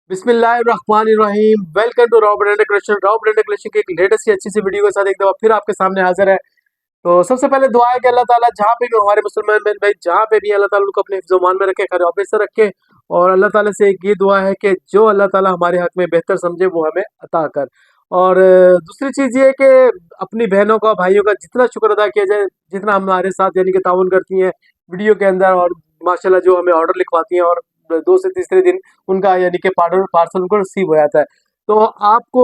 बिस्मिल्लाहिर्रहमानिर्रहीम। Welcome to raw brand decoration. Raw brand decoration की एक लेटेस्ट अच्छी सी वीडियो के साथ एक दफा फिर आपके सामने हाजिर है। तो सबसे पहले दुआ है कि अल्लाह ताला जहाँ पे भी हमारे मुसलमान बहन भाई जहाँ पे भी अल्लाह ताला उनको अपने हिफ्ज़-ओ-मान में रखे, खैर ऑफिस से रखे। और अल्लाह ताला से एक ये दुआ है कि जो अल्लाह ताला हमारे हक में बेहतर समझे वो हमें अता कर। और दूसरी चीज़ ये है कि अपनी बहनों का भाइयों का जितना शुक्र अदा किया जाए, जितना हमारे साथ यानी कि ताउन करती हैं वीडियो के अंदर, और माशाल्लाह जो हमें ऑर्डर लिखवाती हैं, और 2 से तीसरे दिन उनका यानी कि पार्सल उनको रिसीव हो जाता है। तो आपको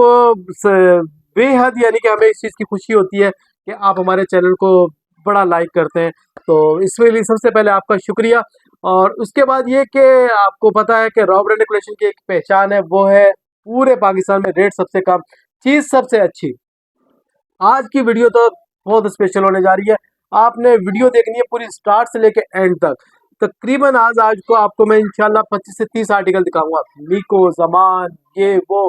बेहद यानी कि हमें इस चीज़ की खुशी होती है कि आप हमारे चैनल को बड़ा लाइक करते हैं। तो इसके लिए सबसे पहले आपका शुक्रिया। और उसके बाद ये कि आपको पता है कि रॉ ब्रांड डेकोरेशन की एक पहचान है, वो है पूरे पाकिस्तान में रेट सबसे कम, चीज़ सबसे अच्छी। आज की वीडियो तो बहुत स्पेशल होने जा रही है। आपने वीडियो देखनी है पूरी स्टार्ट से लेके एंड तक। तकरीबन आज को आपको मैं इंशाल्लाह 25 से 30 आर्टिकल दिखाऊंगा। मीको, सामान, ये वो,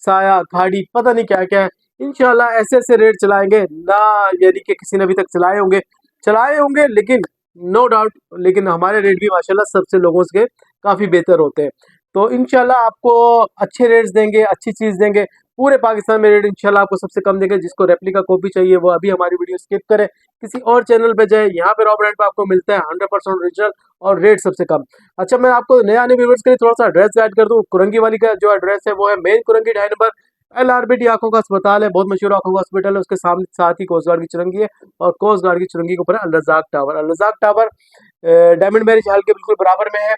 साया, खाड़ी, पता नहीं क्या क्या है। इंशाल्लाह ऐसे ऐसे रेट चलाएंगे ना, यानी कि किसी ने अभी तक चलाए होंगे, लेकिन नो डाउट, लेकिन हमारे रेट भी माशाल्लाह सबसे लोगों से काफ़ी बेहतर होते हैं। तो इंशाल्लाह आपको अच्छे रेट्स देंगे, अच्छी चीज़ देंगे। पूरे पाकिस्तान में रेट इंशाल्लाह आपको सबसे कम देंगे। जिसको रेप्लिका कॉपी चाहिए वो अभी हमारी वीडियो स्किप करे, किसी और चैनल पे जाए। यहाँ पे रॉ ब्रांड पे आपको मिलता है 100% ओरिजिनल और रेट सबसे कम। अच्छा, मैं आपको नए आने व्यूअर्स के लिए थोड़ा सा एड्रेस गाइड कर दूँ। कुरंगी वाली का जो एड्रेस है वो है मेन कुरंगी 2.5 नंबर। LRBT आंखों का अस्पताल है, बहुत मशहूर आंखों का हॉस्पिटल है। उसके सामने साथ ही कोस्ट गार्ड की चुरंगी है, और कोस्ट गार्ड की चुरंगी के ऊपर है Al Razak tower diamond marriage hall के बिल्कुल बराबर में है।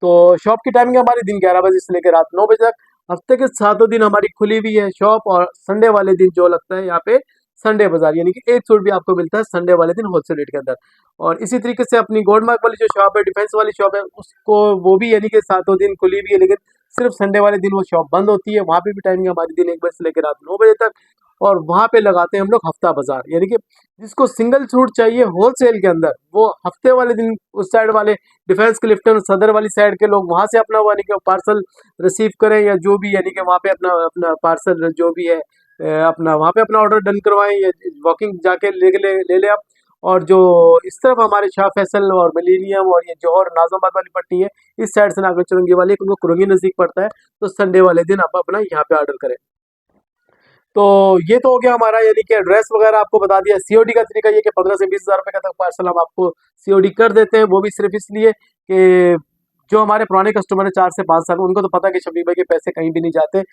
तो शॉप की टाइमिंग हमारी दिन 11 बजे से लेकर रात 9 बजे तक। हफ्ते के सातों दिन हमारी खुली हुई है शॉप, और संडे वाले दिन जो लगता है यहाँ पे संडे बाजार, यानी कि एक सूट भी आपको मिलता है संडे वाले दिन होलसेल रेट के अंदर। और इसी तरीके से अपनी गोल्ड मार्क वाली जो शॉप है, डिफेंस वाली शॉप है, उसको वो भी यानी कि सातों दिन खुली हुई है, लेकिन सिर्फ संडे वाले दिन वो शॉप बंद होती है। वहाँ पे भी टाइमिंग हमारी दिन 1 बजे से लेकर रात 9 बजे तक। और वहाँ पे लगाते हैं हम लोग हफ्ता बाजार, यानी कि जिसको सिंगल सूट चाहिए होलसेल के अंदर, वो हफ्ते वाले दिन उस साइड वाले डिफेंस क्लिफ्टन सदर वाली साइड के लोग वहां से अपना यानी कि पार्सल रिसीव करें, या जो भी यानी कि वहां पे अपना अपना पार्सल जो भी है अपना वहां पे अपना ऑर्डर डन करवाएं, या वॉकिंग जाके ले ले आप। और जो इस तरफ हमारे शाह फैसल और मिलीनियम और ये जौहर नाजमाबाद वाली पट्टी है, इस साइड से नागल चुरंगी वाली, उनको कुरंगी नजदीक पड़ता है। तो संडे वाले दिन आप अपना यहाँ पे ऑर्डर करें। तो ये तो हो गया हमारा, यानी कि एड्रेस वगैरह आपको बता दिया। सीओडी का तरीका ये कि 15 से 20 हज़ार रुपए का तक पार्सल हम आपको सीओडी कर देते हैं। वो भी सिर्फ इसलिए कि जो हमारे पुराने कस्टमर है 4 से 5 साल, उनको तो पता है कि शफीक भाई के पैसे कहीं भी नहीं जाते।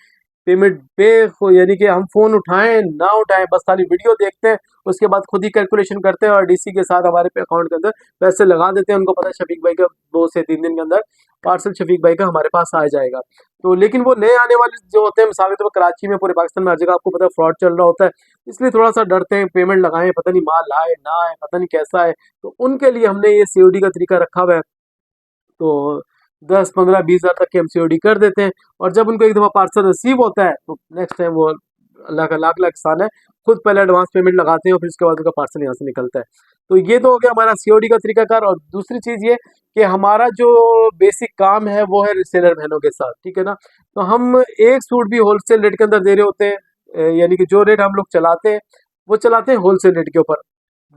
पेमेंट पे यानी कि हम फोन उठाएं ना उठाएं, बस खाली वीडियो देखते हैं, उसके बाद खुद ही कैलकुलेशन करते हैं और डीसी के साथ हमारे पे अकाउंट के अंदर पैसे लगा देते हैं। उनको पता है शफीक भाई का 2 से 3 दिन के अंदर पार्सल शफीक भाई का हमारे पास आ जाएगा। तो लेकिन वो नए आने वाले जो होते हैं, मिसाल के तौर पर कराची में, पूरे पाकिस्तान में हर जगह आपको पता है फ्रॉड चल रहा होता है, इसलिए थोड़ा सा डरते हैं, पेमेंट लगाएं, पता नहीं माल आए ना आए, पता नहीं कैसा है। तो उनके लिए हमने ये सीओडी का तरीका रखा हुआ है। तो 10, 15, 20 हज़ार तक की हम सीओडी कर देते हैं। और जब उनको एक दफ़ा पार्सल रिसीव होता है तो नेक्स्ट टाइम वो अल्लाह का लाख लाख एहसान है, खुद पहले एडवांस पेमेंट लगाते हैं और फिर उसके बाद उनका पार्सल यहाँ से निकलता है। तो ये तो हो गया हमारा सीओडी का तरीकाकार। और दूसरी चीज़ ये कि हमारा जो बेसिक काम है वो है रिसेलर बहनों के साथ, ठीक है ना। तो हम एक सूट भी होलसेल रेट के अंदर दे रहे होते हैं, यानी कि जो रेट हम लोग चलाते हैं वो चलाते हैं होलसेल रेट के ऊपर।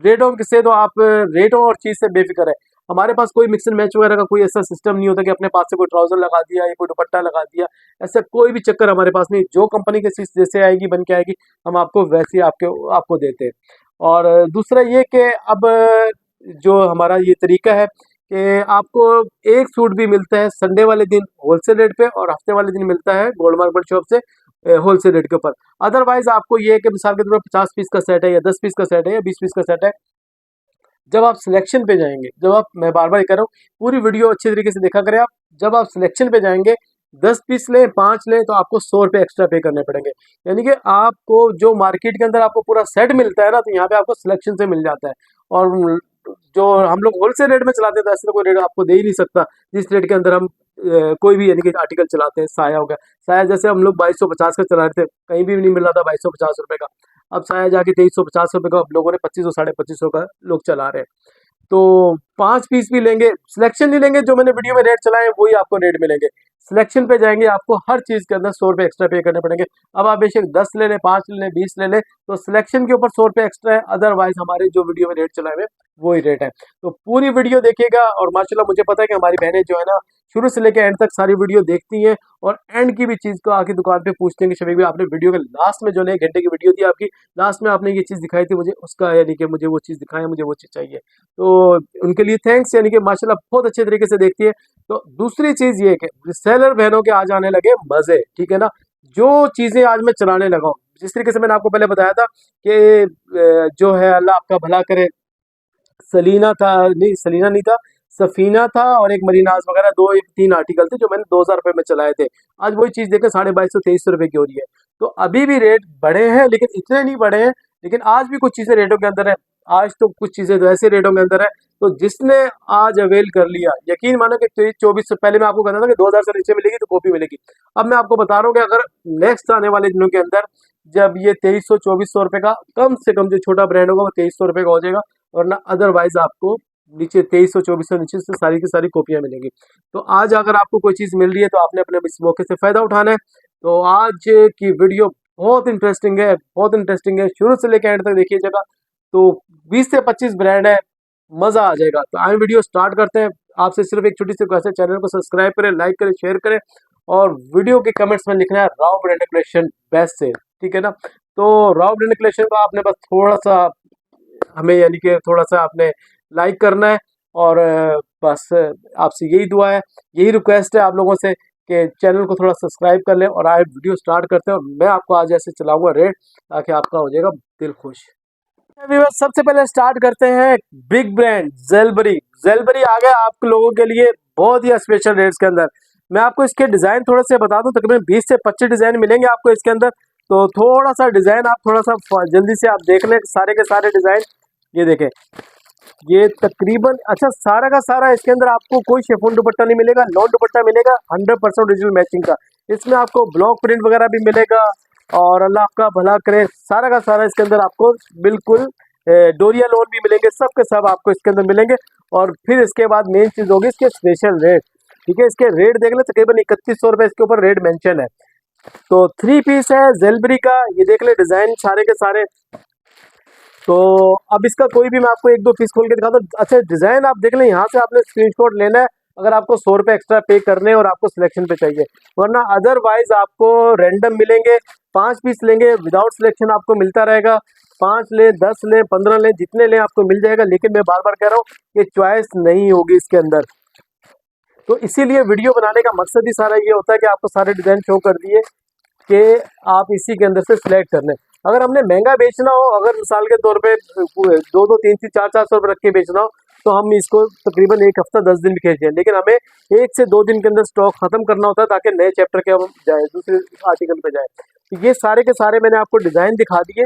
रेटों से तो आप रेटों और चीज़ से बेफिक्र है। हमारे पास कोई मिक्स एंड मैच वगैरह का कोई ऐसा सिस्टम नहीं होता कि अपने पास से कोई ट्राउजर लगा दिया या कोई दुपट्टा लगा दिया, ऐसा कोई भी चक्कर हमारे पास नहीं। जो कंपनी की चीज़ जैसे आएगी बन के आएगी, हम आपको वैसे ही आपको देते हैं। और दूसरा ये कि अब जो हमारा ये तरीका है कि आपको एक सूट भी मिलता है संडे वाले दिन होलसेल रेट पे, और हफ्ते वाले दिन मिलता है गोल्ड मार्केट शॉप से होलसेल रेट के ऊपर। अदरवाइज आपको ये है कि मिसाल के तौर पर 50 पीस का सेट है, या 10 पीस का सेट है, या 20 पीस का सेट है, जब आप सिलेक्शन पे जाएंगे, जब आप, मैं बार बार ये कह रहा हूँ, पूरी वीडियो अच्छी तरीके से देखा करें आप। जब आप सिलेक्शन पे जाएंगे, 10 पीस लें, 5 लें, तो आपको 100 रुपये एक्स्ट्रा पे करने पड़ेंगे। यानी कि आपको जो मार्केट के अंदर आपको पूरा सेट मिलता है ना, तो यहाँ पे आपको सिलेक्शन से मिल जाता है। और जो हम लोग होलसेल रेट में चलाते हैं, तो ऐसे तो कोई रेट आपको दे ही नहीं सकता जिस रेट के अंदर हम कोई भी यानी कि आर्टिकल चलाते हैं। साया हो गया, साया जैसे हम लोग 2250 का चला रहे थे, कहीं भी नहीं मिल रहा था 2250 रुपये का। अब साया जाके 2350 रुपये का, अब लोगों ने 2500 2550 का लोग चला रहे हैं। तो 5 पीस भी लेंगे, सिलेक्शन नहीं लेंगे, जो मैंने वीडियो में रेट चलाए वही आपको रेट मिलेंगे। सिलेक्शन पे जाएंगे, आपको हर चीज़ के अंदर 100 रुपये एक्स्ट्रा पे करने पड़ेंगे। अब आप बेशक 10 ले लें, 5 ले लें, 20 ले लें, तो सिलेक्शन के ऊपर 100 रुपये एक्स्ट्रा है। अदरवाइज हमारे जो वीडियो में रेट चलाए हुए वही रेट है। तो पूरी वीडियो देखिएगा। और माशाल्लाह मुझे पता है कि हमारी बहनें जो है ना, शुरू से लेकर एंड तक सारी वीडियो देखती हैं और एंड की भी चीज़ को आके दुकान पे पूछते हैं कि शफीक भाई आपने वीडियो के लास्ट में जो है 1 घंटे की वीडियो थी आपकी, लास्ट में आपने ये चीज़ दिखाई थी मुझे उसका, यानी कि मुझे वो चीज़ दिखाएं, मुझे वो चीज़ चाहिए। तो उनके लिए थैंक्स, यानी कि माशाल्लाह बहुत अच्छे तरीके से देखती है। तो दूसरी चीज़ ये है कि सेलर बहनों के आज आने लगे मज़े, ठीक है ना। जो चीज़ें आज मैं चलाने लगा हूँ, जिस तरीके से मैंने आपको पहले बताया था कि जो है अल्लाह आपका भला करे, सलीना था, नहीं सलीना नहीं था, सफीना था और एक मरीनाज वगैरह, 2 या 3 आर्टिकल थे जो मैंने 2000 रुपये में चलाए थे। आज वही चीज़ देखें 2250-2300 रुपये की हो रही है। तो अभी भी रेट बढ़े हैं लेकिन इतने नहीं बढ़े हैं, लेकिन आज भी कुछ चीज़ें रेटों के अंदर है। आज तो कुछ चीज़ें तो ऐसे रेटों के अंदर है, तो जिसने आज अवेल कर लिया, यकीन मानो कि 23-24 से पहले मैं आपको कहता था कि 2000 से नीचे मिलेगी तो कॉपी मिलेगी। अब मैं आपको बता रहा हूँ कि अगर नेक्स्ट आने वाले दिनों के अंदर जब ये 2300-2400 रुपये का, कम से कम जो छोटा ब्रांड होगा वो 2300 रुपये का हो जाएगा, वरना अदरवाइज आपको नीचे 2300-2400 नीचे से सारी की सारी कॉपियां मिलेंगी। तो आज अगर आपको कोई चीज़ मिल रही है तो आपने अपने इस मौके से फ़ायदा उठाना है। तो आज की वीडियो बहुत इंटरेस्टिंग है, बहुत इंटरेस्टिंग है, शुरू से लेकर एंड तक देखिएगा। तो 20 से 25 ब्रांड है, मज़ा आ जाएगा। तो आए वीडियो स्टार्ट करते हैं। आपसे सिर्फ एक छोटी सी रिक्वेस्ट है, चैनल को सब्सक्राइब करें, लाइक करें, शेयर करें और वीडियो के कमेंट्स में लिखना है राव ब्रांड कलेक्शन बेस्ट से, ठीक है ना। तो राव ब्रांड कलेक्शन का आपने बस थोड़ा सा हमें, यानी कि थोड़ा सा आपने लाइक करना है और बस आपसे यही दुआ है, यही रिक्वेस्ट है आप लोगों से कि चैनल को थोड़ा सब्सक्राइब कर लें और आए वीडियो स्टार्ट करते हैं। और मैं आपको आज ऐसे चलाऊंगा रेट ताकि आपका हो जाएगा दिल खुश। व्यूअर्स, सबसे पहले स्टार्ट करते हैं बिग ब्रांड जेलबरी। जेलबरी आ गया आप लोगों के लिए बहुत ही स्पेशल रेट्स के अंदर। मैं आपको इसके डिज़ाइन थोड़े से बता दूं, तकरीबन 20 से 25 डिज़ाइन मिलेंगे आपको इसके अंदर। तो थोड़ा सा डिज़ाइन आप थोड़ा सा जल्दी से आप देख लें सारे के सारे डिज़ाइन। ये देखें, ये तकरीबन, अच्छा सारा का सारा इसके अंदर आपको कोई शिफॉन दुपट्टा नहीं मिलेगा, लॉन दुपट्टा मिलेगा 100% ओरिजिनल मैचिंग का। इसमें आपको ब्लॉक प्रिंट वगैरह भी मिलेगा और अल्लाह आपका भला करे, सारा का सारा इसके अंदर आपको बिल्कुल डोरिया लोन भी मिलेंगे, सब के सब आपको इसके अंदर मिलेंगे। और फिर इसके बाद मेन चीज़ होगी इसके स्पेशल रेट, ठीक है। इसके रेट देख लें, तकरीबन 3100 रुपये इसके ऊपर रेट मेंशन है। तो 3 पीस है जेलबरी का, ये देख ले डिज़ाइन सारे के सारे। तो अब इसका कोई भी मैं आपको 1-2 पीस खोल के दिखाता हूँ। अच्छा डिज़ाइन आप देख लें, यहाँ से आपने स्क्रीनशॉट लेना है अगर आपको 100 रुपये एक्स्ट्रा पे करने और आपको सिलेक्शन पे चाहिए, वरना अदरवाइज आपको रैंडम मिलेंगे। 5 पीस लेंगे विदाउट सिलेक्शन आपको मिलता रहेगा, 5 लें, 10 लें, 15 लें, जितने लें आपको मिल जाएगा। लेकिन मैं बार बार कह रहा हूँ कि चॉइस नहीं होगी इसके अंदर। तो इसीलिए वीडियो बनाने का मकसद ही सारा ये होता है कि आपको सारे डिज़ाइन शो कर दिए कि आप इसी के अंदर से सिलेक्ट कर लें। अगर हमने महंगा बेचना हो, अगर मिसाल के तौर पे 2-2, 3-3, 4-400 रुपये रख के बेचना हो, तो हम इसको तकरीबन 1 हफ्ता 10 दिन भी खींच दें, लेकिन हमें 1 से 2 दिन के अंदर स्टॉक खत्म करना होता है ताकि नए चैप्टर के हम जाए, दूसरे आर्टिकल पे जाए। तो ये सारे के सारे मैंने आपको डिज़ाइन दिखा दिए।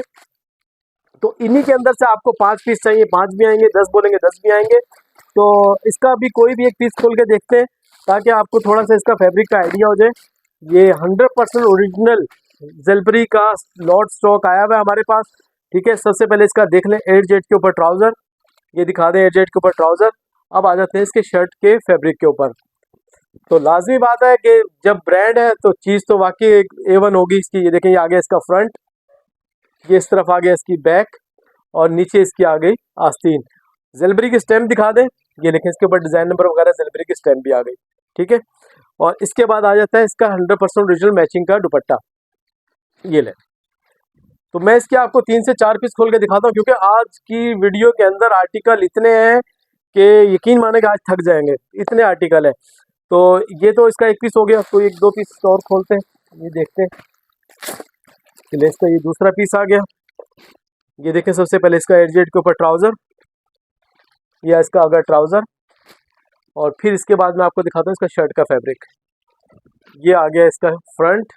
तो इन्हीं के अंदर से आपको 5 पीस चाहिए, 5 भी आएंगे, 10 बोलेंगे 10 भी आएंगे। तो इसका भी कोई भी एक पीस खोल के देखते हैं ताकि आपको थोड़ा सा इसका फैब्रिक का आइडिया हो जाए। ये 100% ओरिजिनल जेलबरी का लॉट स्टॉक आया हुआ है हमारे पास, ठीक है। सबसे पहले इसका देख लें, 8 जेड के ऊपर ट्राउज़र, ये दिखा दें 8 जेड के ऊपर ट्राउज़र। अब आ जाते हैं इसके शर्ट के फैब्रिक के ऊपर। तो लाजमी बात है कि जब ब्रांड है तो चीज़ तो वाकई एक A1 होगी इसकी। ये देखें, ये आ गया इसका फ्रंट, ये इस तरफ आ गया इसकी बैक और नीचे इसकी आ गई आस्तीन। जेलबरी की स्टैम्प दिखा दें, ये देखें इसके ऊपर डिज़ाइन नंबर वगैरह जेलबरी की स्टैम्प भी आ गई, ठीक है। और इसके बाद आ जाता है इसका 100% ओरिजिनल मैचिंग का दुपट्टा, ये ले। तो मैं इसके आपको 3 से 4 पीस खोल के दिखाता हूँ, क्योंकि आज की वीडियो के अंदर आर्टिकल इतने हैं कि यकीन माने कि आज थक जाएंगे, इतने आर्टिकल है। तो ये तो इसका 1 पीस हो गया, तो 1-2 पीस और खोलते हैं, ये देखते हैं। चलिए, इसका ये दूसरा पीस आ गया, ये देखें। सबसे पहले इसका 8 जेड के ऊपर ट्राउज़र, या इसका अगर ट्राउज़र, और फिर इसके बाद मैं आपको दिखाता हूँ इसका शर्ट का फैब्रिक। ये आ गया इसका फ्रंट,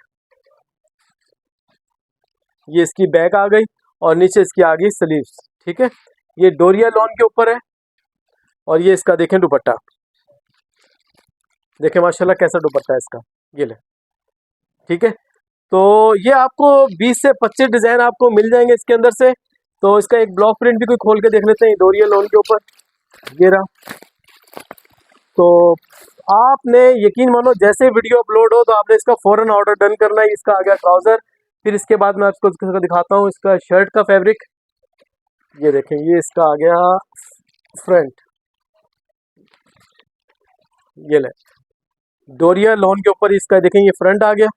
ये इसकी बैक आ गई और नीचे इसकी आ गई स्लीव्स, ठीक है। ये डोरिया लॉन के ऊपर है और ये इसका देखें दुपट्टा, देखें माशाल्लाह कैसा दुपट्टा है इसका, ये ले, ठीक है। तो ये आपको 20 से 25 डिज़ाइन आपको मिल जाएंगे इसके अंदर से। तो इसका एक ब्लॉक प्रिंट भी कोई खोल के देख लेते हैं, डोरिया लॉन के ऊपर, ये रहा। तो आपने यकीन मानो जैसे वीडियो अपलोड हो तो आपने इसका फ़ौरन ऑर्डर डन करना है। इसका आ गया ट्राउज़र, फिर इसके बाद मैं आपको इसका दिखाता हूँ इसका शर्ट का फैब्रिक। ये देखें, ये इसका आ गया फ्रंट, ये ले। डोरिया लॉन के ऊपर इसका देखें ये फ्रंट आ गया,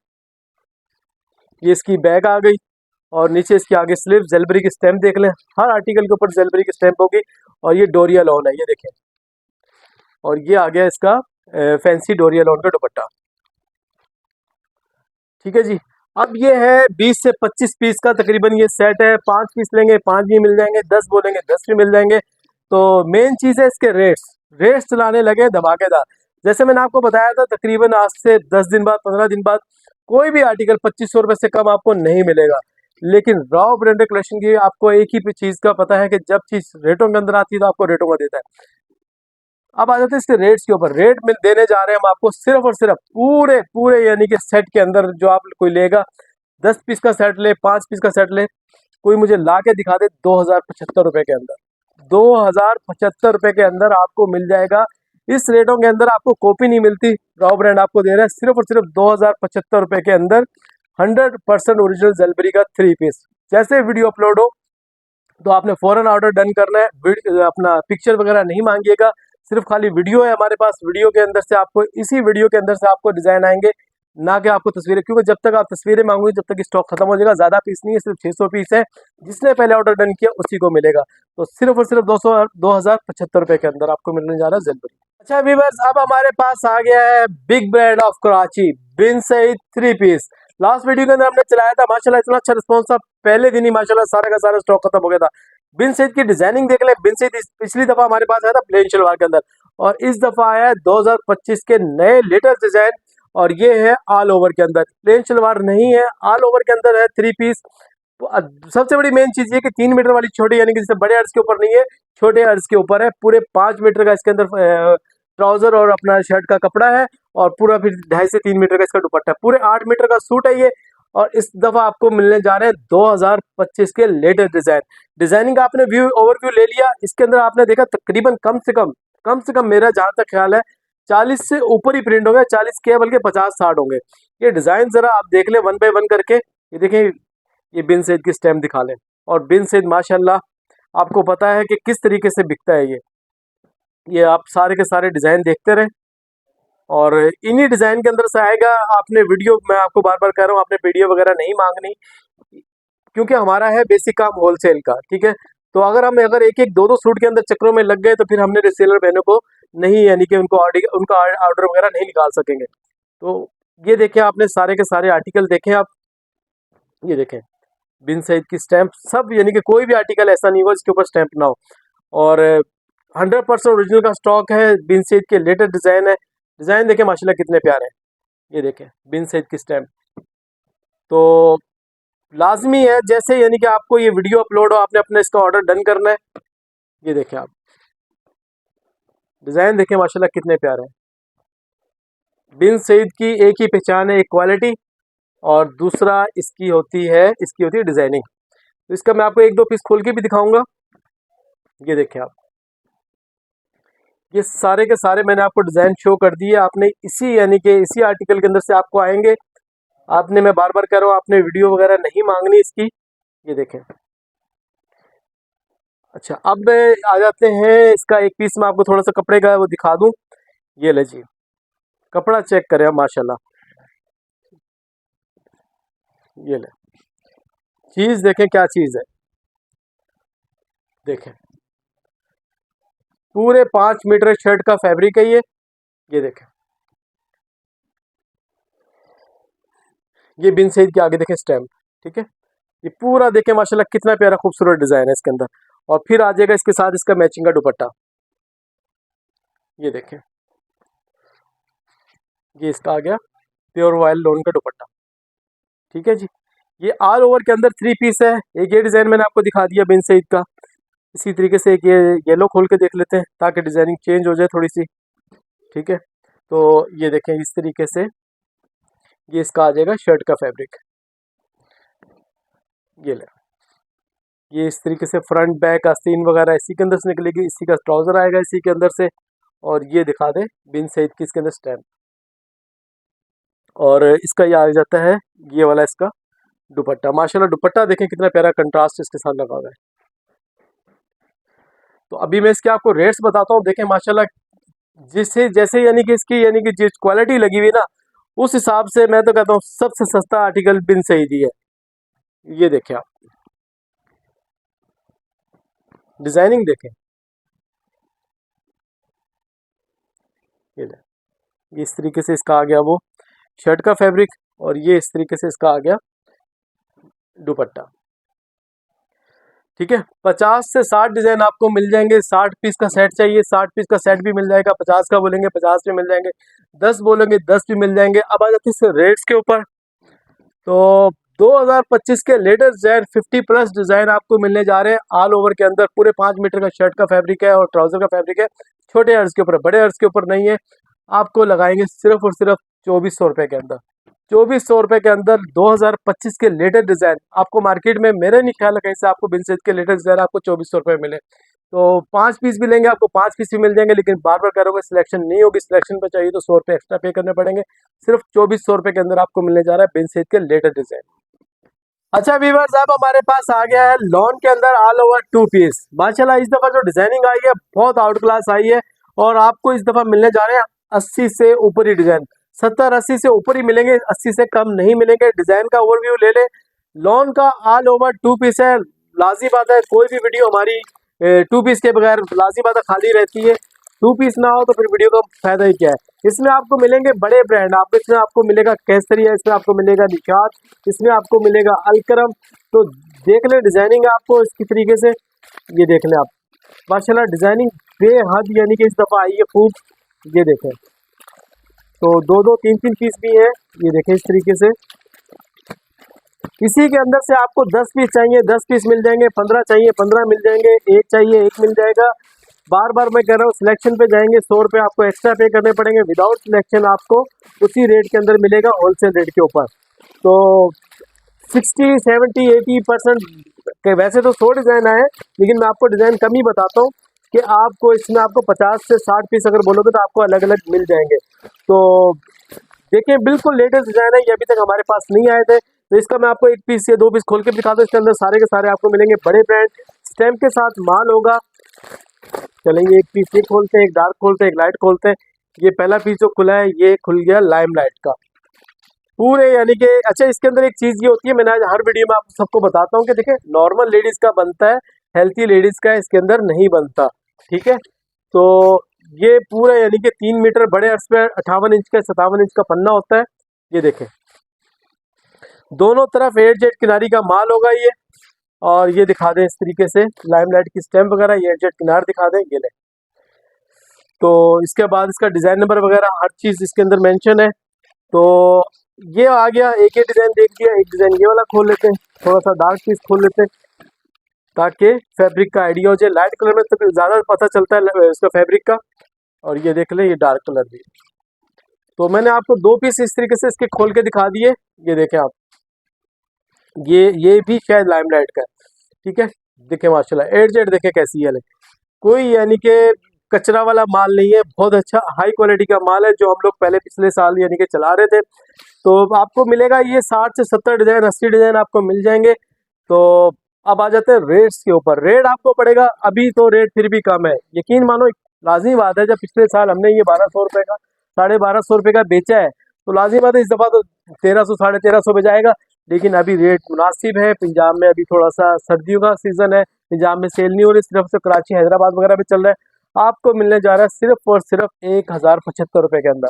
ये इसकी बैक आ गई, और नीचे इसके आगे स्लीव जेलबरी की स्टैम्प देख लें, हर आर्टिकल के ऊपर जेलबरी की स्टैम्प होगी। और ये डोरिया लॉन है, ये देखें। और ये आ गया इसका फैंसी डोरिया लॉन का दुपट्टा। ठीक है जी। अब ये है 20 से 25 पीस का तकरीबन ये सेट है। 5 पीस लेंगे 5 भी मिल जाएंगे, 10 बोलेंगे 10 भी मिल जाएंगे। तो मेन चीज़ है इसके रेट्स। रेट्स चलाने लगे धमाकेदार। जैसे मैंने आपको बताया था तकरीबन आज से 10 दिन बाद 15 दिन बाद कोई भी आर्टिकल 2500 रुपये से कम आपको नहीं मिलेगा। लेकिन रॉ ब्रांडेड कलेक्शन की आपको एक ही चीज़ का पता है कि जब चीज़ रेटों के अंदर आती है तो आपको रेटों का देता है। अब आ जाते हैं इसके रेट्स के ऊपर। रेट में देने जा रहे हैं हम आपको सिर्फ और सिर्फ पूरे पूरे यानी कि सेट के अंदर जो आप कोई लेगा 10 पीस का सेट ले 5 पीस का सेट ले, कोई मुझे ला के दिखा दे 2075 रुपये के अंदर। 2075 रुपये के अंदर आपको मिल जाएगा। इस रेटों के अंदर आपको कॉपी नहीं मिलती। रॉ ब्रांड आपको दे रहा है सिर्फ और सिर्फ 2075 रुपये के अंदर 100% ओरिजिनल जेलबरी का 3 पीस। जैसे वीडियो अपलोड हो तो आपने फ़ौरन ऑर्डर डन करना है। अपना पिक्चर वगैरह नहीं मांगिएगा, सिर्फ खाली वीडियो है हमारे पास। वीडियो के अंदर से आपको इसी वीडियो के अंदर से आपको डिज़ाइन आएंगे, ना कि आपको तस्वीरें, क्योंकि जब तक आप तस्वीरें मांगोगे जब तक स्टॉक खत्म हो जाएगा। ज़्यादा पीस नहीं है, सिर्फ 600 पीस है। जिसने पहले ऑर्डर डन किया उसी को मिलेगा। तो सिर्फ और सिर्फ 2075 रुपये के अंदर आपको मिलने जा रहा है जेलबरी। अच्छा व्यूअर्स, अब हमारे पास आ गया है big brand of Karachi Bin Saeed 3 piece. Last video के अंदर हमने चलाया था, माशाल्लाह इतना अच्छा रिस्पॉन्स था, पहले दिन ही माशाल्लाह सारा का सारा स्टॉक खत्म हो गया था। बिन सईद की डिजाइनिंग देख ले। बिन सईद पिछली दफा हमारे पास आया था प्लेन शलवार के अंदर, और इस दफा आया है 2025 के नए लेटेस्ट डिजाइन, और ये है ऑल ओवर के अंदर। प्लेन शलवार नहीं है, ऑल ओवर के अंदर है 3 पीस। सबसे बड़ी मेन चीज ये कि 3 मीटर वाली छोटी, यानी कि जैसे बड़े अर्ज के ऊपर नहीं है, छोटे अर्ज के ऊपर है। पूरे 5 मीटर का इसके अंदर ट्राउजर और अपना शर्ट का कपड़ा है, और पूरा फिर 2.5 से 3 मीटर का इसका दुपट्टा है। पूरे 8 मीटर का सूट है ये। और इस दफा आपको मिलने जा रहे हैं 2025 के लेटेस्ट डिजाइन। डिजाइनिंग का आपने व्यू ओवरव्यू ले लिया। इसके अंदर आपने देखा तकरीबन कम से कम मेरा जहां तक ख्याल है 40 से ऊपर ही प्रिंट होंगे। 40 के बल्कि 50-60 होंगे। ये डिजाइन जरा आप देख ले वन बाय वन करके। ये देखें, ये बिन सईद की स्टैम्प दिखा लें। और बिन सईद माशाल्लाह आपको पता है कि किस तरीके से बिकता है ये आप सारे के सारे डिज़ाइन देखते रहें, और इन्हीं डिज़ाइन के अंदर से आएगा। आपने वीडियो, मैं आपको बार बार कह रहा हूँ, आपने वीडियो वगैरह नहीं मांगनी, क्योंकि हमारा है बेसिक काम होलसेल का। ठीक है, तो अगर एक एक दो दो सूट के अंदर चक्रों में लग गए तो फिर हमने रिसेलर बहनों को नहीं, यानी कि उनका ऑर्डर वगैरह नहीं निकाल सकेंगे। तो ये देखें, आपने सारे के सारे आर्टिकल देखें आप। ये देखें बिन सईद की स्टैंप सब, यानी कि कोई भी आर्टिकल ऐसा नहीं होगा जिसके ऊपर स्टैंप ना हो। और 100% ओरिजिनल का स्टॉक है। बिन सईद के लेटेस्ट डिज़ाइन है। डिज़ाइन देखें माशाल्लाह कितने प्यारे हैं। ये देखें बिन सईद की स्टैंप। तो लाजमी है, जैसे यानी कि आपको ये वीडियो अपलोड हो आपने अपने इसका ऑर्डर डन करना है। ये देखें आप डिज़ाइन देखें माशाल्लाह कितने प्यारे हैं। बिन सईद की एक ही पहचान है, एक क्वालिटी, और दूसरा इसकी होती है डिज़ाइनिंग। तो इसका मैं आपको एक दो पीस खोल के भी दिखाऊंगा। ये देखें आप, ये सारे के सारे मैंने आपको डिज़ाइन शो कर दिए। आपने इसी यानी कि इसी आर्टिकल के अंदर से आपको आएंगे। आपने, मैं बार बार कह रहा हूँ, आपने वीडियो वगैरह नहीं मांगनी इसकी। ये देखें। अच्छा, अब आ जाते हैं इसका एक पीस मैं आपको थोड़ा सा कपड़े का वो दिखा दूं। ये ले जी, कपड़ा चेक करें आप माशाल्लाह। ये ले, चीज़ देखें क्या चीज़ है। देखें पूरे 5 मीटर शर्ट का फैब्रिक है ये देखें। ये बिन सईद के आगे देखें स्टैम्प। ठीक है, ये पूरा देखें माशाल्लाह कितना प्यारा खूबसूरत डिज़ाइन है इसके अंदर। और फिर आ जाएगा इसके साथ इसका मैचिंग का दुपट्टा। ये देखें, ये इसका आ गया प्योर वाइल्ड लोन का दुपट्टा। ठीक है जी, ये ऑल ओवर के अंदर 3 पीस है। एक ये डिज़ाइन मैंने आपको दिखा दिया बिन सईद का। इसी तरीके से एक ये येलो खोल के देख लेते हैं ताकि डिज़ाइनिंग चेंज हो जाए थोड़ी सी। ठीक है, तो ये देखें इस तरीके से ये इसका आ जाएगा शर्ट का फैब्रिक। ये ले, ये इस तरीके से फ्रंट बैक आस्तीन वगैरह इसी के अंदर से निकलेगी। इसी का ट्राउज़र आएगा इसी के अंदर से। और ये दिखा दे बिन सईद की इसके अंदर स्टैम्प। और इसका ये आ जाता है ये वाला इसका दुपट्टा। माशाल्लाह दुपट्टा देखें कितना प्यारा कंट्रास्ट इसके साथ लगा हुआ है। तो अभी मैं इसके आपको रेट्स बताता हूँ। देखें माशाल्लाह जिससे जैसे यानी कि इसकी यानी कि जिस क्वालिटी लगी हुई ना, उस हिसाब से मैं तो कहता हूँ सबसे सस्ता आर्टिकल बिन सईद ही है। ये देखिए आप डिजाइनिंग देखें, ये इस तरीके से इसका आ गया वो शर्ट का फैब्रिक, और ये इस तरीके से इसका आ गया दुपट्टा। ठीक है, 50 से 60 डिजाइन आपको मिल जाएंगे। 60 पीस का सेट चाहिए, 60 पीस का सेट भी मिल जाएगा। 50 का बोलेंगे 50 भी मिल जाएंगे, 10 बोलेंगे 10 भी मिल जाएंगे। अब आ जाती है रेट्स के ऊपर। तो 2025 के लेटेस्ट डिजाइन 50+ डिजाइन आपको मिलने जा रहे हैं ऑल ओवर के अंदर। पूरे 5 मीटर का शर्ट का फैब्रिक है और ट्राउजर का फैब्रिक है। छोटे अर्ज के ऊपर, बड़े अर्ज के ऊपर नहीं है। आपको लगाएंगे सिर्फ और सिर्फ 2400 रुपए के अंदर। 2400 रुपए के अंदर 2025 के लेटेस्ट डिजाइन आपको मार्केट में मेरे नहीं ख्याल है कहीं से आपको बिनसेज के लेटेस्ट डिजाइन आपको 2400 रुपए मिले। तो 5 पीस भी लेंगे आपको 5 पीस भी मिल जाएंगे, लेकिन बार बार करोगे सिलेक्शन नहीं होगी। सिलेक्शन पे चाहिए तो 100 रुपए एक्स्ट्रा पे करने पड़ेंगे। सिर्फ 2400 रुपए के अंदर आपको मिलने जा रहा है बिनसेज के लेटेस्ट डिजाइन। अच्छा व्यूअर्स, अब हमारे पास आ गया है लॉन के अंदर ऑल ओवर 2 पीस। माशाल्लाह इस दफा जो डिजाइनिंग आई है बहुत आउट क्लास आई है, और आपको इस दफा मिलने जा रहे हैं 80 से ऊपर ही डिजाइन। 70-80 से ऊपर ही मिलेंगे, 80 से कम नहीं मिलेंगे। डिजाइन का ओवरव्यू ले ले। लॉन का ऑल ओवर 2 पीस है। लाजी बात है कोई भी वीडियो हमारी 2 पीस के बगैर लाजी बात है खाली रहती है। 2 पीस ना हो तो फिर वीडियो का फायदा ही क्या है। इसमें आपको मिलेंगे बड़े ब्रांड, आप इसमें आपको मिलेगा केसरिया, इसमें आपको मिलेगा निशात, इसमें आपको मिलेगा अलकरम। तो देख ले डिजाइनिंग आपको इसकी तरीके से, ये देख ले आप माशाल्लाह डिजाइनिंग बेहद यानी कि इस दफा आई है खूब। ये देखें, तो 2-2 3-3 पीस भी है। ये देखें इस तरीके से। इसी के अंदर से आपको 10 पीस चाहिए 10 पीस मिल जाएंगे, 15 चाहिए 15 मिल जाएंगे, एक चाहिए एक मिल जाएगा। बार बार मैं कह रहा हूँ सिलेक्शन पे जाएंगे 100 रुपये आपको एक्स्ट्रा पे करने पड़ेंगे। विदाउट सिलेक्शन आपको उसी रेट के अंदर मिलेगा होलसेल रेट के ऊपर। तो 60-70-80% वैसे तो 100 डिजाइन आए, लेकिन मैं आपको डिजाइन कम ही बताता हूँ कि आपको इसमें आपको 50 से 60 पीस अगर बोलोगे तो आपको अलग अलग मिल जाएंगे। तो देखिए बिल्कुल लेटेस्ट डिजाइन है, ये अभी तक हमारे पास नहीं आए थे। तो इसका मैं आपको 1 पीस या 2 पीस खोल के दिखा दूँ। इसके अंदर सारे के सारे आपको मिलेंगे बड़े ब्रांड, स्टैम्प के साथ माल होगा। चलेंगे एक पीस ये खोलते हैं, एक डार्क खोलते हैं, एक लाइट खोलते हैं। ये पहला पीस जो खुला है ये खुल गया लाइम लाइट का पूरे यानी कि। अच्छा इसके अंदर एक चीज ये होती है, मैंने आज हर वीडियो में आप सबको बताता हूँ कि देखिए नॉर्मल लेडीज का बनता है, हेल्थी लेडीज का इसके अंदर नहीं बनता। ठीक है, तो ये पूरा यानी कि 3 मीटर बड़े अर्ज पे 58 इंच का 57 इंच का पन्ना होता है। ये देखें दोनों तरफ 8 जेट किनारी का माल होगा ये। और ये दिखा दें इस तरीके से लाइमलाइट की स्टैम्प वगैरह, ये 8 जेट किनार दिखा दें, ये ले। तो इसके बाद इसका डिजाइन नंबर वगैरह हर चीज इसके अंदर मेंशन है। तो ये आ गया, एक ही डिजाइन देख लिया। एक डिजाइन ये वाला खोल लेते हैं, थोड़ा सा डार्क पीस खोल लेते हैं ताकि फैब्रिक का आइडिया हो जाए। लाइट कलर में तो ज्यादा पता चलता है इसका फैब्रिक का। और ये देख ले ये डार्क कलर भी। तो मैंने आपको 2 पीस इस तरीके से इसके खोल के दिखा दिए। ये देखें आप, ये भी शायद लाइमलाइट का है। ठीक है, देखें माशाल्लाह 8 जेड देखें कैसी है। कोई यानी कि कचरा वाला माल नहीं है, बहुत अच्छा हाई क्वालिटी का माल है जो हम लोग पहले पिछले साल यानी कि चला रहे थे। तो आपको मिलेगा ये 60 से 70 डिजाइन 80 डिजाइन आपको मिल जाएंगे। तो अब आ जाते हैं रेट्स के ऊपर। रेट आपको पड़ेगा, अभी तो रेट फिर भी कम है, यकीन मानो लाजिमी बात है। जब पिछले साल हमने ये 1200 रुपये का 1250 रुपये का बेचा है, तो लाजिमी बात है इस दफ़ा तो 1300 1350 पे जाएगा। लेकिन अभी रेट मुनासिब है। पंजाब में अभी थोड़ा सा सर्दियों का सीजन है, पंजाब में सेल नहीं हो रही, सिर्फ से कराची हैदराबाद वगैरह में चल रहा है। आपको मिलने जा रहा है सिर्फ और सिर्फ 1075 रुपये के अंदर।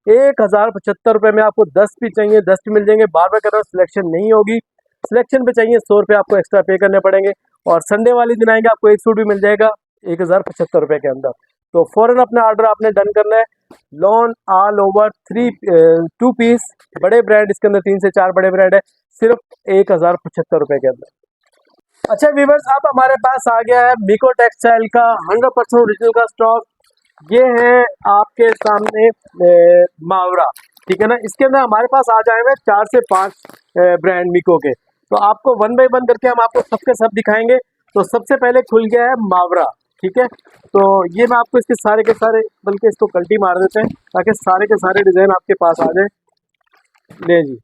1075 रुपये में आपको 10 भी चाहिए 10 भी मिल जाएंगे। बार बार कह रहा हूँ सिलेक्शन नहीं होगी, सिलेक्शन पे चाहिए 100 रुपये आपको एक्स्ट्रा पे करने पड़ेंगे। और संडे वाले दिन आएंगे आपको एक सूट भी मिल जाएगा 1075 रुपये के अंदर। तो फौरन अपना ऑर्डर आपने डन करना है। लॉन ऑल ओवर 2 पीस बड़े ब्रांड, इसके अंदर 3 से 4 बड़े ब्रांड है, सिर्फ 1075 रुपये के अंदर। अच्छा व्यूवर्स, अब हमारे पास आ गया है मिको टेक्सटाइल का 100% ओरिजिनल का स्टॉक। ये है आपके सामने मावरा। ठीक है ना, इसके अंदर हमारे पास आ जाए हुए 4 से 5 ब्रांड मिको के। तो आपको वन बाय वन करके हम आपको सबके सब दिखाएंगे। तो सबसे पहले खुल गया है मावरा। ठीक है, तो ये मैं आपको इसके सारे के सारे, बल्कि इसको कल्टी मार देते हैं ताकि सारे के सारे डिजाइन आपके पास आ जाए। ले जी,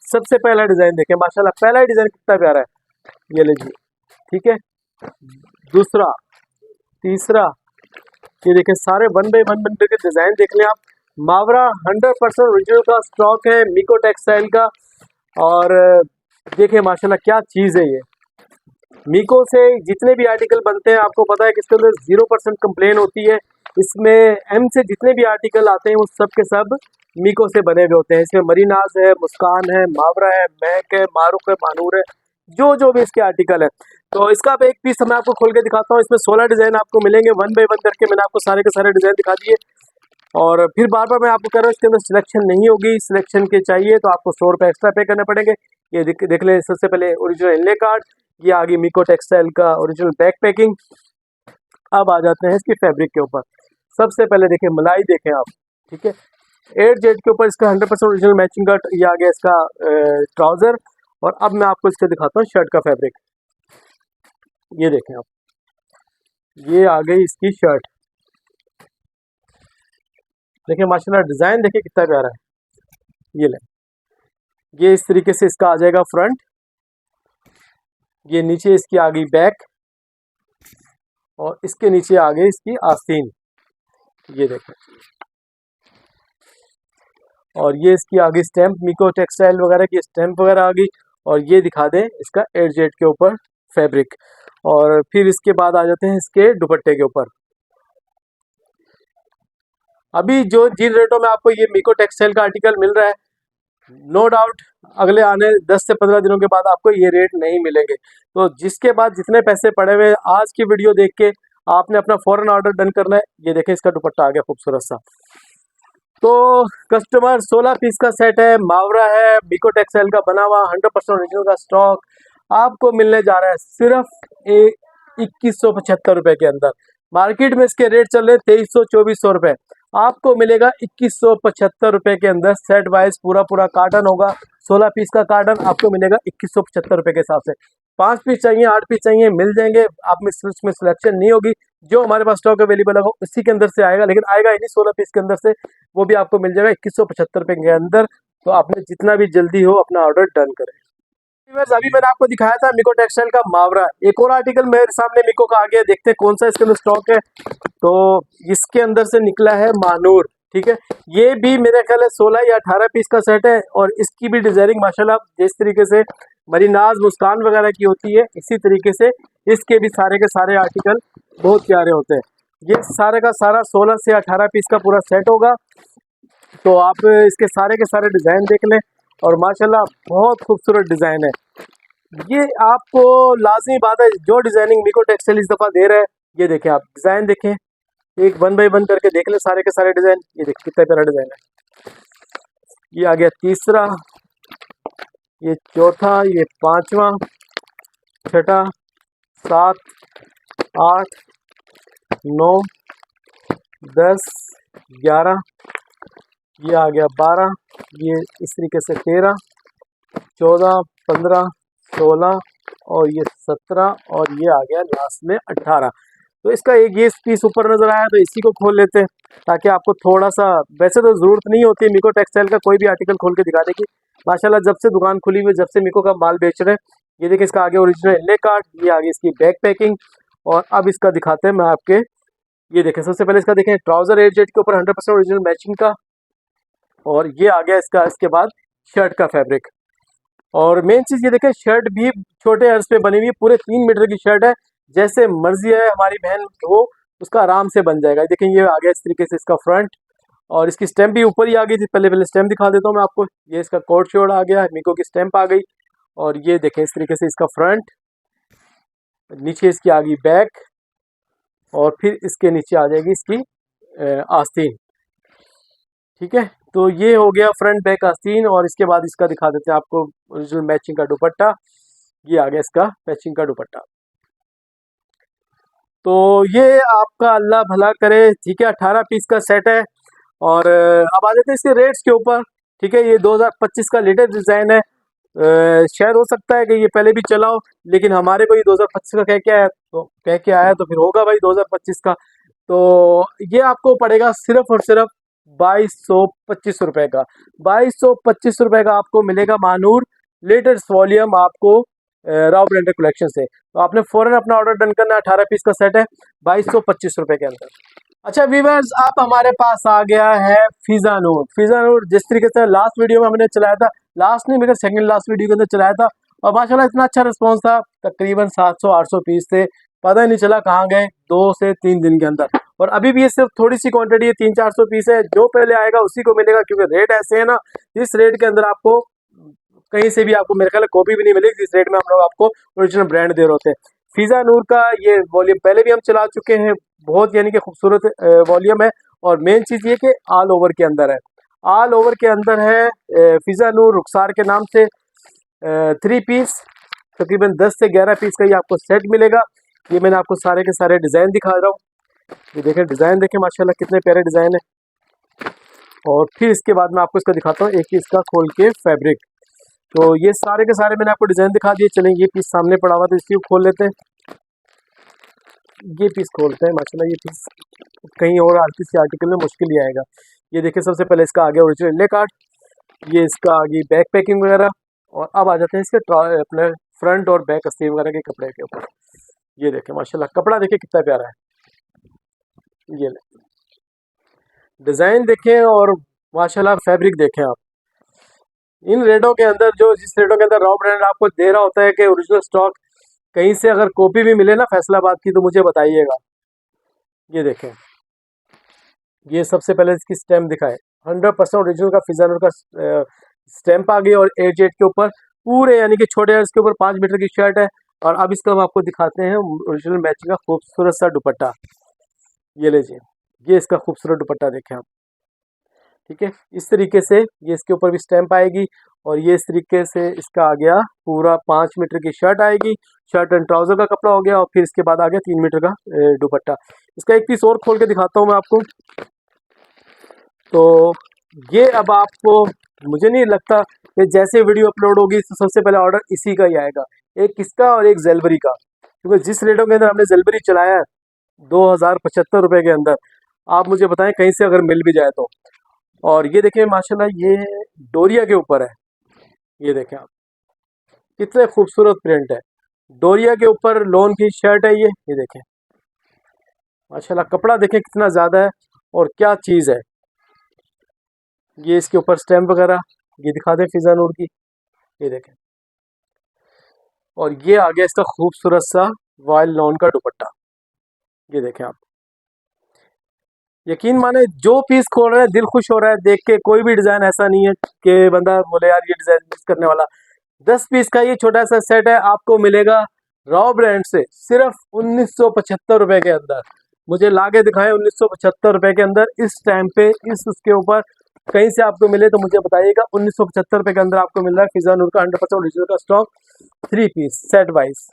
सबसे पहला डिजाइन देखें माशाल्लाह, पहला डिजाइन कितना प्यारा है। ये ले जी, ठीक है, दूसरा, तीसरा, ये देखिए सारे 1 बाय 1 बंडल के डिजाइन देख लें आप। मावरा 100% ओरिजिनल का स्टॉक है मिको टेक्सटाइल का। और देखिए माशाल्लाह क्या चीज़ है ये। मीको से जितने भी आर्टिकल बनते हैं आपको पता है कि इसके अंदर 0% कंप्लेन होती है। इसमें एम से जितने भी आर्टिकल आते हैं वो सब के सब मीको से बने हुए होते हैं। इसमें मरीनाज है, मुस्कान है, मावरा है, महक है, मारूक है, मानूर है, जो भी इसके आर्टिकल है। तो इसका अब एक पीस मैं आपको खोल के दिखाता हूँ। इसमें 16 डिजाइन आपको मिलेंगे 1 बाय 1 करके। मैंने आपको सारे के सारे डिजाइन दिखा दिए और फिर बार बार मैं आपको कह रहा हूँ इसके अंदर सिलेक्शन नहीं होगी। सिलेक्शन के चाहिए तो आपको 100 रुपये एक्स्ट्रा पे करने पड़ेंगे। ये देख ले सबसे पहले ओरिजिनल इनले कार्ड, ये आ गई मिको टेक्सटाइल का ओरिजिनल बैक पैकिंग। अब आ जाते हैं इसकी फैब्रिक के ऊपर। सबसे पहले देखें मलाई देखें आप, ठीक है। 8 जेड के ऊपर इसका 100% ओरिजिनल मैचिंग का ये आ गया इसका ट्राउजर। और अब मैं आपको इसके दिखाता हूँ शर्ट का फैब्रिक। ये देखें आप, ये आ गई इसकी शर्ट। देखिए माशाल्लाह डिजाइन देखिए कितना प्यारा है। ये ले, ये इस तरीके से इसका आ जाएगा फ्रंट। ये नीचे इसकी आ गई बैक और इसके नीचे आ गई इसकी आस्तीन। ये देखें, और ये इसकी आ गई स्टैम्प मिको टेक्सटाइल वगैरह की स्टैम्प वगैरह आ गई। और ये दिखा दें इसका 8 जेड के ऊपर फैब्रिक। और फिर इसके बाद आ जाते हैं इसके दुपट्टे के ऊपर। अभी जो जिन रेटों में आपको ये मिको टेक्सटाइल का आर्टिकल मिल रहा है, नो डाउट अगले आने 10 से 15 दिनों के बाद आपको ये रेट नहीं मिलेंगे। तो जिसके बाद जितने पैसे पड़े हुए आज की वीडियो देख के आपने अपना फौरन ऑर्डर डन करना है। ये देखें इसका दुपट्टा आ गया खूबसूरत सा। तो कस्टमर 16 पीस का सेट है, मावरा है, मिको टेक्सटाइल का बना हुआ 100% ओरिजिनल का स्टॉक आपको मिलने जा रहा है सिर्फ 2175 रुपए के अंदर। मार्केट में इसके रेट चल रहे हैं 2300-2400 रुपए। आपको मिलेगा 2175 रुपए के अंदर। सेट वाइज पूरा कार्टन होगा, 16 पीस का कार्टन आपको मिलेगा 2175 रुपए के हिसाब से। 5 पीस चाहिए, 8 पीस चाहिए, मिल जाएंगे। आप में इसमें सिलेक्शन नहीं होगी, जो हमारे पास स्टॉक अवेलेबल होगा उसी के अंदर से आएगा। लेकिन आएगा ही नहीं 16 पीस के अंदर से, वो भी आपको मिल जाएगा 2175 रुपए के अंदर। तो आपने जितना भी जल्दी हो अपना ऑर्डर डन करें। अभी मैंने आपको दिखाया था मिको टेक्सटाइल का मावरा। एक और आर्टिकल मेरे सामने मिको का आ गया, देखते हैं कौन सा इसके अंदर स्टॉक है। तो इसके अंदर से निकला है मानूर, ठीक है। ये भी मेरे ख्याल है 16 या 18 पीस का सेट है। और इसकी भी डिजाइनिंग माशाल्लाह जिस तरीके से मरीनाज मुस्कान वगैरह की होती है, इसी तरीके से इसके भी सारे के सारे आर्टिकल बहुत प्यारे होते हैं। ये सारे का सारा 16 से 18 पीस का पूरा सेट होगा। तो आप इसके सारे के सारे डिज़ाइन देख लें और माशाल्लाह बहुत खूबसूरत डिज़ाइन है। ये आपको लाजमी बात है, जो डिज़ाइनिंग मिको टेक्सटाइल इस दफ़ा दे रहा है, ये देखें आप डिज़ाइन देखें, एक 1 बाय 1 करके देख लें सारे के सारे डिज़ाइन। ये देखिए कितना प्यारा डिज़ाइन है। ये आ गया तीसरा, ये चौथा, ये पांचवा, छठा, 7, 8, 9, 10, 11, ये आ गया 12, ये इस तरीके से 13, 14, 15, 16 और ये 17 और ये आ गया लास्ट में 18। तो इसका एक ये पीस ऊपर नजर आया तो इसी को खोल लेते हैं ताकि आपको थोड़ा सा, वैसे तो ज़रूरत नहीं होती मिको टेक्सटाइल का कोई भी आर्टिकल खोल के दिखाने की। माशाल्लाह जब से दुकान खुली हुई, जब से मिको का माल बेच रहे हैं। ये देखिए इसका आगे ओरिजिनल इनले कार्ड, ये आगे इसकी बैक पैकिंग। और अब इसका दिखाते हैं मैं आपके। ये देखें सबसे पहले इसका देखें ट्राउजर 8 जेड के ऊपर 100% ओरिजिनल मैचिंग का। और ये आ गया इसका इसके बाद शर्ट का फैब्रिक। और मेन चीज़ ये देखें शर्ट भी छोटे अर्ज पे बनी हुई है, पूरे 3 मीटर की शर्ट है। जैसे मर्जी है हमारी बहन हो उसका आराम से बन जाएगा। देखें ये आ गया इस तरीके से इसका फ्रंट और इसकी स्टैम्प भी ऊपर ही आ गई थी। पहले स्टैम्प दिखा देता हूँ मैं आपको। ये इसका कोट शोड आ गया, मिको की स्टैम्प आ गई। और ये देखें इस तरीके से इसका फ्रंट, नीचे इसकी आ गई बैक और फिर इसके नीचे आ जाएगी इसकी आस्तीन, ठीक है। तो ये हो गया फ्रंट बैक आस्तीन। और इसके बाद इसका दिखा देते हैं आपको ओरिजिनल मैचिंग का दुपट्टा। ये आ गया इसका मैचिंग का दुपट्टा। तो ये आपका अल्लाह भला करे, ठीक है। 18 पीस का सेट है। और अब आ जाते हैं इसके रेट्स के ऊपर, ठीक है। ये 2025 का लेटेस्ट डिज़ाइन है। शायद हो सकता है कि ये पहले भी चला हो, लेकिन हमारे को ये 2025 का कह के आया तो फिर होगा भाई 2025 का। तो ये आपको पड़ेगा सिर्फ और सिर्फ 2225 रुपये का। 2225 रुपये का आपको मिलेगा मानूर लेटेस्ट वॉल्यूम आपको राव ब्रांडेड कलेक्शन से। तो आपने फौरन अपना ऑर्डर डन करना है। 18 पीस का सेट है 2225 रुपये के अंदर। अच्छा व्यूअर्स, अब हमारे पास आ गया है फिजानूर। फिजानूर जिस तरीके से लास्ट वीडियो में हमने चलाया था, लास्ट नहीं मेरे सेकंड लास्ट वीडियो के अंदर चलाया था, और माशाल्लाह इतना अच्छा रिस्पांस था, तकरीबन 700-800 पीस थे, पता ही नहीं चला कहाँ गए 2 से 3 दिन के अंदर। और अभी भी ये सिर्फ थोड़ी सी क्वांटिटी है, 300-400 पीस है, जो पहले आएगा उसी को मिलेगा, क्योंकि रेट ऐसे है ना, इस रेट के अंदर आपको कहीं से भी आपको मेरे ख्याल कॉपी भी नहीं मिलेगी जिस रेट में हम लोग आपको ओरिजिनल ब्रांड दे रहे होते हैं। फिजा नूर का ये वॉल्यूम पहले भी हम चला चुके हैं, बहुत यानी कि खूबसूरत वॉल्यूम है, और मेन चीज़ ये कि ऑल ओवर के अंदर है, ऑल ओवर के अंदर है। फिजा नूर रुखसार के नाम से 3 पीस, तकरीबन 10 से 11 पीस का ये आपको सेट मिलेगा। ये मैंने आपको सारे के सारे डिज़ाइन दिखा रहा हूँ, ये देखें डिज़ाइन देखें माशाल्लाह कितने प्यारे डिज़ाइन है। और फिर इसके बाद मैं आपको इसका दिखाता हूँ एक पीस का खोल के फैब्रिक। तो ये सारे के सारे मैंने आपको डिज़ाइन दिखा दिए। चलें ये पीस सामने पड़ा हुआ तो इसकी खोल लेते हैं, ये पीस खोलते हैं। माशाल्लाह ये पीस कहीं और किसी आर्टिकल में मुश्किल ही आएगा। ये देखिए सबसे पहले इसका आगे ओरिजिनल इंडे कार्ड, ये इसका आगे बैक पैकिंग वगैरह, और अब आ जाते हैं इसके अपने फ्रंट और बैक अस्तीन वगैरह के कपड़े के ऊपर। ये देखें माशाल्लाह कपड़ा देखिए कितना प्यारा है, ये डिज़ाइन देखें और माशाल्लाह फैब्रिक देखें आप। इन रेटों के अंदर जो जिस रेटों के अंदर रॉ ब्रांड आपको दे रहा होता है कि ओरिजिनल स्टॉक, कहीं से अगर कॉपी भी मिले ना फैसलाबाद की तो मुझे बताइएगा। ये देखें, ये सबसे पहले इसकी स्टैम्प दिखाए, 100% ओरिजिनल का फिजानर का स्टैम्प आ गई, और एज के ऊपर पूरे यानी कि छोटे अर्ज के ऊपर 5 मीटर की शर्ट है। और अब इसका हम आपको दिखाते हैं ओरिजिनल मैचिंग का खूबसूरत सा दुपट्टा। ये लीजिए, ये इसका खूबसूरत दुपट्टा देखें आप, ठीक है। इस तरीके से ये इसके ऊपर भी स्टैम्प आएगी, और ये इस तरीके से इसका आ गया पूरा 5 मीटर की शर्ट आएगी, शर्ट एंड ट्राउजर का कपड़ा हो गया, और फिर इसके बाद आ गया 3 मीटर का दुपट्टा। इसका एक पीस और खोल के दिखाता हूँ मैं आपको। तो ये अब आपको, मुझे नहीं लगता कि जैसे वीडियो अपलोड होगी तो सबसे पहले ऑर्डर इसी का ही आएगा, एक इसका और एक जेलबरी का, क्योंकि जिस रेटों के अंदर हमने जेलबरी चलाया है 2075 रुपये के अंदर, आप मुझे बताएं कहीं से अगर मिल भी जाए तो। और ये देखें माशाल्लाह ये डोरिया के ऊपर है, ये देखें आप कितने खूबसूरत प्रिंट है, डोरिया के ऊपर लोन की शर्ट है ये देखें माशाल्लाह कपड़ा देखें कितना ज़्यादा है और क्या चीज़ है। ये इसके ऊपर स्टैम्प वगैरह ये दिखा दें फिजा नूर की, ये देखें। और ये आ गया इसका खूबसूरत सा वाइल्ड लॉन का दुपट्टा, ये देखें आप। यकीन माने जो पीस खोल रहे हैं दिल खुश हो रहा है देख के, कोई भी डिज़ाइन ऐसा नहीं है कि बंदा बोले यार ये डिज़ाइन मिस करने वाला। 10 पीस का ये छोटा सा सेट है, आपको मिलेगा रॉ ब्रांड से सिर्फ 1975 रुपये के अंदर। मुझे लाके दिखाएं 1975 रुपये के अंदर, इस टाइम पे इस उसके ऊपर कहीं से आपको मिले तो मुझे बताइएगा। 1975 रुपये के अंदर आपको मिल रहा है फिजा नूर का 100% ओरिजिनल का स्टॉक, 3 पीस सेट वाइज।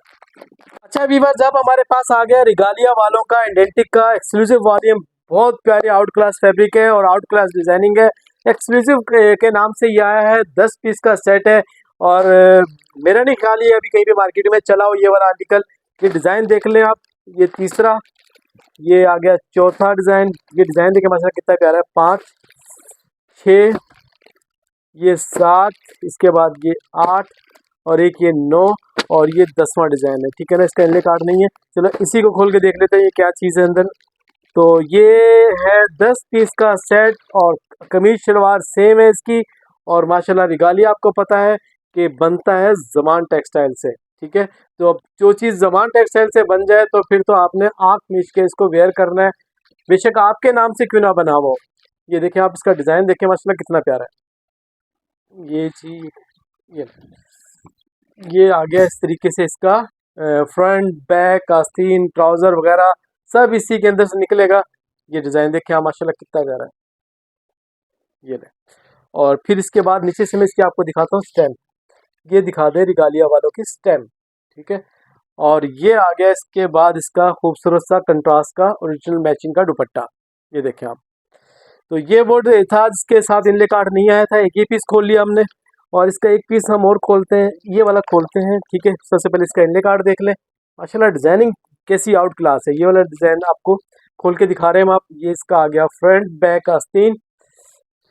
अच्छा वीवर, जब हमारे पास आ गया रिगालिया वालों का इंडेंटिक का एक्सक्लूसिव वॉल्यूम, बहुत प्यारी आउट क्लास फैब्रिक है और आउट क्लास डिजाइनिंग है। एक्सक्लूसिव के नाम से ये आया है, 10 पीस का सेट है, और मेरा नहीं ख्याल ये अभी कहीं भी मार्केट में चला हो ये वाला आर्टिकल। ये डिज़ाइन देख लें आप, ये तीसरा, ये आ गया चौथा डिज़ाइन, ये डिज़ाइन देखिए माशाल्लाह कितना प्यारा है, 5, 6, ये 7, इसके बाद ये 8, और एक ये 9, और ये 10वां डिज़ाइन है, ठीक है ना। इसका इनले कार्ड नहीं है, चलो इसी को खोल के देख लेते हैं ये क्या चीज़ है अंदर। तो ये है 10 पीस का सेट, और कमीज शलवार सेम है इसकी, और माशाल्लाह रिगालिया आपको पता है कि बनता है ज़मान टेक्सटाइल से, ठीक है। तो अब जो चीज़ ज़मान टेक्सटाइल से बन जाए तो फिर तो आपने आँख मीच के इसको वेयर करना है, बेशक आपके नाम से क्यों ना बना हो। ये देखिए आप, इसका डिज़ाइन देखिए माशाल्लाह कितना प्यारा है। ये चीज़ ये आ गया इस तरीके से इसका फ्रंट बैक आस्तीन ट्राउज़र वगैरह सब इसी के अंदर से निकलेगा। ये डिज़ाइन देखिए आप माशाल्लाह कितना प्यारा है, ये ले। और फिर इसके बाद नीचे से मैं इसकी आपको दिखाता हूँ स्टैम्प, ये दिखा दे रिगालिया वालों की स्टैम्प, ठीक है। और ये आ गया इसके बाद इसका खूबसूरत सा कंट्रास्ट का ओरिजिनल मैचिंग का दुपट्टा, ये देखें आप। तो ये बोर्ड था जिसके साथ इनले कार्ड नहीं आया था, एक ही पीस खोल लिया हमने, और इसका एक पीस हम और खोलते हैं, ये वाला खोलते हैं, ठीक है। सबसे पहले इसका इनले कार्ड देख लें, माशाल्लाह डिज़ाइनिंग कैसी आउट क्लास है। ये वाला डिज़ाइन आपको खोल के दिखा रहे हैं हम आप, ये इसका आ गया फ्रंट बैक आस्तीन,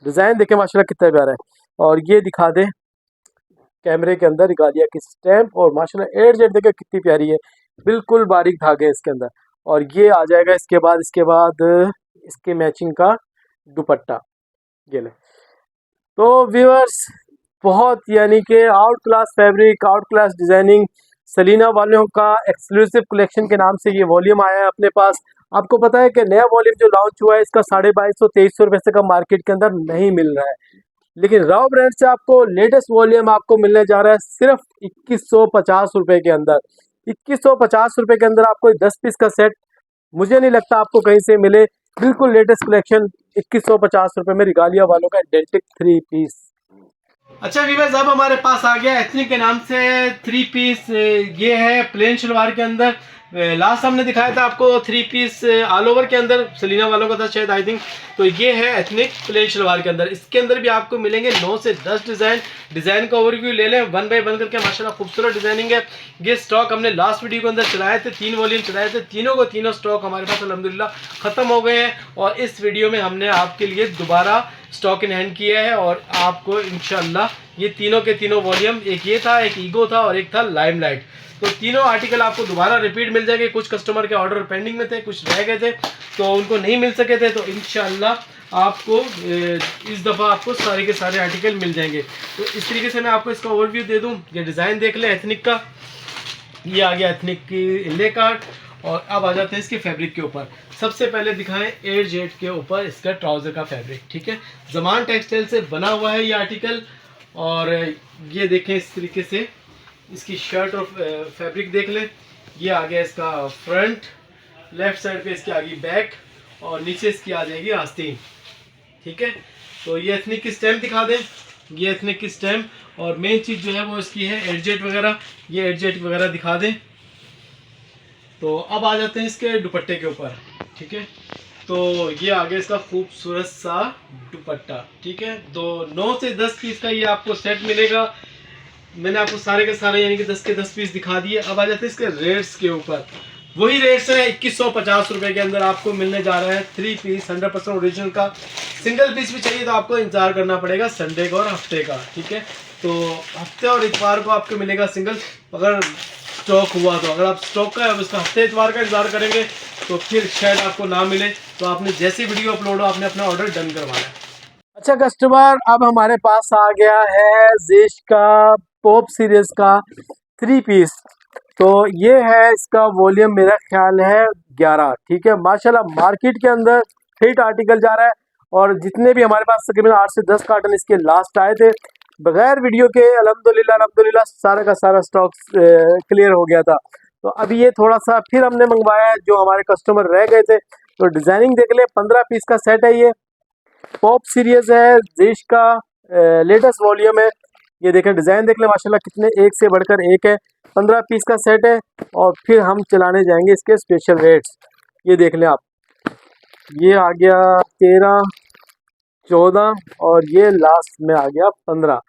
डिज़ाइन देखें माशाल्लाह कितना प्यारा है। और ये दिखा दें कैमरे के अंदर रिगालिया की स्टैम्प, और माशाल्लाह एयर जेट देखें कितनी प्यारी है, बिल्कुल बारीक धागे हैं इसके अंदर। और ये आ जाएगा इसके बाद इसके मैचिंग का दुपट्टा। ये ले। तो व्यूअर्स बहुत यानी कि out class fabric, out class designing, Salina वालों का एक्सक्लूसिव कलेक्शन के नाम से ये वॉल्यूम आया है अपने पास। आपको पता है कि नया वॉल्यूम जो लॉन्च हुआ है इसका 2250-2300 रुपये से कम मार्केट के अंदर नहीं मिल रहा है, लेकिन राव ब्रांड से आपको लेटेस्ट वॉल्यूम आपको मिलने जा रहा है सिर्फ 2150 रुपये के अंदर। 2150 रुपये के अंदर आपको 10 पीस का सेट मुझे नहीं लगता आपको कहीं से मिले। बिल्कुल लेटेस्ट कलेक्शन 2150 रुपये में रिगालिया वालों का आइडेंटिक 3 पीस। अच्छा व्यूअर्स, अब हमारे पास आ गया एथनिक के नाम से 3 पीस। ये है प्लेन शलवार के अंदर। लास्ट हमने दिखाया था आपको 3 पीस ऑल ओवर के अंदर, सलीना वालों का था शायद आई थिंक। तो ये है एथनिक प्लेन शलवार के अंदर। इसके अंदर भी आपको मिलेंगे 9 से 10 डिज़ाइन का ओवरव्यू ले लें 1 बाय 1 करके। माशाल्लाह खूबसूरत डिजाइनिंग है। ये स्टॉक हमने लास्ट वीडियो के अंदर चलाए थे, 3 वॉल्यूम चलाए थे, तीनों स्टॉक हमारे पास अल्हम्दुलिल्लाह ख़त्म हो गए हैं। और इस वीडियो में हमने आपके लिए दोबारा स्टॉक इन हैंड किया है और आपको इंशाल्लाह ये तीनों के तीनों वॉल्यूम, एक ये था, एक ईगो था और एक था लाइमलाइट, तो तीनों आर्टिकल आपको दोबारा रिपीट मिल जाएंगे। कुछ कस्टमर के ऑर्डर पेंडिंग में थे, कुछ रह गए थे तो उनको नहीं मिल सके थे, तो इंशाल्लाह आपको इस दफ़ा आपको सारे के सारे आर्टिकल मिल जाएंगे। तो इस तरीके से मैं आपको इसका ओवरव्यू दे दूं। ये डिज़ाइन देख लें एथनिक का, ये आ गया एथनिक की इले कार्ड। और अब आ जाते हैं इसके फैब्रिक के ऊपर। सबसे पहले दिखाएं एयर जेट के ऊपर इसका ट्राउज़र का फैब्रिक, ठीक है। ज़मान टेक्सटाइल से बना हुआ है ये आर्टिकल। और ये देखें इस तरीके से इसकी शर्ट और फैब्रिक देख लें। ये आ गया इसका फ्रंट, लेफ्ट साइड पे इसकी आ गई बैक और नीचे इसकी आ जाएगी आस्तीन, ठीक है। तो ये एथनिक की स्टैम्प दिखा दें, ये एथनिक की स्टैम्प। और मेन चीज़ जो है वो इसकी है एडजेट वगैरह, ये एडजेट वगैरह दिखा दें। तो अब आ जाते हैं इसके दुपट्टे के ऊपर, ठीक है। तो ये आ गया इसका खूबसूरत सा दुपट्टा, ठीक है। 9 से 10 पीस का ये आपको सेट मिलेगा। मैंने आपको सारे के सारे यानी कि 10 के 10 पीस दिखा दिए। अब आ जाते हैं इसके रेट्स के ऊपर। वही रेट्स है 2150 रुपये के अंदर आपको मिलने जा रहा है 3 पीस 100% ओरिजिनल का। सिंगल पीस भी चाहिए तो आपको इंतजार करना पड़ेगा संडे का और हफ्ते का, ठीक है। तो हफ्ते और इतवार को आपको मिलेगा सिंगल, अगर स्टॉक हुआ तो। अगर आप स्टॉक का उसका हफ्ते इतवार का इंतजार करेंगे तो फिर शायद आपको ना मिले। तो आपने जैसे वीडियो अपलोड हो आपने अपना ऑर्डर डन करवाना है। अच्छा कस्टमर, अब हमारे पास आ गया है जेश का पॉप सीरीज का 3 पीस। तो ये है इसका वॉल्यूम, मेरा ख्याल है 11, ठीक है। माशाल्लाह मार्केट के अंदर हिट आर्टिकल जा रहा है। और जितने भी हमारे पास तकरीबन 8 से 10 कार्टन इसके लास्ट आए थे बगैर वीडियो के, अल्हम्दुलिल्लाह सारा का सारा स्टॉक क्लियर हो गया था। तो अभी ये थोड़ा सा फिर हमने मंगवाया है जो हमारे कस्टमर रह गए थे। तो डिज़ाइनिंग देख ले, 15 पीस का सेट है। ये पॉप सीरीज है, जेश का लेटेस्ट वॉल्यूम है। ये देखें डिज़ाइन देख ले माशाल्लाह कितने एक से बढ़कर एक है। 15 पीस का सेट है। और फिर हम चलाने जाएंगे इसके स्पेशल रेट्स। ये देख लें आप, ये आ गया 13, 14 और ये लास्ट में आ गया 15।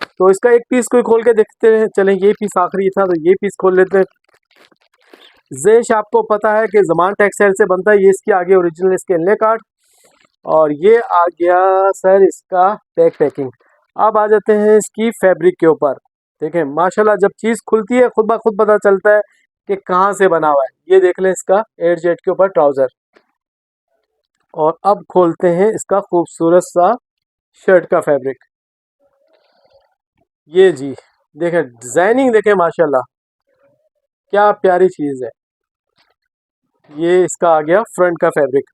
तो इसका एक पीस कोई खोल के देखते हैं, चलें ये पीस आखिरी था तो ये पीस खोल लेते हैं। जेश आपको पता है कि ज़मान टेक्सटाइल से बनता है। ये इसकी आगे ओरिजिनल इसके इनले कार्ड और ये आ गया सर इसका पैकिंग। अब आ जाते हैं इसकी फैब्रिक के ऊपर। देखें माशाल्लाह जब चीज़ खुलती है खुद ब खुद पता चलता है कि कहाँ से बना हुआ है। ये देख लें इसका एयर जेट के ऊपर ट्राउज़र। और अब खोलते हैं इसका खूबसूरत सा शर्ट का फैब्रिक। ये जी देखें डिज़ाइनिंग देखें माशाल्लाह क्या प्यारी चीज़ है। ये इसका आ गया फ्रंट का फैब्रिक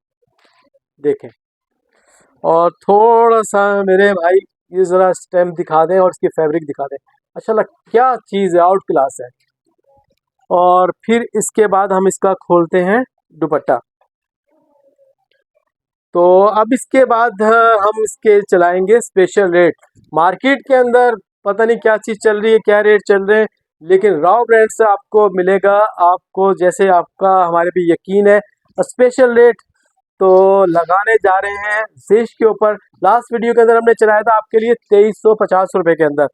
देखें। और थोड़ा सा मेरे भाई ये ज़रा स्टैम्प दिखा दें और इसकी फैब्रिक दिखा दें। माशाल्लाह क्या चीज़ है, आउट क्लास है। और फिर इसके बाद हम इसका खोलते हैं दुपट्टा। तो अब इसके बाद हम इसके चलाएंगे स्पेशल रेट। मार्केट के अंदर पता नहीं क्या चीज़ चल रही है, क्या रेट चल रहे हैं, लेकिन राव ब्रांड से आपको मिलेगा, आपको जैसे आपका हमारे पे यकीन है, स्पेशल रेट तो लगाने जा रहे हैं जेश के ऊपर। लास्ट वीडियो के अंदर हमने चलाया था आपके लिए 2350 रुपये के अंदर।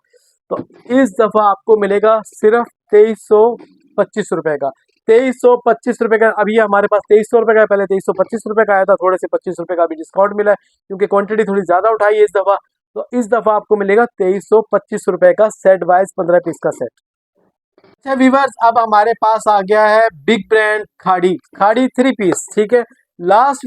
तो इस दफ़ा आपको मिलेगा सिर्फ 2325 रुपये का। 2325 रुपये का। अभी हमारे पास 2300 रुपये का है, पहले 2325 रुपये का आया था, थोड़े से 25 रुपये का भी डिस्काउंट मिला है क्योंकि क्वांटिटी थोड़ी ज़्यादा उठाई है इस दफ़ा। तो इस दफ़ा आपको मिलेगा 2325 रुपये का सेट वाइज 15 पीस का सेट। अच्छा व्यूअर्स, अब हमारे पास आ गया है बिग ब्रांड खाड़ी 3 पीस, ठीक है। लास्ट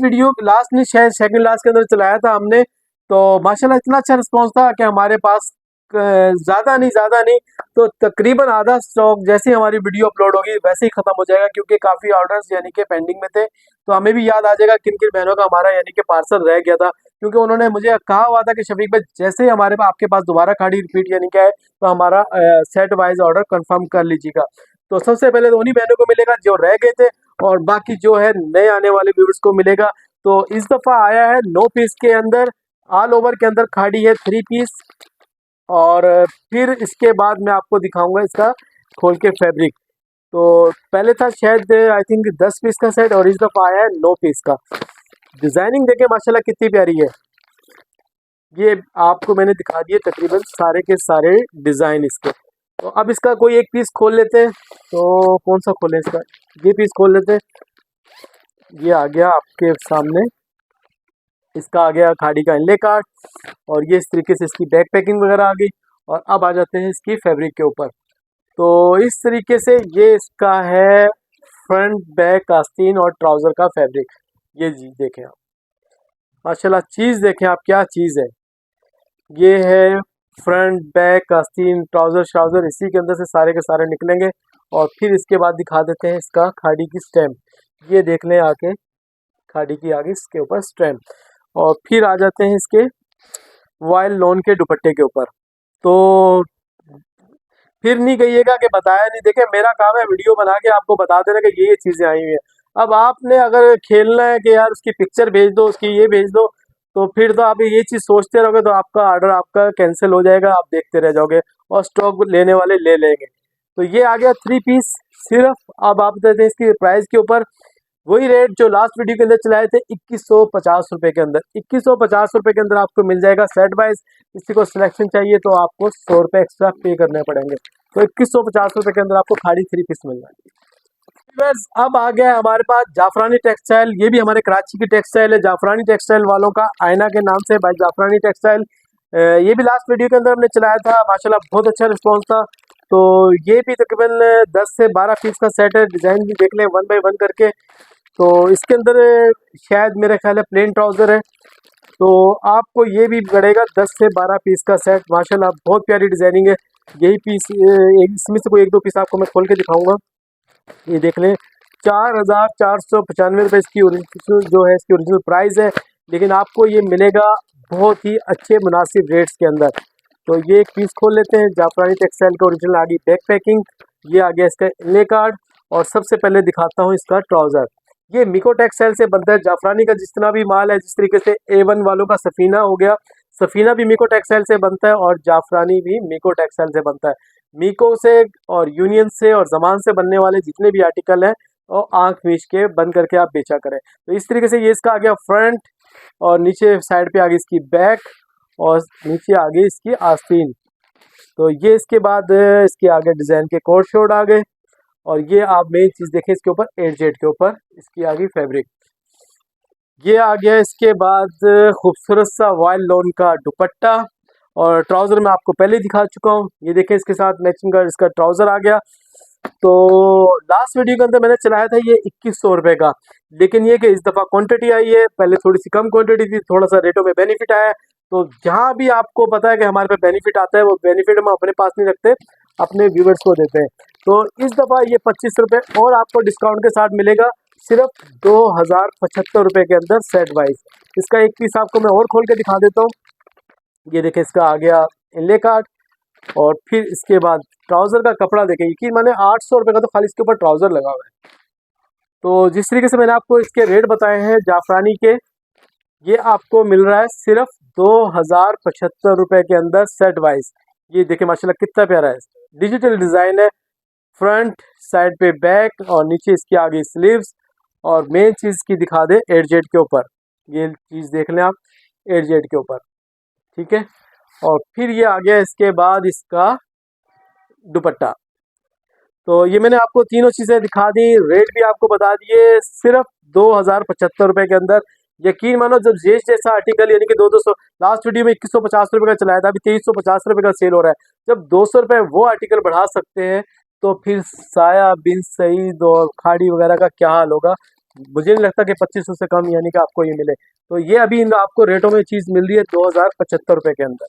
नहीं, शायद सेकंड लास्ट के अंदर चलाया था हमने। तो माशाल्लाह इतना अच्छा रिस्पॉन्स था कि हमारे पास ज़्यादा नहीं तो तकरीबन आधा स्टॉक जैसे ही हमारी वीडियो अपलोड होगी वैसे ही ख़त्म हो जाएगा, क्योंकि काफ़ी ऑर्डर्स यानी कि पेंडिंग में थे। तो हमें भी याद आ जाएगा किन किन बहनों का हमारा यानी कि पार्सल रह गया था, क्योंकि उन्होंने मुझे कहा हुआ था कि शफीक भाई जैसे ही हमारे पास आपके पास दोबारा खाड़ी रिपीट यानी क्या है तो हमारा सेट वाइज ऑर्डर कंफर्म कर लीजिएगा। तो सबसे पहले तो उन्हीं बहनों को मिलेगा जो रह गए थे, और बाकी जो है नए आने वाले व्यूअर्स को मिलेगा। तो इस दफ़ा आया है 9 पीस के अंदर, ऑल ओवर के अंदर खाड़ी है 3 पीस। और फिर इसके बाद मैं आपको दिखाऊंगा इसका खोल के फैब्रिक। तो पहले था शायद आई थिंक 10 पीस का सेट, और इस दफ़ा आया है 9 पीस का। डिज़ाइनिंग देखें माशाल्लाह कितनी प्यारी है। ये आपको मैंने दिखा दिए तकरीबन सारे के सारे डिज़ाइन इसके। तो अब इसका कोई एक पीस खोल लेते हैं। तो कौन सा खोलें इसका, ये पीस खोल लेते हैं। ये आ गया आपके सामने, इसका आ गया खाड़ी का इनले कार्ड, और ये इस तरीके से इसकी बैक पैकिंग वगैरह आ गई। और अब आ जाते हैं इसकी फैब्रिक के ऊपर। तो इस तरीके से ये इसका है फ्रंट बैक आस्तीन और ट्राउज़र का फैब्रिक। ये जी देखें आप, माशाल्लाह चीज़ देखें आप, क्या चीज़ है। ये है फ्रंट बैक आस्तीन ट्राउज़र श्राउज़र, इसी के अंदर से सारे के सारे निकलेंगे। और फिर इसके बाद दिखा देते हैं इसका खाड़ी की स्टैम्प। ये देख लें आके, खाड़ी की आगे इसके ऊपर स्टैम्प। और फिर आ जाते हैं इसके वाइल लॉन के दुपट्टे के ऊपर। तो फिर नहीं कहिएगा कि बताया नहीं। देखिए मेरा काम है वीडियो बना के आपको बता देना कि ये चीज़ें आई हुई हैं। अब आपने अगर खेलना है कि यार उसकी पिक्चर भेज दो, उसकी ये भेज दो, तो फिर तो आप ये चीज़ सोचते रहोगे तो आपका ऑर्डर आपका कैंसिल हो जाएगा, आप देखते रह जाओगे और स्टॉक लेने वाले ले लेंगे। तो ये आ गया 3 पीस सिर्फ। अब आप देते हैं इसकी प्राइस के ऊपर वही रेट जो लास्ट वीडियो के अंदर चलाए थे, 2150 रुपये के अंदर। 2150 रुपये के अंदर आपको मिल जाएगा सेट वाइज। किसी को सिलेक्शन चाहिए तो आपको 100 रुपये एक्स्ट्रा पे करने पड़ेंगे। तो 2150 रुपये के अंदर आपको खाड़ी 3 पीस मिल जाएगी। बस अब आ गया है हमारे पास जाफरानी टेक्सटाइल। ये भी हमारे कराची की टेक्सटाइल है, जाफरानी टेक्सटाइल वालों का आयना के नाम से भाई जाफरानी टेक्सटाइल। ये भी लास्ट वीडियो के अंदर हमने चलाया था, माशाल्लाह बहुत अच्छा रिस्पॉन्स था। तो ये भी तकरीबन 10 से 12 पीस का सेट है। डिज़ाइन भी देख लें 1 बाय 1 करके। तो इसके अंदर शायद मेरा ख्याल है प्लेन ट्राउज़र है। तो आपको ये भी पड़ेगा 10 से 12 पीस का सेट। माशाल्लाह बहुत प्यारी डिज़ाइनिंग है। यही पीस इसमें से कोई 1-2 पीस आपको मैं खोल के दिखाऊंगा। ये देख लें 4495 रुपये इसकी ओरिजिनल जो है, इसकी ओरिजिनल प्राइस है। लेकिन आपको ये मिलेगा बहुत ही अच्छे मुनासिब रेट्स के अंदर। तो ये एक पीस खोल लेते हैं। जाफरानी टेक्सटाइल का ओरिजिनल आ गई बैक पैकिंग। ये आ गया इसका इनले कार्ड। और सबसे पहले दिखाता हूँ इसका ट्राउज़र। ये मिको टेक्सटाइल से बनता है। जाफरानी का जितना भी माल है, जिस तरीके से A1 वालों का सफ़ीना हो गया, सफ़ीना भी मिको टेक्सटाइल से बनता है और जाफरानी भी मिको टेक्सटाइल से बनता है। मीको से और यूनियन से और ज़मान से बनने वाले जितने भी आर्टिकल हैं और आँख मीच के बंद करके आप बेचा करें। तो इस तरीके से ये इसका आ गया फ्रंट, और नीचे साइड पे आ गई इसकी बैक, और नीचे आ गई इसकी आस्तीन। तो ये इसके बाद इसके आगे डिज़ाइन के कोट शोट आ गए। और ये आप मेन चीज़ देखें इसके ऊपर एडजेट के ऊपर इसकी आ गई फैब्रिक। ये आ गया इसके बाद खूबसूरत सा वाइल लॉन का दुपट्टा। और ट्राउज़र मैं आपको पहले ही दिखा चुका हूँ। ये देखें इसके साथ मैचिंग का इसका ट्राउज़र आ गया। तो लास्ट वीडियो के अंदर मैंने चलाया था ये 2100 रुपये का। लेकिन ये कि इस दफ़ा क्वांटिटी आई है, पहले थोड़ी सी कम क्वांटिटी थी, थोड़ा सा रेटों में बेनिफिट आया है। तो जहाँ भी आपको पता है कि हमारे पे बेनिफिट आता है, वो बेनिफिट हम अपने पास नहीं रखते, अपने व्यूवर्स को देते हैं। तो इस दफ़ा ये 25 रुपये और आपको डिस्काउंट के साथ मिलेगा सिर्फ 2075 रुपये के अंदर सेट वाइज। इसका एक पीस आपको मैं और खोल के दिखा देता हूँ। ये देखें इसका आ गया इनले कार्ड। और फिर इसके बाद ट्राउज़र का कपड़ा देखें, यकीन माने 800 रुपये का तो खाली इसके ऊपर ट्राउज़र लगा हुआ है। तो जिस तरीके से मैंने आपको इसके रेट बताए हैं जाफरानी के, ये आपको मिल रहा है सिर्फ 2075 रुपये के अंदर सेट वाइज। ये देखें माशाल्लाह कितना प्यारा है, डिजिटल डिज़ाइन है। फ्रंट साइड पे बैक, और नीचे इसकी आ गई स्लीव्स। और मेन चीज़ की दिखा दे एडजेट के ऊपर, ये चीज़ देख लें आप एडजेट के ऊपर, ठीक है। और फिर ये आ गया इसके बाद इसका दुपट्टा। तो ये मैंने आपको तीनों चीज़ें दिखा दी, रेट भी आपको बता दिए सिर्फ 2075 रुपये के अंदर। यकीन मानो जब जैसा आर्टिकल यानी कि 200 लास्ट वीडियो में 2150 रुपये का चलाया था, अभी 2350 रुपये का सेल हो रहा है। जब 200 रुपये वो आर्टिकल बढ़ा सकते हैं तो फिर साया बिन सईद और खाड़ी वगैरह का क्या हाल होगा। मुझे नहीं लगता कि 2500 से कम यानी कि आपको ये मिले। तो ये अभी आपको रेटों में चीज़ मिल रही है 2075 रुपये के अंदर।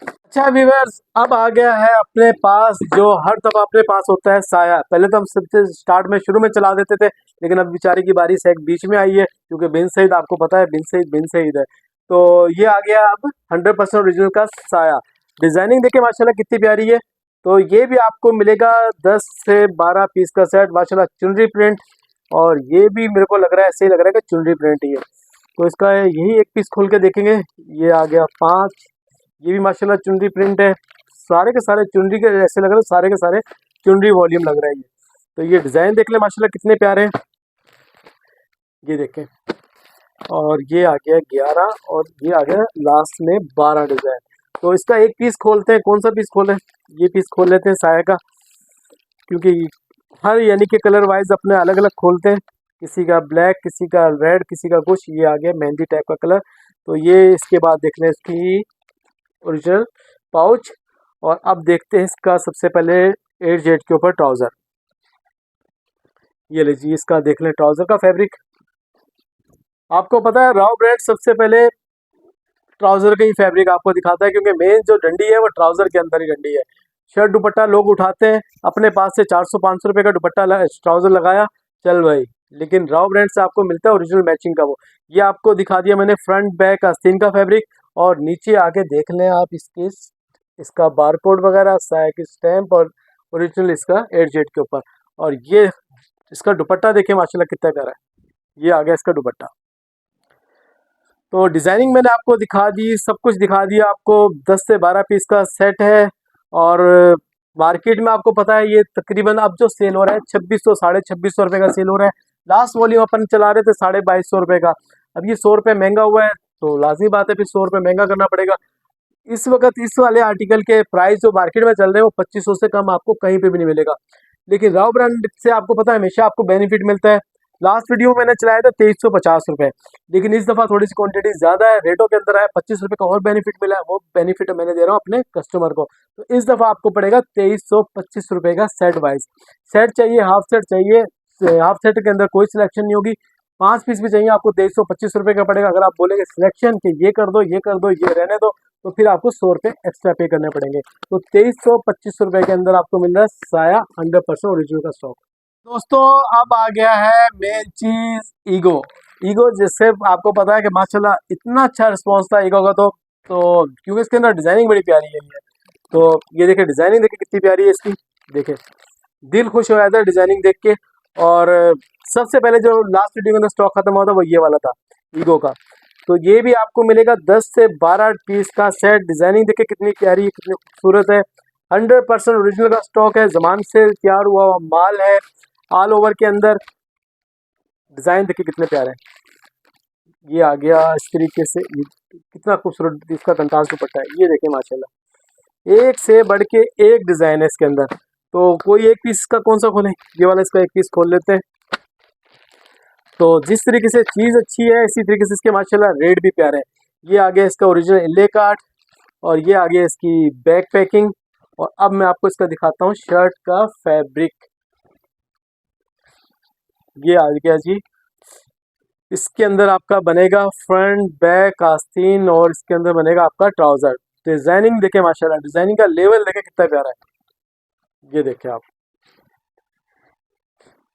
अच्छा व्यूअर्स, अब आ गया है अपने पास जो हर दफ़ा अपने पास होता है साया। पहले तो हम सबसे स्टार्ट में शुरू में चला देते थे, लेकिन अब बेचारे की बारिश है बीच में आई है, क्योंकि बिन सईद आपको पता है बिन सईद है। तो ये आ गया अब 100% ओरिजिनल का साया। डिजाइनिंग देखिए माशाल्लाह कितनी प्यारी है। तो ये भी आपको मिलेगा 10 से 12 पीस का सेट, माशाल्लाह चुनरी प्रिंट। और ये भी मेरे को लग रहा है ऐसे ही लग रहा है कि चुनरी प्रिंट ही है। तो इसका यही एक पीस खोल के देखेंगे। ये आ गया 5। ये भी माशाल्लाह चुनरी प्रिंट है। सारे के सारे चुनरी के ऐसे लग रहे हैं, सारे के सारे चुनरी वॉल्यूम लग रहा है ये। तो ये डिज़ाइन देख ले माशाल्लाह कितने प्यारे हैं, ये देखें। और ये आ गया 11 और ये आ गया लास्ट में 12 डिज़ाइन। तो इसका एक पीस खोलते हैं, कौन सा पीस खोलें? ये पीस खोल लेते हैं साया का, क्योंकि हर यानी कि कलर वाइज अपने अलग अलग खोलते हैं। किसी का ब्लैक, किसी का रेड, किसी का कुछ। ये आ गया मेहंदी टाइप का कलर। तो ये इसके बाद देख लें इसकी ओरिजिनल पाउच। और अब देखते हैं इसका सबसे पहले 8 जेड के ऊपर ट्राउज़र। ये लीजिए, इसका देख लें ट्राउज़र का फैब्रिक। आपको पता है राव ब्रांड सबसे पहले ट्राउज़र का ही फैब्रिक आपको दिखाता है, क्योंकि मेन जो डंडी है वो ट्राउज़र के अंदर ही डंडी है। शर्ट दुपट्टा लोग उठाते हैं अपने पास से 400-500 रुपये का दुपट्टा ट्राउज़र लगाया, चल भाई। लेकिन राव ब्रांड से आपको मिलता है ओरिजिनल मैचिंग का वो। ये आपको दिखा दिया मैंने फ्रंट बैक आस्तीन का फैब्रिक। और नीचे आके देख लें आप इसका बारकोड वगैरह, साया की स्टैंप और ओरिजिनल इसका 8 जेड के ऊपर। और ये इसका दुपट्टा देखिए माशाल्लाह कितना प्यारा है। ये आ गया इसका दुपट्टा। तो डिज़ाइनिंग मैंने आपको दिखा दी, सब कुछ दिखा दिया आपको। 10 से 12 पीस का सेट है। और मार्केट में आपको पता है ये तकरीबन अब जो सेल हो रहा है 2600 2650 रुपये का सेल हो रहा है। लास्ट वॉल्यूम अपन चला रहे थे 2250 रुपये का। अब ये 100 रुपये महंगा हुआ है, तो लाजमी बात है फिर 100 रुपये महंगा करना पड़ेगा। इस वक्त इस वाले आर्टिकल के प्राइस जो मार्केट में चल रहे हैं वो 2500 से कम आपको कहीं पे भी नहीं मिलेगा। लेकिन राव ब्रांड से आपको पता है हमेशा आपको बेनिफिट मिलता है। लास्ट वीडियो मैंने चलाया था 2350 रुपये, लेकिन इस दफ़ा थोड़ी सी क्वांटिटी ज़्यादा है, रेटों के अंदर है। 25 रुपये का और बेनिफिट मिला है, वो बेनिफिट मैंने दे रहा हूँ अपने कस्टमर को। तो इस दफ़ा आपको पड़ेगा 2325 रुपये का सेट वाइज। सेट चाहिए, हाफ सेट चाहिए, हाफ सेट के अंदर कोई सिलेक्शन नहीं होगी। 5 पीस भी चाहिए आपको 2325 रुपये का पड़ेगा। अगर आप बोलेंगे सिलेक्शन कि ये कर दो, ये कर दो, ये रहने दो, तो फिर आपको 100 रुपये एक्स्ट्रा पे करने पड़ेंगे। तो 2325 रुपये के अंदर आपको मिल रहा है साया 100% ओरिजिनल का स्टॉक। दोस्तों अब आ गया है मेन चीज, ईगो जिससे आपको पता है कि माशाल्लाह इतना अच्छा रिस्पॉन्स था ईगो का। तो क्योंकि इसके अंदर डिजाइनिंग बड़ी प्यारी है ये। तो ये देखिए डिजाइनिंग देखिए कितनी प्यारी है इसकी, देखिए दिल खुश हो जाता है डिजाइनिंग देख के। और सबसे पहले जो लास्ट वीडियो के अंदर स्टॉक खत्म हुआ था वो ये वाला था ईगो का। तो ये भी आपको मिलेगा 10 से 12 पीस का सेट। डिजाइनिंग देखिए कितनी प्यारी है, कितनी खूबसूरत है। 100% ओरिजिनल का स्टॉक है, जमान से तैयार हुआ हुआ माल है। ऑल ओवर के अंदर डिज़ाइन देखिए कितने प्यारे हैं। ये आ गया इस तरीके से, कितना खूबसूरत इसका कंट्रास्ट दुपट्टा है। ये देखिए माशाल्लाह एक से बढ़ के एक डिज़ाइन है इसके अंदर। तो कोई एक पीस का कौन सा खोलें? ये वाला इसका एक पीस खोल लेते हैं। तो जिस तरीके से चीज़ अच्छी है इसी तरीके से इसके माशाल्लाह रेट भी प्यारे हैं। ये आ गया इसका ओरिजिनल इले काट, और ये आ गया इसकी बैक पैकिंग। और अब मैं आपको इसका दिखाता हूँ शर्ट का फैब्रिक। ये आ गया जी, इसके अंदर आपका बनेगा फ्रंट बैक आस्तीन, और इसके अंदर बनेगा आपका ट्राउजर। डिजाइनिंग देखे माशाल्लाह, डिजाइनिंग का लेवल देखे कितना प्यारा है। ये देखे आप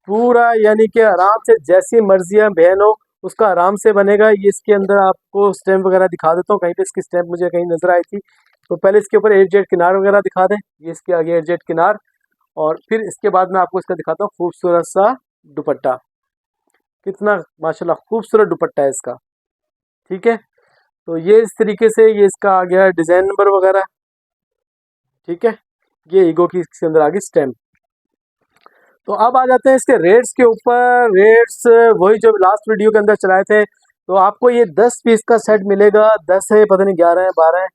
पूरा यानी कि आराम से जैसी मर्जी है बहन हो उसका आराम से बनेगा। ये इसके अंदर आपको स्टैम्प वगैरह दिखा देता हूँ, कहीं पे इसकी स्टैम्प मुझे कहीं नजर आई थी। तो पहले इसके ऊपर 8 जेड किनार वगैरह दिखा दें, ये इसके आगे 8 जेड किनार। और फिर इसके बाद मैं आपको इसका दिखाता हूँ खूबसूरत सा दुपट्टा। कितना माशाल्लाह खूबसूरत दुपट्टा है इसका, ठीक है। तो ये इस तरीके से ये इसका आ गया डिजाइन नंबर वगैरह, ठीक है। ये ईगो की इसके अंदर आ गई स्टैम्प। तो अब आ जाते हैं इसके रेट्स के ऊपर। रेट्स वही जो लास्ट वीडियो के अंदर चलाए थे। तो आपको ये 10 पीस का सेट मिलेगा, 10 है पता नहीं 11 है 12 है,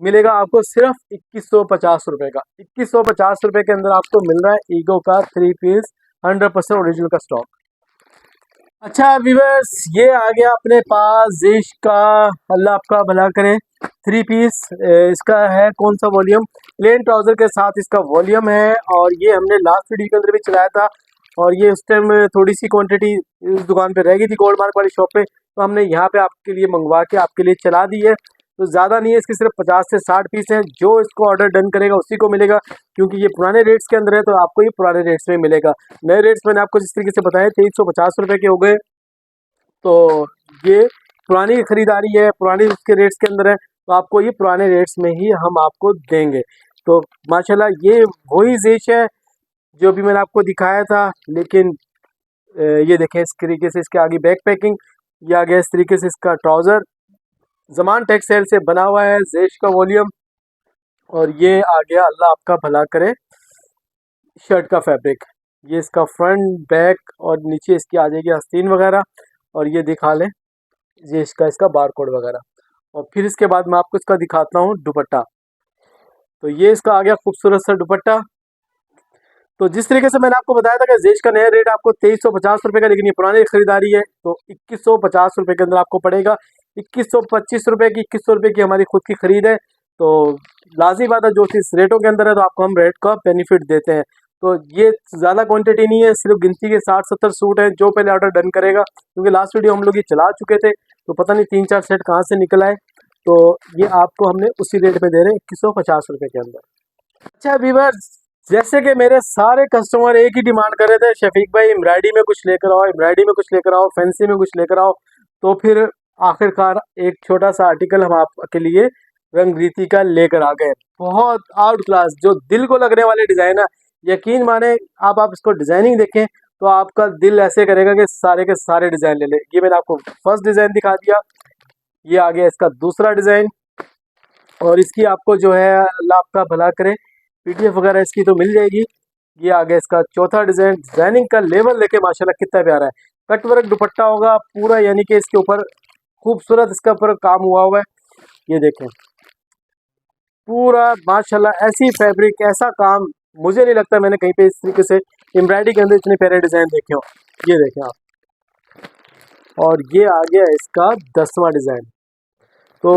मिलेगा आपको सिर्फ 2150 रुपये का। 2150 रुपये के अंदर आपको मिल रहा है ईगो का 3 पीस 100% ओरिजिनल का स्टॉक। अच्छा व्यूअर्स, ये आ गया अपने पास जिश का, अल्लाह आपका भला करे, 3 पीस। इसका है कौन सा वॉल्यूम, प्लेन ट्राउजर के साथ इसका वॉल्यूम है। और ये हमने लास्ट वीडियो के अंदर भी चलाया था और ये उस टाइम थोड़ी सी क्वांटिटी इस दुकान पे रह गई थी गोल्ड मार्क वाली शॉप पे, तो हमने यहाँ पे आपके लिए मंगवा के आपके लिए चला दी है। तो ज़्यादा नहीं है, इसके सिर्फ 50 से 60 पीस हैं। जो इसको ऑर्डर डन करेगा उसी को मिलेगा, क्योंकि ये पुराने रेट्स के अंदर है तो आपको ये पुराने रेट्स में मिलेगा। नए रेट्स मैंने आपको जिस तरीके से बताया 2350 रुपये के हो गए। तो ये पुरानी खरीदारी है, पुरानी उसके रेट्स के अंदर है, तो आपको ये पुराने रेट्स में ही हम आपको देंगे। तो माशाल्लाह ये वही जेश है जो भी मैंने आपको दिखाया था। लेकिन ये देखें इस तरीके से इसके आगे बैक पैकिंग, ये आ गया इस तरीके से इसका ट्राउज़र, ज़मान टेक्सटाइल से बना हुआ है जेश का वॉल्यूम। और ये आ गया, अल्लाह आपका भला करे, शर्ट का फैब्रिक। ये इसका फ्रंट बैक और नीचे इसकी आ जाएगी आस्तीन वगैरह। और ये दिखा लें ये इसका बारकोड वगैरह। और फिर इसके बाद मैं आपको इसका दिखाता हूँ दुपट्टा। तो ये इसका आ गया खूबसूरत सा दुपट्टा। तो जिस तरीके से मैंने आपको बताया था कि जेश का नया रेट आपको 2350 रुपये का, लेकिन ये पुरानी खरीदारी है तो 2150 रुपये के अंदर आपको पड़ेगा। 2125 रुपये की, 2100 रुपये की हमारी खुद की खरीद है। तो लाजी बात है जो चीज़ रेटों के अंदर है तो आपको हम रेट का बेनिफिट देते हैं। तो ये ज़्यादा क्वांटिटी नहीं है, सिर्फ गिनती के 60-70 सूट हैं जो पहले ऑर्डर डन करेगा, क्योंकि लास्ट वीडियो हम लोग ये चला चुके थे तो पता नहीं 3-4 सेट कहाँ से निकल आए। तो ये आपको हमने उसी रेट में दे रहे हैं 2150 रुपये के अंदर। अच्छा व्यूअर्स, जैसे कि मेरे सारे कस्टमर एक ही डिमांड कर रहे थे, शफीक भाई एम्ब्रॉयडरी में कुछ लेकर आओ, एम्ब्रॉयडरी में कुछ लेकर आओ, फैंसी में कुछ लेकर आओ। तो फिर आखिरकार एक छोटा सा आर्टिकल हम आपके लिए रंग रीति का लेकर आ गए। बहुत आउट क्लास, जो दिल को लगने वाले डिज़ाइन है। यकीन माने आप इसको डिज़ाइनिंग देखें तो आपका दिल ऐसे करेगा कि सारे के सारे डिज़ाइन ले ले। ये मैंने आपको फर्स्ट डिज़ाइन दिखा दिया, ये आ गया इसका दूसरा डिज़ाइन। और इसकी आपको जो है अल्लाह आपका भला करे पीडीएफ वगैरह इसकी तो मिल जाएगी। ये आ गया इसका चौथा डिज़ाइन। डिज़ाइनिंग का लेवल देखे माशाल्लाह कितना प्यारा है। कट वर्क दुपट्टा होगा पूरा, यानी कि इसके ऊपर खूबसूरत इसका ऊपर काम हुआ है। ये देखें पूरा माशाल्लाह, ऐसी फैब्रिक ऐसा काम मुझे नहीं लगता मैंने कहीं पे इस तरीके से एम्ब्रॉयडरी के अंदर इतने प्यारे डिज़ाइन देखे हो। ये देखें आप। और ये आ गया इसका 10वां डिज़ाइन। तो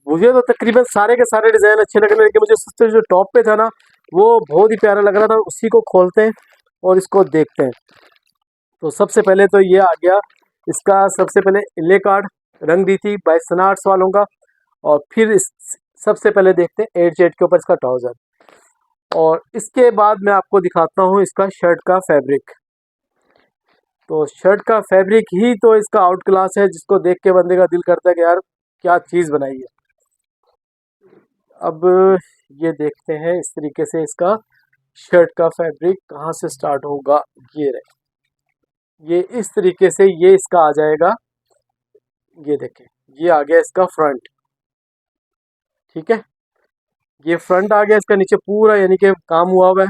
मुझे तो तकरीबन सारे के सारे डिज़ाइन अच्छे लग रहे हैं, लेकिन मुझे सबसे जो टॉप पे था ना वो बहुत ही प्यारा लग रहा था। उसी को खोलते हैं और इसको देखते हैं। तो सबसे पहले तो ये आ गया इसका, सबसे पहले इले कार्ड रंग दी थी 22 सनाट्स वालों का। और फिर इस सबसे पहले देखते हैं 8 जेड के ऊपर इसका ट्राउज़र। और इसके बाद मैं आपको दिखाता हूँ इसका शर्ट का फैब्रिक। तो शर्ट का फैब्रिक ही तो इसका आउट क्लास है, जिसको देख के बंदे का दिल करता है कि यार क्या चीज़ बनाई है। अब ये देखते हैं इस तरीके से इसका शर्ट का फैब्रिक कहाँ से स्टार्ट होगा। ये रहे, ये इस तरीके से ये इसका आ जाएगा। ये देखें, ये आ गया इसका फ्रंट, ठीक है। ये फ्रंट आ गया इसका, नीचे पूरा यानी कि काम हुआ है।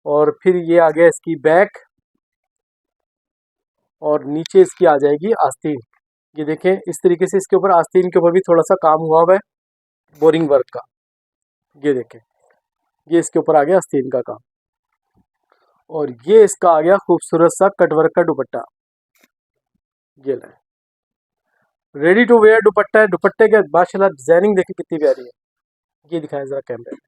और फिर ये आ गया इसकी बैक, और नीचे इसकी आ जाएगी आस्तीन। ये देखें इस तरीके से इसके ऊपर आस्तीन के ऊपर भी थोड़ा सा काम हुआ है बोरिंग वर्क का। ये देखें, ये इसके ऊपर आ गया आस्तीन का काम। और ये इसका आ गया खूबसूरत सा कटवर्क का दुपट्टा। ये ले रेडी टू वेयर दुपट्टा है। दुपट्टे के माशाल्लाह डिजाइनिंग देखिए कितनी प्यारी है। ये दिखाएं जरा कैमरे में।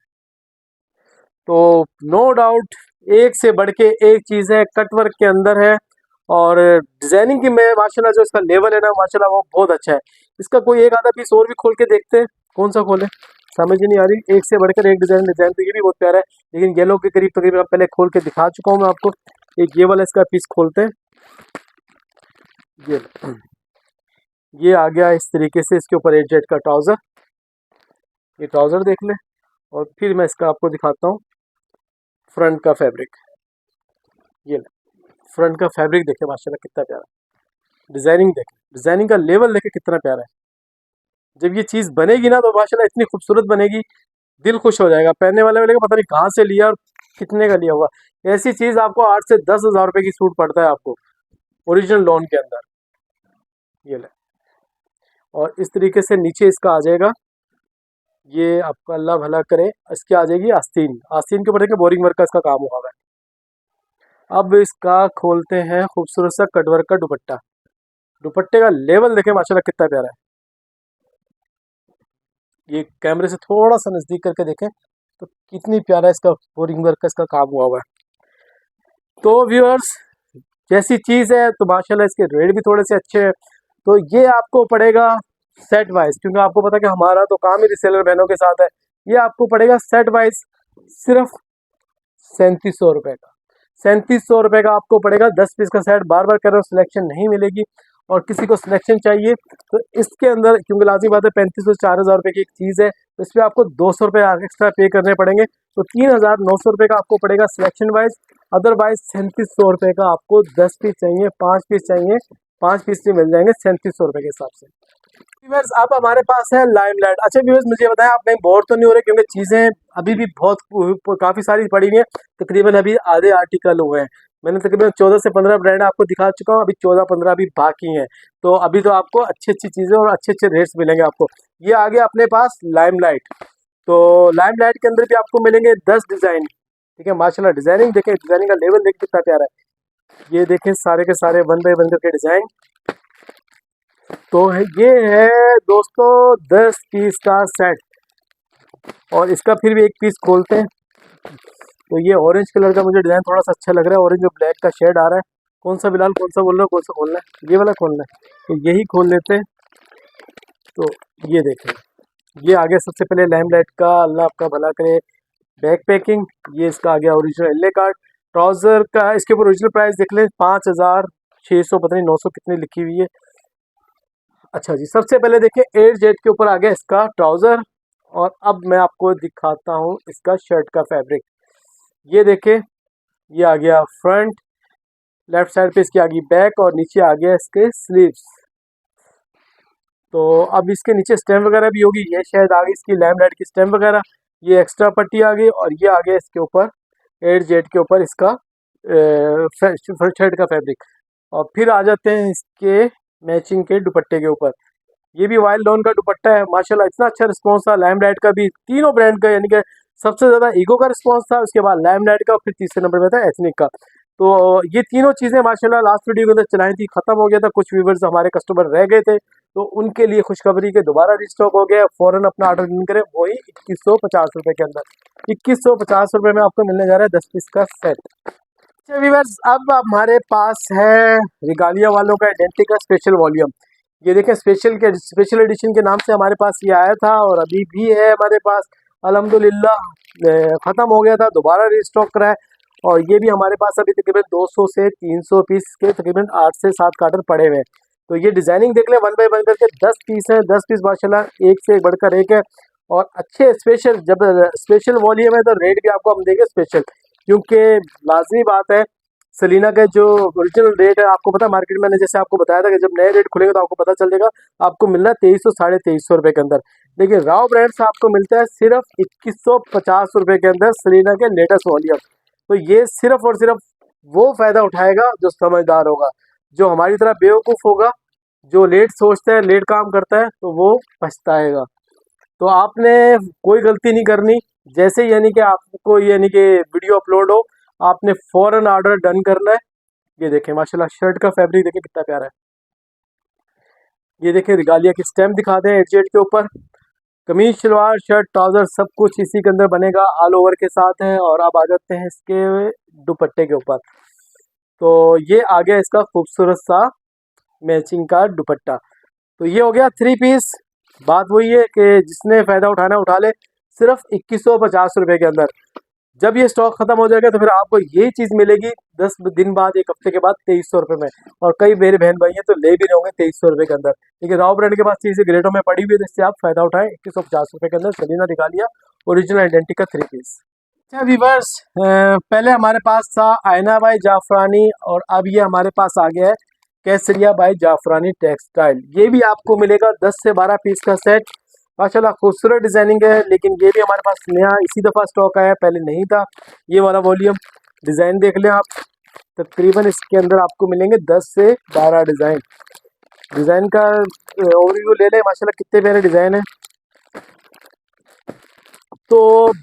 तो नो डाउट एक से बढ़ के एक चीज़ है, कटवर्क के अंदर है। और डिजाइनिंग की मैं माशाल्लाह जो इसका लेवल है ना माशाल्लाह वो बहुत अच्छा है। इसका कोई एक आधा पीस और भी खोल के देखते हैं, कौन सा खोले समझ ही नहीं आ रही। एक से बढ़कर एक डिजाइन, डिजाइन तो ये भी बहुत प्यारा है, लेकिन येलो के करीब तकरीबन पहले खोल के दिखा चुका हूँ मैं आपको। एक ये वाला इसका पीस खोलते हैं। ये आ गया इस तरीके से इसके ऊपर 8 जेड का ट्राउज़र। ये ट्राउज़र देख लें। और फिर मैं इसका आपको दिखाता हूँ फ्रंट का फैब्रिक। ये फ्रंट का फैब्रिक देखें माशाल्लाह कितना प्यारा। डिज़ाइनिंग देखें, डिज़ाइनिंग का लेवल देखें कितना प्यारा है। जब ये चीज़ बनेगी ना तो माशाल्लाह इतनी खूबसूरत बनेगी, दिल खुश हो जाएगा। पहनने वाले वाले को पता नहीं कहाँ से लिया और कितने का लिया हुआ। ऐसी चीज़ आपको 8 से 10 हज़ार रुपये की सूट पड़ता है आपको ओरिजिनल लॉन के अंदर। ये ले, और इस तरीके से नीचे इसका आ जाएगा। ये आपका अल्लाह भला करे, इसकी आ जाएगी आस्तीन। आस्तीन के ऊपर देखिए बोरिंग वर्क का इसका काम हुआ है। अब इसका खोलते हैं खूबसूरत सा कटवर्क का दुपट्टा। दुपट्टे का लेवल देखें माशाल्लाह कितना प्यारा है। ये कैमरे से थोड़ा सा नज़दीक करके देखें तो कितनी प्यारा इसका बोरिंग वर्क का इसका काम हुआ है। तो व्यूअर्स, जैसी चीज़ है तो माशाल्लाह इसके रेट भी थोड़े से अच्छे हैं। तो ये आपको पड़ेगा सेट वाइज, क्योंकि आपको पता है कि हमारा तो काम ही रिसेलर बहनों के साथ है। ये आपको पड़ेगा सेट वाइज सिर्फ 3700 रुपये का। 3700 रुपये का आपको पड़ेगा 10 पीस का सेट। बार बार कह रहा हूँ, सिलेक्शन नहीं मिलेगी, और किसी को सिलेक्शन चाहिए तो इसके अंदर, क्योंकि लाजमी बात है 3500 से 4000 रुपये की एक चीज़ है, तो इस पर आपको 200 रुपये एक्स्ट्रा पे करने पड़ेंगे। तो 3900 रुपये का आपको पड़ेगा सिलेक्शन वाइज। अदरवाइज 3700 रुपये का आपको 10 पीस चाहिए, 5 पीस चाहिए, 5 पीस से मिल जाएंगे 3700 रुपये के हिसाब से। व्यूअर्स, अब हमारे पास है लाइमलाइट। अच्छा व्यूअर्स, मुझे बताएं आप कहीं बोर तो नहीं हो रहे, क्योंकि चीज़ें अभी भी बहुत काफ़ी सारी पड़ी हुई हैं। तकरीबन अभी आधे आर्टिकल हुए हैं। मैंने तकरीबन 14 से 15 ब्रांड आपको दिखा चुका हूँ, अभी 14-15 अभी बाकी हैं। तो अभी तो आपको अच्छी अच्छी चीज़ें और अच्छे अच्छे रेट्स मिलेंगे आपको। ये आ गया अपने पास लाइमलाइट। तो लाइमलाइट के अंदर भी आपको मिलेंगे 10 डिज़ाइन। ठीक है, माशाल्लाह डिज़ाइनिंग देखें, डिज़ाइनिंग का लेवल देखें कितना प्यारा है। ये देखें सारे के सारे 1 बाय 1 करके डिज़ाइन। तो ये है दोस्तों 10 पीस का सेट, और इसका फिर भी एक पीस खोलते हैं। तो ये ऑरेंज कलर का मुझे डिज़ाइन थोड़ा सा अच्छा लग रहा है, ऑरेंज और ब्लैक का शेड आ रहा है। कौन सा बिलाल, कौन सा बोल रहा है, कौन सा खोलना है? ये वाला खोलना है, तो यही खोल लेते हैं। तो ये देखें, ये आ गया सबसे पहले लाइमलाइट का, अल्लाह आपका भला करे, बैक पैकिंग। ये इसका आ गया ओरिजिनल एल्ले कार्ड। ट्राउज़र का इसके ऊपर ओरिजिनल प्राइस देख लें, 5600 पता नहीं 900 कितनी लिखी हुई है। अच्छा जी, सबसे पहले देखिए 8 जेट के ऊपर आ गया इसका ट्राउज़र, और अब मैं आपको दिखाता हूँ इसका शर्ट का फैब्रिक। ये देखें, ये आ गया फ्रंट, लेफ्ट साइड पे इसकी आ गई बैक, और नीचे आ गया इसके स्लीव्स। तो अब इसके नीचे स्टेम वगैरह भी होगी, ये शायद आ गई इसकी लाइमलाइट की स्टेम वगैरह। ये एक्स्ट्रा पट्टी आ गई, और ये आ गया इसके ऊपर 8 जेट के ऊपर इसका शर्ट का फैब्रिक। और फिर आ जाते हैं इसके मैचिंग के दुपट्टे के ऊपर। ये भी वाइल्ड डाउन का दुपट्टा है, माशाल्लाह इतना अच्छा रिस्पांस था लाइमलाइट का भी, तीनों ब्रांड का, यानी कि सबसे ज़्यादा ईगो का रिस्पांस था, उसके बाद लाइमलाइट का, और फिर तीसरे नंबर पे था एथनिक का। तो ये तीनों चीज़ें माशाल्लाह लास्ट वीडियो के अंदर चलाई थी, ख़त्म हो गया था, कुछ व्यूवर्स हमारे कस्टमर रह गए थे, तो उनके लिए खुशखबरी के दोबारा रिस्टॉक हो गया। फ़ौरन अपना ऑर्डर नहीं करें, वही 2150 रुपये के अंदर। 2150 रुपये में आपको मिलने जा रहा है 10 पीस का सेट। अच्छा व्यूवर्स, अब हमारे पास है रिगालिया वालों का आइडेंटिटी का स्पेशल वॉल्यूम। ये देखें, स्पेशल एडिशन के नाम से हमारे पास ये आया था, और अभी भी है हमारे पास अल्हम्दुलिल्लाह। ख़त्म हो गया था, दोबारा रिस्टॉक करा है, और ये भी हमारे पास अभी तकरीबन 200 से 300 पीस के तकरीबन 8 से 7 कार्टन पड़े हुए हैं। तो ये डिज़ाइनिंग देख लें, 1 बाय 1 करके 10 पीस हैं, 10 पीस माशाल्लाह एक से बढ़कर एक है, और अच्छे स्पेशल। जब स्पेशल वॉल्यूम है तो रेट भी आपको हम देंगे स्पेशल, क्योंकि लाजमी बात है सलीना के जो ओरिजिनल रेट है आपको पता है, मार्केट में जैसे आपको बताया था कि जब नए रेट खुलेंगे तो आपको पता चल जाएगा, आपको मिल रहा है 2300 2350 रुपये के अंदर। देखिए राव ब्रांड से आपको मिलता है सिर्फ 2150 रुपये के अंदर सलीना के लेटेस्ट वॉल्यूम। तो ये सिर्फ और सिर्फ वो फ़ायदा उठाएगा जो समझदार होगा, जो हमारी तरह बेवकूफ़ होगा, जो लेट सोचता है, लेट काम करता है, तो वो पछताएगा। तो आपने कोई गलती नहीं करनी, जैसे यानी कि आपको यानी कि वीडियो अपलोड हो, आपने फ़ौरन ऑर्डर डन करना है। ये देखें माशाल्लाह शर्ट का फैब्रिक देखें कितना प्यारा है। ये देखें रिगालिया की स्टैम्प दिखाते हैं 8 जेट के ऊपर। कमीज, शलवार, शर्ट, ट्राउज़र सब कुछ इसी के अंदर बनेगा, ऑल ओवर के साथ है। और अब आ जाते हैं इसके दुपट्टे के ऊपर। तो ये आ गया इसका खूबसूरत सा मैचिंग का दुपट्टा। तो ये हो गया 3 पीस। बात वही है कि जिसने फ़ायदा उठाना उठा ले, सिर्फ 2150 रुपये के अंदर। जब ये स्टॉक खत्म हो जाएगा तो फिर आपको ये चीज़ मिलेगी 10 दिन बाद, 1 हफ्ते के बाद 2300 रुपये में। और कई मेरे बहन भाई हैं तो ले भी रहे होंगे 2300 रुपये के अंदर। देखिए राव ब्रांड के पास चीज़ें ग्रेडों में पड़ी हुई है, जिससे आप फ़ायदा उठाएं। 2150 रुपये के अंदर सलीना रिगालिया ओरिजिनल आइडेंटिटी का 3 पीस। अच्छा व्यूअर्स, पहले हमारे पास था आयना बाई जाफरानी, और अब ये हमारे पास आ गया है केसरिया बाई जाफरानी टेक्सटाइल। ये भी आपको मिलेगा 10 से 12 पीस का सेट। माशाल्लाह खूबसूरत डिज़ाइनिंग है, लेकिन ये भी हमारे पास नया इसी दफ़ा स्टॉक आया है, पहले नहीं था। ये वाला वॉल्यूम डिज़ाइन देख लें आप, तकरीबन इसके अंदर आपको मिलेंगे 10 से 12 डिज़ाइन। डिज़ाइन का ओवरव्यू ले लें, माशाल्लाह कितने प्यारे डिज़ाइन है। तो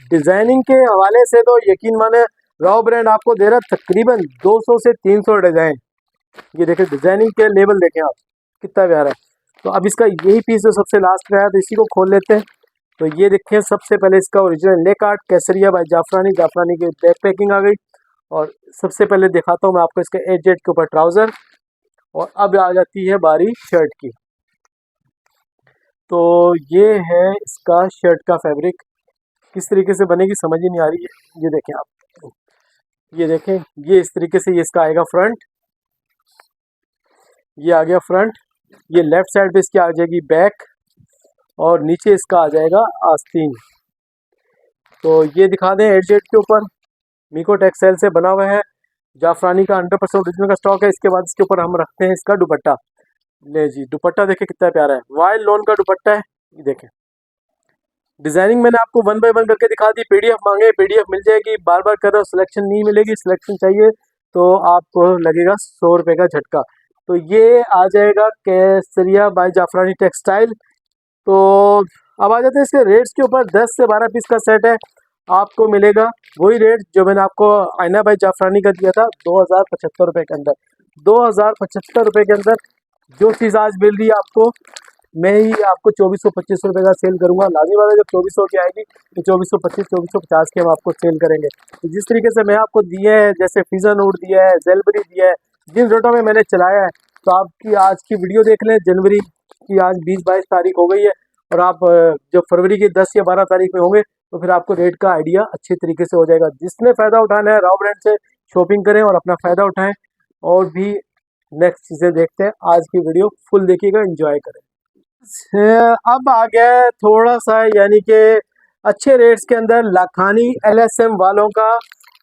डिज़ाइनिंग के हवाले से तो यकीन माने राव ब्रांड आपको दे रहा है तकरीबन 200 से 300 डिज़ाइन। ये देखें डिज़ाइनिंग के लेवल देखें आप, कितना प्यारा है। तो अब इसका यही पीस जो सबसे लास्ट में आया, तो इसी को खोल लेते हैं। तो ये देखें सबसे पहले इसका ओरिजिनल ले card Kesariya by Jafrani, Jafrani की बैक पैकिंग आ गई, और सबसे पहले दिखाता हूँ मैं आपको इसके एज जेट के ऊपर ट्राउज़र। और अब आ जाती है बारी शर्ट की। तो ये है इसका शर्ट का फैब्रिक, किस तरीके से बनेगी समझ ही नहीं आ रही है। ये देखें आप, ये देखें, ये इस तरीके से ये इसका आएगा फ्रंट, ये आ गया फ्रंट। ये लेफ्ट साइड पे इसकी आ जाएगी बैक, और नीचे इसका आ जाएगा आस्तीन। तो ये दिखा दें एज जेट के ऊपर, मीको टेक्सटाइल से बना हुआ है, जाफरानी का 100% ओरिजिनल का स्टॉक है। इसके बाद इसके ऊपर हम रखते हैं इसका दुपट्टा। ले जी, दुपट्टा देखें कितना प्यारा है, वाइल्ड लोन का दुपट्टा है। ये देखें डिजाइनिंग मैंने आपको वन बाय वन करके दिखा दी। पीडीएफ मांगे पीडीएफ मिल जाएगी, बार बार कर रहा हूँ सिलेक्शन नहीं मिलेगी, सिलेक्शन चाहिए तो आपको लगेगा 100 रुपये का झटका। तो ये आ जाएगा केसरिया बाय जाफरानी टेक्सटाइल। तो अब आ जाते हैं इसके रेट्स के ऊपर। 10 से 12 पीस का सेट है, आपको मिलेगा वही रेट जो मैंने आपको आईना बाय जाफरानी का दिया था, 2075 रुपये के अंदर। 2075 रुपये के अंदर जो चीज़ आज मिल रही है आपको, मैं ही आपको 2425 रुपये का सेल करूंगा। लाजमी बात है जब 2400 की आएगी तो 2425 2450 के हम आपको सेल करेंगे। तो जिस तरीके से मैं आपको दिए हैं, जैसे फिजा नोट दिया है, जेलबरी दिया है, जिन रेटों में मैंने चलाया है, तो आपकी आज की वीडियो देख लें। जनवरी की आज 20-22 तारीख हो गई है, और आप जब फरवरी की 10 या 12 तारीख में होंगे तो फिर आपको रेट का आइडिया अच्छे तरीके से हो जाएगा। जिसने फ़ायदा उठाना है राव ब्रांड से शॉपिंग करें और अपना फ़ायदा उठाएं। और भी नेक्स्ट चीज़ें देखते हैं, आज की वीडियो फुल देखिएगा, एंजॉय करें। अब आ गया थोड़ा सा यानी कि अच्छे रेट्स के अंदर लाखानी LSM वालों का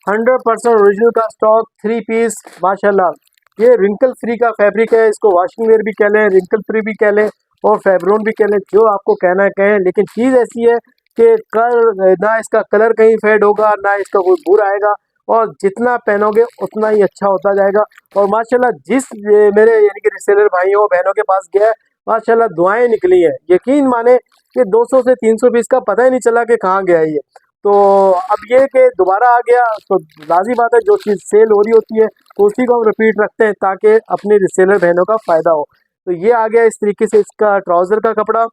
100% ओरिजिनल का स्टॉक 3 पीस माशाल्लाह। ये रिंकल फ्री का फैब्रिक है, इसको वॉशिंग वेयर भी कह लें, रिंकल फ्री भी कह लें, और फैब्रोन भी कह लें, जो आपको कहना है कहें। लेकिन चीज़ ऐसी है कि ना इसका कलर कहीं फेड होगा, ना इसका कोई बुर आएगा, और जितना पहनोगे उतना ही अच्छा होता जाएगा। और माशाल्लाह जिस मेरे यानी कि रिसेलर भाइयों बहनों के पास गया है, माशाल्लाह दुआएं निकली हैं। यकीन माने कि 200 से 300 पीस का पता ही नहीं चला कि कहाँ गया ये। तो अब ये कि दोबारा आ गया, तो लाज़ी बात है जो चीज़ सेल हो रही होती है तो उसी को हम रिपीट रखते हैं ताकि अपने रिसेलर बहनों का फ़ायदा हो। तो ये आ गया इस तरीके से इसका ट्राउज़र का कपड़ा।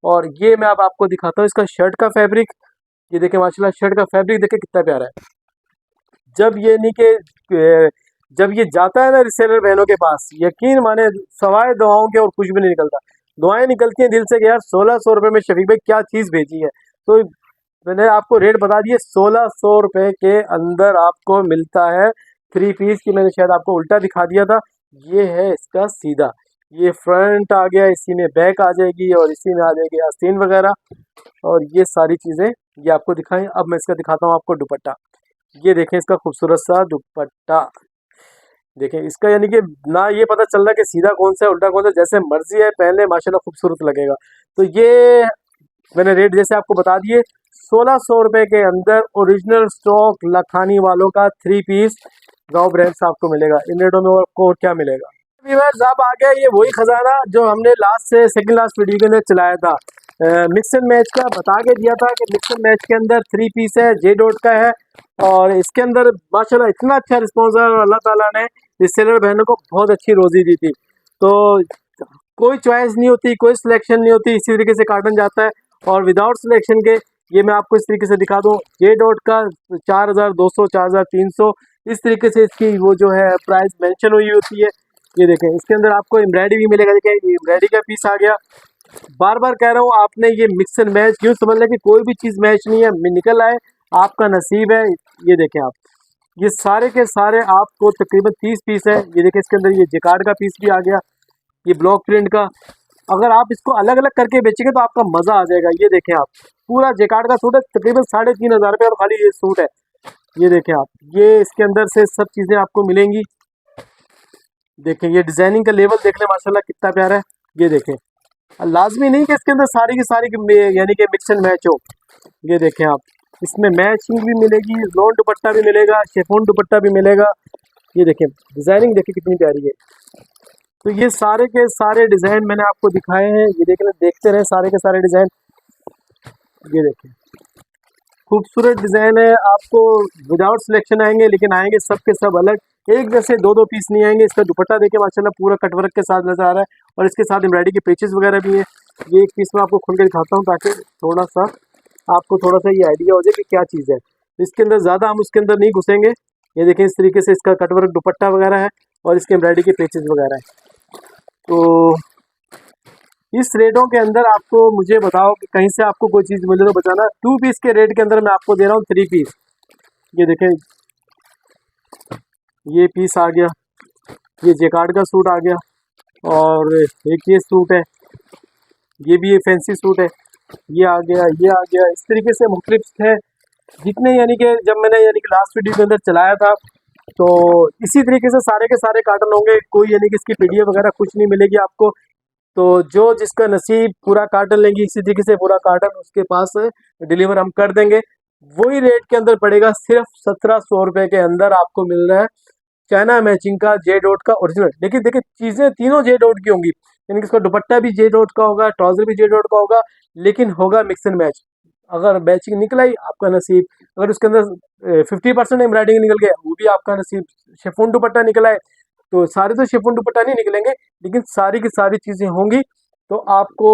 और ये मैं अब आपको दिखाता हूँ इसका शर्ट का फैब्रिक। ये देखें माशाल्लाह शर्ट का फैब्रिक देखें कितना प्यारा है। जब ये नहीं कि जब ये जाता है ना रिसेलर बहनों के पास, यकीन माने सवाए दुआओं के और कुछ भी नहीं निकलता। दुआएं निकलती हैं दिल से कि यार 1600 रुपये में शफीक भाई क्या चीज़ भेजी है। तो मैंने आपको रेट बता दिए, 1600 रुपये के अंदर आपको मिलता है 3 पीस की। मैंने शायद आपको उल्टा दिखा दिया था, ये है इसका सीधा। ये फ्रंट आ गया, इसी में बैक आ जाएगी, और इसी में आ जाएगी आस्तीन वगैरह, और ये सारी चीज़ें ये आपको दिखाएं। अब मैं इसका दिखाता हूँ आपको दुपट्टा। ये देखें इसका खूबसूरत सा दुपट्टा, देखें इसका यानी कि ना ये पता चल रहा कि सीधा कौन सा है उल्टा कौन सा, जैसे मर्जी है पहले माशाल्लाह खूबसूरत लगेगा। तो ये मैंने रेट जैसे आपको बता दिए, 1600 रुपये के अंदर ओरिजिनल स्टॉक लखानी वालों का 3 पीस गाँव ब्रांड से आपको मिलेगा। इन रेटों में आपको और क्या मिलेगा। व्यूअर्स अब आ गया ये वही खजाना जो हमने लास्ट से सेकंड लास्ट वीडियो के अंदर चलाया था। मिक्स एंड मैच का बता के दिया था कि मिक्स एंड मैच के अंदर 3 पीस है, जे डॉट का है, और इसके अंदर माशाल्लाह इतना अच्छा रिस्पॉन्स है, और अल्लाह ताला ने रिसेलर बहनों को बहुत अच्छी रोजी दी थी। तो कोई चॉइस नहीं होती, कोई सिलेक्शन नहीं होती, इसी तरीके से कार्टन जाता है। और विदाउट सिलेक्शन के ये मैं आपको इस तरीके से दिखा दूँ, जे डॉट का 4200 4300 इस तरीके से इसकी वो जो है प्राइस मेंशन हुई होती है। ये देखें इसके अंदर आपको एम्ब्रॉयडरी भी मिलेगा, देखें एम्ब्रॉयडरी का पीस आ गया। बार बार कह रहा हूँ आपने ये मिक्स एंड मैच क्यों समझ लें कि कोई भी चीज़ मैच नहीं है, निकल आए आपका नसीब है। ये देखें आप, ये सारे के सारे आपको तकरीबन 30 पीस है। ये देखें इसके अंदर ये जिकार्ड का पीस भी आ गया, ये ब्लॉक प्रिंट का। अगर आप इसको अलग अलग करके बेचेंगे तो आपका मज़ा आ जाएगा। ये देखें आप, पूरा जिकार्ड का सूट है, तकरीबन 3500 रुपये और खाली ये सूट है। ये देखें आप, ये इसके अंदर से सब चीज़ें आपको मिलेंगी। देखें ये डिज़ाइनिंग का लेवल देख लें माशाल्लाह कितना प्यारा है। ये देखें, लाजमी नहीं कि इसके अंदर सारी की सारी यानी कि मिक्स एंड मैच हो। ये देखें आप, इसमें मैचिंग भी मिलेगी, लोन दुपट्टा भी मिलेगा, शिफॉन दुपट्टा भी मिलेगा। ये देखें डिज़ाइनिंग देखें कितनी प्यारी है। तो ये सारे के सारे डिज़ाइन मैंने आपको दिखाए हैं, ये देखते रहे सारे के सारे डिज़ाइन। ये देखें खूबसूरत डिज़ाइन है, आपको विदाउट सिलेक्शन आएंगे, लेकिन आएंगे सब के सब अलग, एक जैसे दो दो पीस नहीं आएंगे। इसका दुपट्टा देखिए माशाल्लाह पूरा कटवर्क के साथ नजर आ रहा है, और इसके साथ एम्ब्रॉयडरी के पेचेस वगैरह भी है। ये एक पीस में आपको खोल के दिखाता हूँ ताकि थोड़ा सा आपको थोड़ा सा ये आइडिया हो जाए कि क्या चीज़ है। इसके अंदर ज़्यादा हम उसके अंदर नहीं घुसेंगे, ये देखिए इस तरीके से इसका कटवर्क दुपट्टा वगैरह है और इसके एम्ब्रॉयडरी के पेचेस वगैरह है। तो इस रेटों के अंदर आपको मुझे बताओ कि कहीं से आपको कोई चीज़ मिले तो बताना। 2 पीस के रेट के अंदर मैं आपको दे रहा हूँ 3 पीस। ये देखें, ये पीस आ गया, ये जेकार्ड का सूट आ गया, और एक ये सूट है, ये भी ये फैंसी सूट है, ये आ गया, ये आ गया। इस तरीके से मुख्तलिफ है जितने, यानी कि जब मैंने यानी कि लास्ट वीडियो के अंदर चलाया था तो इसी तरीके से सारे के सारे कार्टन होंगे। कोई यानी कि इसकी पीडीएफ वगैरह कुछ नहीं मिलेगी आपको। तो जो जिसका नसीब पूरा कार्टन लेंगी इसी तरीके से पूरा कार्टन उसके पास डिलीवर हम कर देंगे। वही रेट के अंदर पड़ेगा, सिर्फ 1700 रुपये के अंदर आपको मिल रहा है चाइना मैचिंग का जे डॉट का ओरिजिनल। देखिए देखिए चीज़ें तीनों जे डॉट की होंगी, यानी कि इसका दुपट्टा भी जे डॉट का होगा, ट्राउजर भी जे डॉट का होगा, लेकिन होगा मिक्स एंड मैच। अगर मैचिंग निकला ही आपका नसीब, अगर उसके अंदर 50% एम्ब्रॉयडरिंग निकल गया वो भी आपका नसीब। शिफॉन दुपट्टा निकला है तो सारे तो शिफॉन दुपट्टा नहीं निकलेंगे, लेकिन सारी की सारी चीज़ें होंगी। तो आपको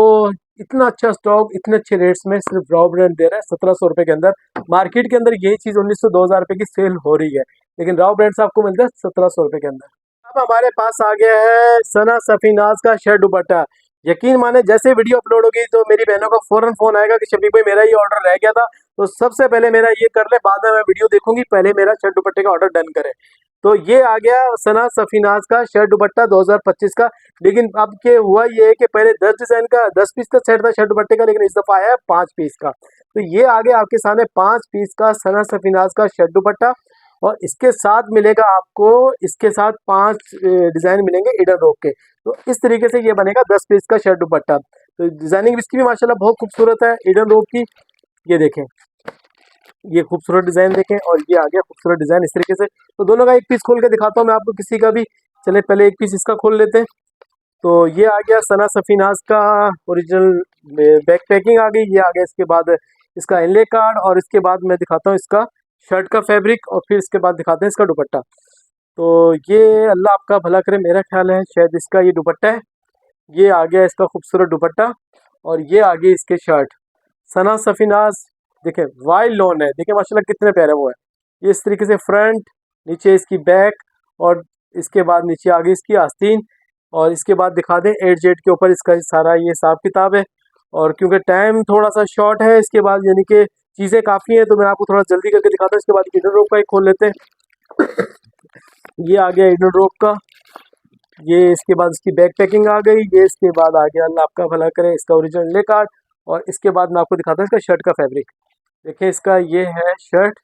इतना अच्छा स्टॉक इतने अच्छे रेट्स में सिर्फ राव ब्रांड दे रहा है 1700 रुपये के अंदर। मार्केट के अंदर यही चीज़ 1900-2000 रुपये की सेल हो रही है, लेकिन राव ब्रांड से आपको मिलता है 1700 रुपये के अंदर। अब हमारे पास आ गया है सना सफीनाज का शर्ट दुपट्टा। यकीन माने जैसे वीडियो अपलोड होगी तो मेरी बहनों का फौरन फोन आएगा कि शफीक भाई मेरा ये ऑर्डर रह गया था, तो सबसे पहले मेरा ये कर ले, बाद में मैं वीडियो देखूंगी, पहले मेरा शर्ट दुपट्टे का ऑर्डर डन करें। तो ये आ गया सना सफीनाज का शर्ट दुपट्टा 2025 का। लेकिन अब के हुआ ये है कि पहले 10 डिजाइन का 10 पीस का सेट था शर्ट दुपट्टे का, लेकिन इस दफा आया है 5 पीस का। तो ये आ गया आपके सामने 5 पीस का सना सफीनाज का शर्ट दुपट्टा, और इसके साथ मिलेगा आपको, इसके साथ 5 डिजाइन मिलेंगे इडन रोक के। तो इस तरीके से ये बनेगा 10 पीस का शर्ट दुपट्टा। तो डिजाइनिंग इसकी भी माशाल्लाह बहुत खूबसूरत है इडन रोक की। ये देखें, ये खूबसूरत डिजाइन देखें, और ये आ गया खूबसूरत डिजाइन इस तरीके से। तो दोनों का एक पीस खोल के दिखाता हूँ मैं आपको किसी का भी। चले पहले एक पीस इसका खोल लेते हैं। तो ये आ गया सना सफीनाज का ओरिजिनल बैक पैकिंग आ गई। ये आ गया इसके बाद इसका इनले कार्ड, और इसके बाद मैं दिखाता हूँ इसका शर्ट का फैब्रिक, और फिर इसके बाद दिखाते हैं इसका दुपट्टा। तो ये अल्लाह आपका भला करे, मेरा ख्याल है शायद इसका ये दुपट्टा है। ये आ गया इसका खूबसूरत दुपट्टा, और ये आ गई इसके शर्ट सना सफीनाज। देखें वाइल्ड लोन है, देखें माशाल्लाह कितने प्यारे वो है। ये इस तरीके से फ्रंट, नीचे इसकी बैक, और इसके बाद नीचे आ गई इसकी आस्तीन, और इसके बाद दिखा दें एट जेड के ऊपर इसका सारा ये हिसाब किताब है। और क्योंकि टाइम थोड़ा सा शॉर्ट है इसके बाद, यानी कि चीज़ें काफ़ी हैं, तो मैं आपको थोड़ा जल्दी करके दिखाता हूँ। इसके बाद इडन रोप का एक खोल लेते हैं। ये आ गया इडन रोप का, ये इसके बाद इसकी बैक पैकिंग आ गई। ये इसके बाद आ गया अल्लाह आपका भला करे इसका ओरिजिनल ले कार्ड, और इसके बाद मैं आपको दिखाता हूँ इसका शर्ट का फैब्रिक। देखिए इसका ये है शर्ट,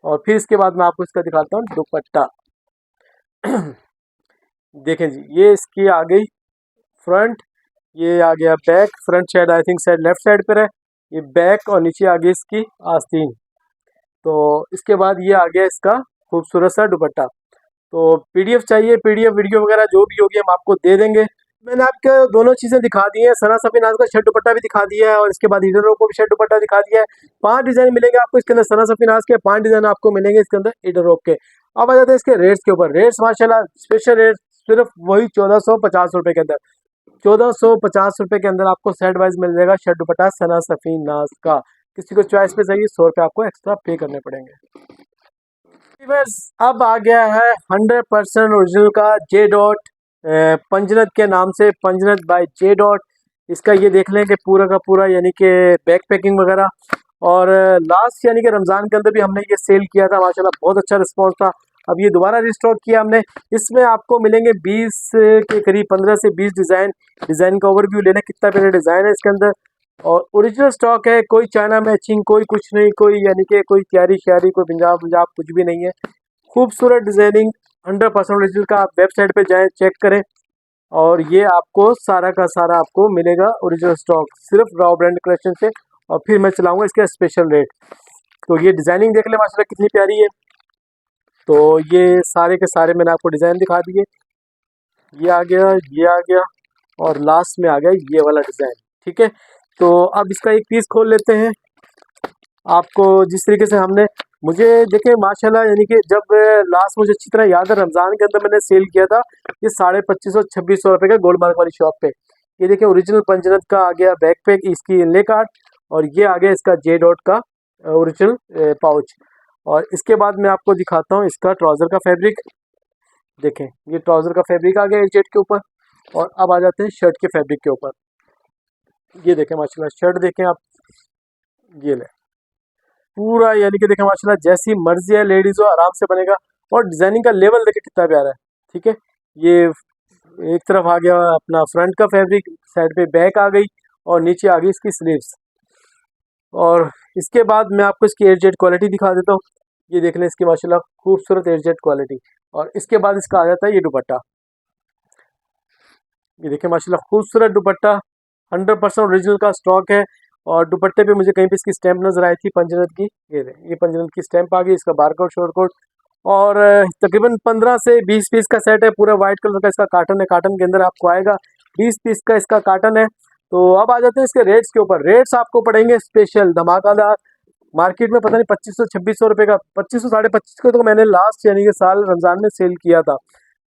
और फिर इसके बाद मैं आपको इसका दिखाता हूँ दुपट्टा। देखें जी, ये इसकी आ गई फ्रंट, ये आ गया back. Front side I think side left side पर है, ये बैक, और नीचे आ गई इसकी आस्तीन। तो इसके बाद ये आ गया इसका खूबसूरत सा दुपट्टा। तो पीडीएफ चाहिए, पीडीएफ वीडियो वगैरह जो भी होगी हम आपको दे देंगे। मैंने आपको दोनों चीज़ें दिखा दी हैं, सना सफीनाज का शर्ट दुपट्टा भी दिखा दिया है, और इसके बाद इडन रोप को भी शर्ट दुपट्टा दिखा दिया है। 5 डिज़ाइन मिलेंगे आपको इसके अंदर सना सफीनाज के, 5 डिज़ाइन आपको मिलेंगे इसके अंदर इडन रोप के। अब आ जाते हैं इसके रेट्स के ऊपर। रेट्स माशाल्लाह स्पेशल रेट सिर्फ वही 1450 रुपये के अंदर। 1450 रुपये के अंदर आपको सेट वाइज मिल जाएगा शर्ट दुपट्टा सना सफीनाज का। किसी को चॉइस पे चाहिए 100 रुपये आपको एक्स्ट्रा पे करने पड़ेंगे। अब आ गया है 100% ओरिजिनल का जे डॉट पंजनत के नाम से, पंजनत बाय जे डॉट। इसका ये देख लें कि पूरा का पूरा यानी कि बैक पैकिंग वगैरह, और लास्ट यानी कि रमज़ान के अंदर भी हमने ये सेल किया था, माशाल्लाह बहुत अच्छा रिस्पांस था। अब ये दोबारा रिस्टॉक किया हमने। इसमें आपको मिलेंगे 20 के करीब, 15 से 20 डिज़ाइन। डिज़ाइन का ओवरव्यू लेना, कितना प्यारा डिज़ाइन है इसके अंदर, और ओरिजिनल स्टॉक है, कोई चाइना मैचिंग, कोई कुछ नहीं, कोई यानी कि कोई तैयारी श्यारी, कोई पंजाब कुछ भी नहीं है। खूबसूरत डिज़ाइनिंग 100% ओरिजिनल का। आप वेबसाइट पे जाएं, चेक करें, और ये आपको सारा का सारा आपको मिलेगा ओरिजिनल स्टॉक सिर्फ राव ब्रांड कलेक्शन से। और फिर मैं चलाऊंगा इसके स्पेशल रेट। तो ये डिज़ाइनिंग देख ले माशाल्लाह कितनी प्यारी है। तो ये सारे के सारे मैंने आपको डिज़ाइन दिखा दिए। ये आ गया, ये आ गया, और लास्ट में आ गया ये वाला डिज़ाइन। ठीक है, तो अब इसका एक पीस खोल लेते हैं। आपको जिस तरीके से हमने, मुझे देखें माशाल्लाह, यानी कि जब लास्ट मुझे अच्छी तरह याद है रमज़ान के अंदर मैंने सेल किया था ये 2550-2600 रुपये का गोल्ड मार्क वाली शॉप पे। ये देखें ओरिजिनल पंजनत का आ गया बैक पैक, इसकी इनले कार्ड, और ये आ गया इसका जे डॉट का ओरिजिनल पाउच। और इसके बाद मैं आपको दिखाता हूँ इसका ट्राउज़र का फैब्रिक। देखें, ये ट्राउज़र का फैब्रिक आ गया एजेड के ऊपर। और अब आ जाते हैं शर्ट के फैब्रिक के ऊपर। ये देखें माशाल्लाह, शर्ट देखें आप, ये ले पूरा, यानी कि देखें माशाल्लाह, जैसी मर्जी है लेडीज़ हो आराम से बनेगा। और डिज़ाइनिंग का लेवल देखें कितना प्यारा है। ठीक है, ये एक तरफ आ गया अपना फ्रंट का फैब्रिक, साइड पे बैक आ गई, और नीचे आ गई इसकी स्लीव्स। और इसके बाद मैं आपको इसकी एजेड क्वालिटी दिखा देता हूँ। ये देख लें इसकी माशाल्लाह खूबसूरत एजेड क्वालिटी। और इसके बाद इसका आ जाता है ये दुपट्टा। ये देखिए माशाल्लाह खूबसूरत दुपट्टा, 100% ओरिजिनल का स्टॉक है। और दुपट्टे पे मुझे कहीं पे इसकी स्टैंप नजर आई थी पंजनत की, ये पंजनत की स्टैंप आ गई। इसका बारकोड शॉर्टकोड। और तकरीबन 15 से 20 पीस का सेट है। पूरा वाइट कलर का इसका काटन है, काटन के अंदर आपको आएगा। 20 पीस का इसका काटन है। तो अब आ जाते हैं इसके रेट्स के ऊपर। रेट्स आपको पड़ेंगे स्पेशल धमाकादार। मार्केट में पता नहीं 2500-2600 रुपये का, 2500 2550 को तो मैंने लास्ट यानी कि साल रमज़ान में सेल किया था।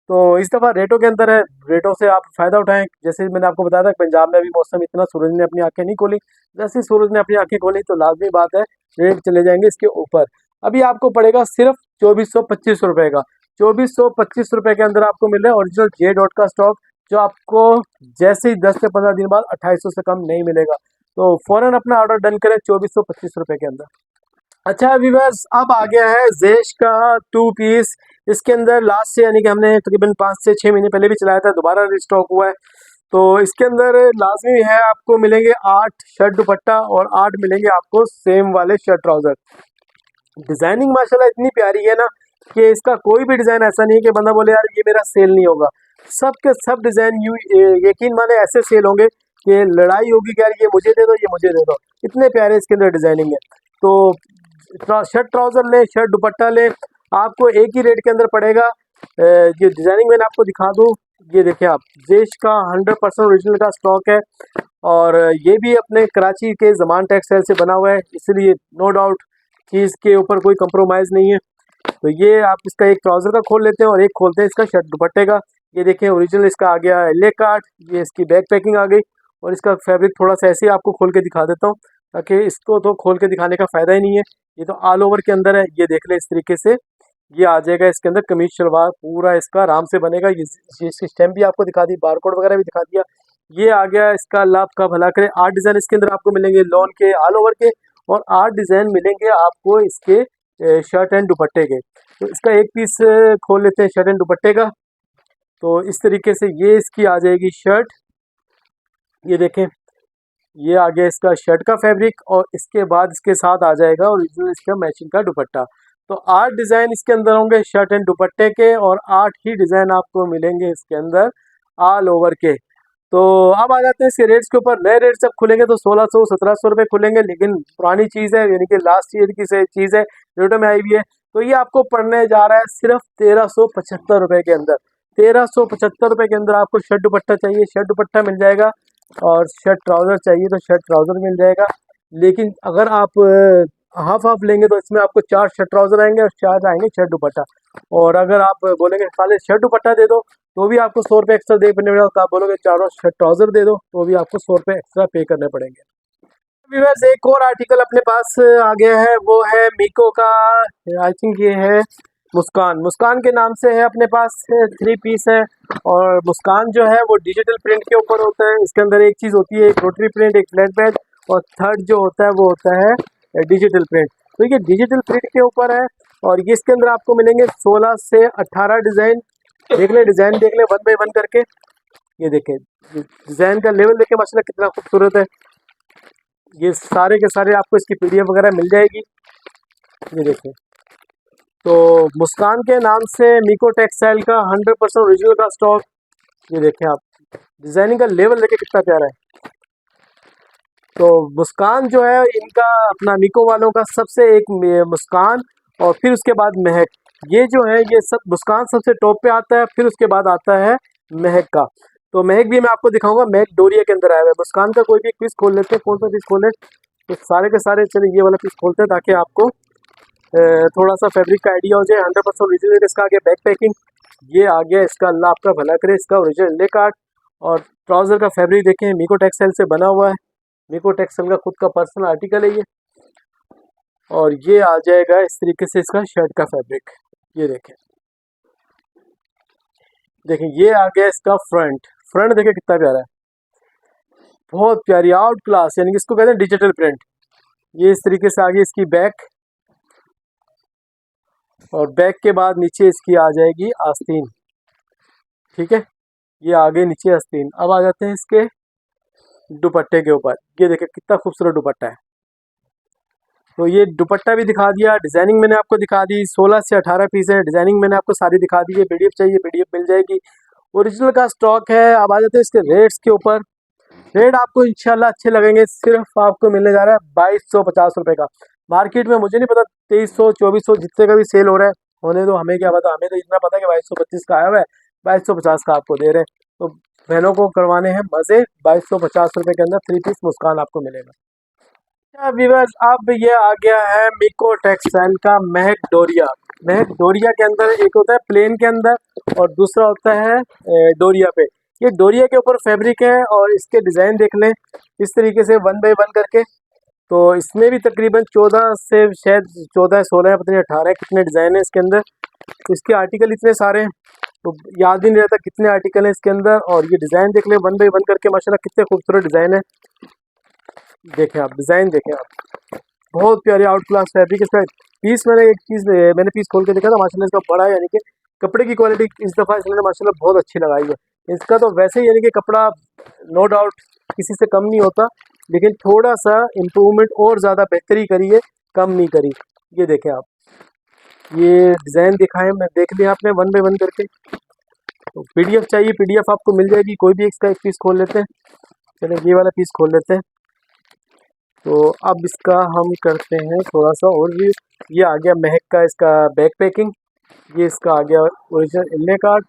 तो इस दफ़ा रेटों के अंदर है, रेटों से आप फ़ायदा उठाएं। जैसे मैंने आपको बताया था पंजाब में अभी मौसम इतना, सूरज ने अपनी आंखें नहीं खोली। जैसे ही सूरज ने अपनी आंखें खोली तो लाजमी बात है रेट चले जाएंगे इसके ऊपर। अभी आपको पड़ेगा सिर्फ 2425 रुपये का। 2425 रुपये के अंदर आपको मिल रहा है ओरिजिनल जे डॉट का स्टॉक, जो आपको जैसे ही 10 से 15 दिन बाद 2800 से कम नहीं मिलेगा। तो फ़ौरन अपना ऑर्डर डन करें 2425 रुपये के अंदर। अच्छा व्यूअर्स, अब आ गया है जेश का 2 पीस। इसके अंदर लास्ट से यानी कि हमने तकरीबन 5 से 6 महीने पहले भी चलाया था, दोबारा रिस्टॉक हुआ है। तो इसके अंदर लाजमी है आपको मिलेंगे 8 शर्ट दुपट्टा और 8 मिलेंगे आपको सेम वाले शर्ट ट्राउज़र। डिज़ाइनिंग माशाल्लाह इतनी प्यारी है ना कि इसका कोई भी डिज़ाइन ऐसा नहीं है कि बंदा बोले यार ये मेरा सेल नहीं होगा। सब के सब डिज़ाइन यकीन माने ऐसे सेल होंगे कि लड़ाई होगी कि यार ये मुझे दे दो, ये मुझे दे दो। इतने प्यारे इसके अंदर डिज़ाइनिंग है। तो शर्ट ट्राउज़र ले, शर्ट दुपट्टा ले, आपको एक ही रेट के अंदर पड़ेगा। ये डिज़ाइनिंग मैंने आपको दिखा दूँ, ये देखिए आप, जेश का 100% ओरिजिनल का स्टॉक है। और ये भी अपने कराची के ज़मान टेक्सटाइल से बना हुआ है, इसलिए नो डाउट कि इसके ऊपर कोई कंप्रोमाइज़ नहीं है। तो ये आप इसका एक ट्राउज़र का खोल लेते हैं और एक खोलते हैं इसका शर्ट दुपट्टे का। ये देखिए ओरिजिनल इसका आ गया ले कार्ड, ये इसकी बैक पैकिंग आ गई। और इसका फैब्रिक थोड़ा सा ऐसे ही आपको खोल के दिखा देता हूँ, ताकि इसको तो खोल के दिखाने का फ़ायदा ही नहीं है। ये तो ऑल ओवर के अंदर है, ये देख ले इस तरीके से ये आ जाएगा। इसके अंदर कमीज शलवार पूरा इसका आराम से बनेगा। ये इसकी स्टैम्प भी आपको दिखा दी, बारकोड वगैरह भी दिखा दिया। ये आ गया इसका, अल्लाह आपका भला करे। 8 डिज़ाइन इसके अंदर आपको मिलेंगे लॉन के, ऑल ओवर के। और 8 डिज़ाइन मिलेंगे आपको इसके शर्ट एंड दुपट्टे के। तो इसका एक पीस खोल लेते हैं शर्ट एंड दुपट्टे का। तो इस तरीके से ये इसकी आ जाएगी शर्ट। ये देखें, ये आ गया इसका शर्ट का फैब्रिक। और इसके बाद इसके साथ आ जाएगा ओरिजिनल इसका मैचिंग का दुपट्टा। तो 8 डिज़ाइन इसके अंदर होंगे शर्ट एंड दुपट्टे के, और 8 ही डिज़ाइन आपको मिलेंगे इसके अंदर ऑल ओवर के। तो अब आ जाते हैं इसके रेट्स के ऊपर। नए रेट जब खुलेंगे तो 1600-1700 रुपये खुलेंगे, लेकिन पुरानी चीज़ है यानी कि लास्ट ईयर की से चीज़ है, रेटों में आई हुई है। तो ये आपको पड़ने जा रहा है सिर्फ 1375 रुपये के अंदर। 1375 रुपये के अंदर आपको शर्ट दुपट्टा चाहिए, शर्ट दुपट्टा मिल जाएगा। और शर्ट ट्राउज़र चाहिए तो शर्ट ट्राउज़र मिल जाएगा। लेकिन अगर आप हाफ हाफ लेंगे तो इसमें आपको 4 शर्ट ट्राउज़र आएंगे और 4 आएंगे शर्ट दुपट्टा। और अगर आप बोलेंगे खाली शर्ट दुपट्टा दे दो तो भी आपको 100 रुपये एक्स्ट्रा दे पड़ने पड़ेगा। तो आप बोलोगे चारों शर्ट ट्राउज़र दे दो तो भी आपको 100 रुपये एक्स्ट्रा पे करने पड़ेंगे। व्यूअर्स, एक और आर्टिकल अपने पास आ गया है, वो है मीको का। आई थिंक ये है मुस्कान, मुस्कान के नाम से है अपने पास। 3 पीस है। और मुस्कान जो है वो डिजिटल प्रिंट के ऊपर होता है। इसके अंदर एक चीज़ होती है, एक रोटरी प्रिंट, एक फ्लैट पैड, और थर्ड जो होता है वो होता है डिजिटल प्रिंट। तो ये डिजिटल प्रिंट के ऊपर है। और ये इसके अंदर आपको मिलेंगे 16 से 18 डिज़ाइन। देख ले डिज़ाइन, देख ले वन बाय वन करके। ये देखें डिज़ाइन का लेवल देखें माशाल्लाह कितना खूबसूरत है। ये सारे के सारे आपको इसकी PDF वगैरह मिल जाएगी। ये देखें, तो मुस्कान के नाम से मीको टेक्सटाइल का 100% ओरिजिनल का स्टॉक। ये देखें आप, डिज़ाइनिंग का लेवल देखें कितना प्यारा है। तो मुस्कान जो है इनका अपना मीको वालों का सबसे एक मुस्कान, और फिर उसके बाद महक। ये जो है ये सब मुस्कान सबसे टॉप पे आता है, फिर उसके बाद आता है महक का। तो महक भी मैं आपको दिखाऊंगा, महक डोरिया के अंदर आया हुआ है। मुस्कान का कोई भी पीस खोल लेते हैं, कौन सा पीस खोले तो सारे के सारे चलिए ये वाला पीस खोलते हैं ताकि आपको थोड़ा सा फैब्रिक का आइडिया हो जाए। 100% ओरिजिनल इसका आ गया बैक पैकिंग। ये आ गया इसका, अल्लाह आपका भला करे, इसका ओरिजिनल ले कार्ड। और ट्राउज़र का फैब्रिक देखें मीको टेक्सटाइल से बना हुआ है। मीको टेक्सटाइल का खुद का पर्सनल आर्टिकल है ये। और ये आ जाएगा इस तरीके से इसका शर्ट का फैब्रिक। ये देखें, देखें ये आ गया इसका फ्रंट। फ्रंट देखें कितना प्यारा है, बहुत प्यारी आउट क्लास, यानी कि इसको कहते हैं डिजिटल प्रिंट। ये इस तरीके से आ गई इसकी बैक, और बैक के बाद नीचे इसकी आ जाएगी आस्तीन। ठीक है, ये आगे नीचे आस्तीन। अब आ जाते हैं इसके दुपट्टे के ऊपर। ये देखें कितना खूबसूरत दुपट्टा है। तो ये दुपट्टा भी दिखा दिया, डिजाइनिंग मैंने आपको दिखा दी। 16 से 18 पीस है, डिजाइनिंग मैंने आपको सारी दिखा दी है। पीडीएफ चाहिए पीडीएफ मिल जाएगी, ओरिजिनल का स्टॉक है। अब आ जाते हैं इसके रेट्स के ऊपर। रेट आपको इंशाल्लाह अच्छे लगेंगे। सिर्फ आपको मिलने जा रहा है 2250 रुपये का। मार्केट में मुझे नहीं पता 2300 2400 जितने का भी सेल हो रहा है, होने दो, हमें क्या पता। हमें तो इतना पता है कि 2225 का आया हुआ है, 2250 का आपको दे रहे हैं। तो बहनों को करवाने हैं मज़े। 2250 रुपये के अंदर 3 पीस मुस्कान आपको मिलेगा। अच्छा व्यूअर्स, अब ये आ गया है मिको टेक्सटाइल का महक डोरिया। महक डोरिया के अंदर एक होता है प्लेन के अंदर, और दूसरा होता है डोरिया पे। ये डोरिया के ऊपर फैब्रिक है, और इसके डिज़ाइन देख लें इस तरीके से 1 बाय 1 करके। तो इसमें भी तकरीबन 14 से शायद 14 16 पता नहीं 18 कितने डिज़ाइन है इसके अंदर। इसके आर्टिकल इतने सारे हैं तो याद ही नहीं रहता कितने आर्टिकल हैं इसके अंदर। और ये डिज़ाइन देख लें 1 बाय 1 करके, माशाल्लाह कितने खूबसूरत डिज़ाइन है। देखें आप डिज़ाइन, देखें आप, बहुत प्यारे आउट क्लास फैब्रिक। इसका पीस मैंने पीस खोल के देखा था, माशाल्लाह इसका बड़ा है, यानी कि कपड़े की क्वालिटी इस दफ़ा इसने माशाल्लाह बहुत अच्छी लगाई है। इसका तो वैसे ही यानी कि कपड़ा नो डाउट किसी से कम नहीं होता, लेकिन थोड़ा सा इम्प्रूवमेंट और ज़्यादा बेहतरी करी है, कम नहीं करी। ये देखें आप, ये डिज़ाइन दिखाएं, मैं देख लिया आपने 1 बाय 1 करके। तो पीडीएफ चाहिए पीडीएफ आपको मिल जाएगी। कोई भी इसका एक पीस खोल लेते हैं। चलिए ये वाला पीस खोल लेते हैं। तो अब इसका हम करते हैं थोड़ा सा और भी। ये आ गया महक का इसका बैक पैकिंग। ये इसका आ गया ओरिजिनल इनले कार्ड।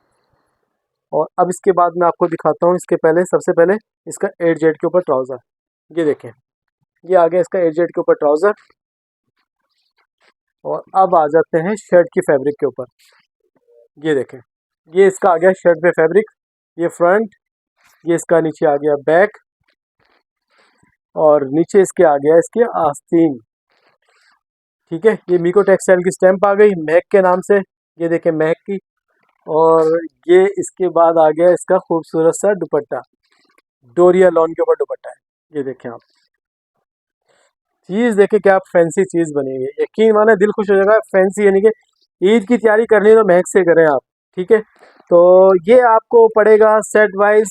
और अब इसके बाद मैं आपको दिखाता हूँ, इसके पहले सबसे पहले इसका 8 जेड के ऊपर ट्राउज़र। ये देखें, ये आ गया इसका 8 जेड के ऊपर ट्राउज़र। और अब आ जाते हैं शर्ट की फैब्रिक के ऊपर। ये देखें, ये इसका आ गया शर्ट पे फैब्रिक। ये फ्रंट, ये इसका नीचे आ गया बैक, और नीचे इसके आ गया इसके आस्तीन। ठीक है, ये मीको टेक्सटाइल की स्टैंप आ गई महक के नाम से। ये देखें महक की। और ये इसके बाद आ गया इसका खूबसूरत सा दुपट्टा, डोरिया लॉन के ऊपर दुपट्टा है। ये देखें आप, चीज़ देखें क्या फैंसी चीज़ बनी हुई है, यकीन माने दिल खुश हो जाएगा। फैंसी यानी कि ईद की तैयारी करनी है तो महक से करें आप। ठीक है, तो ये आपको पड़ेगा सेट वाइज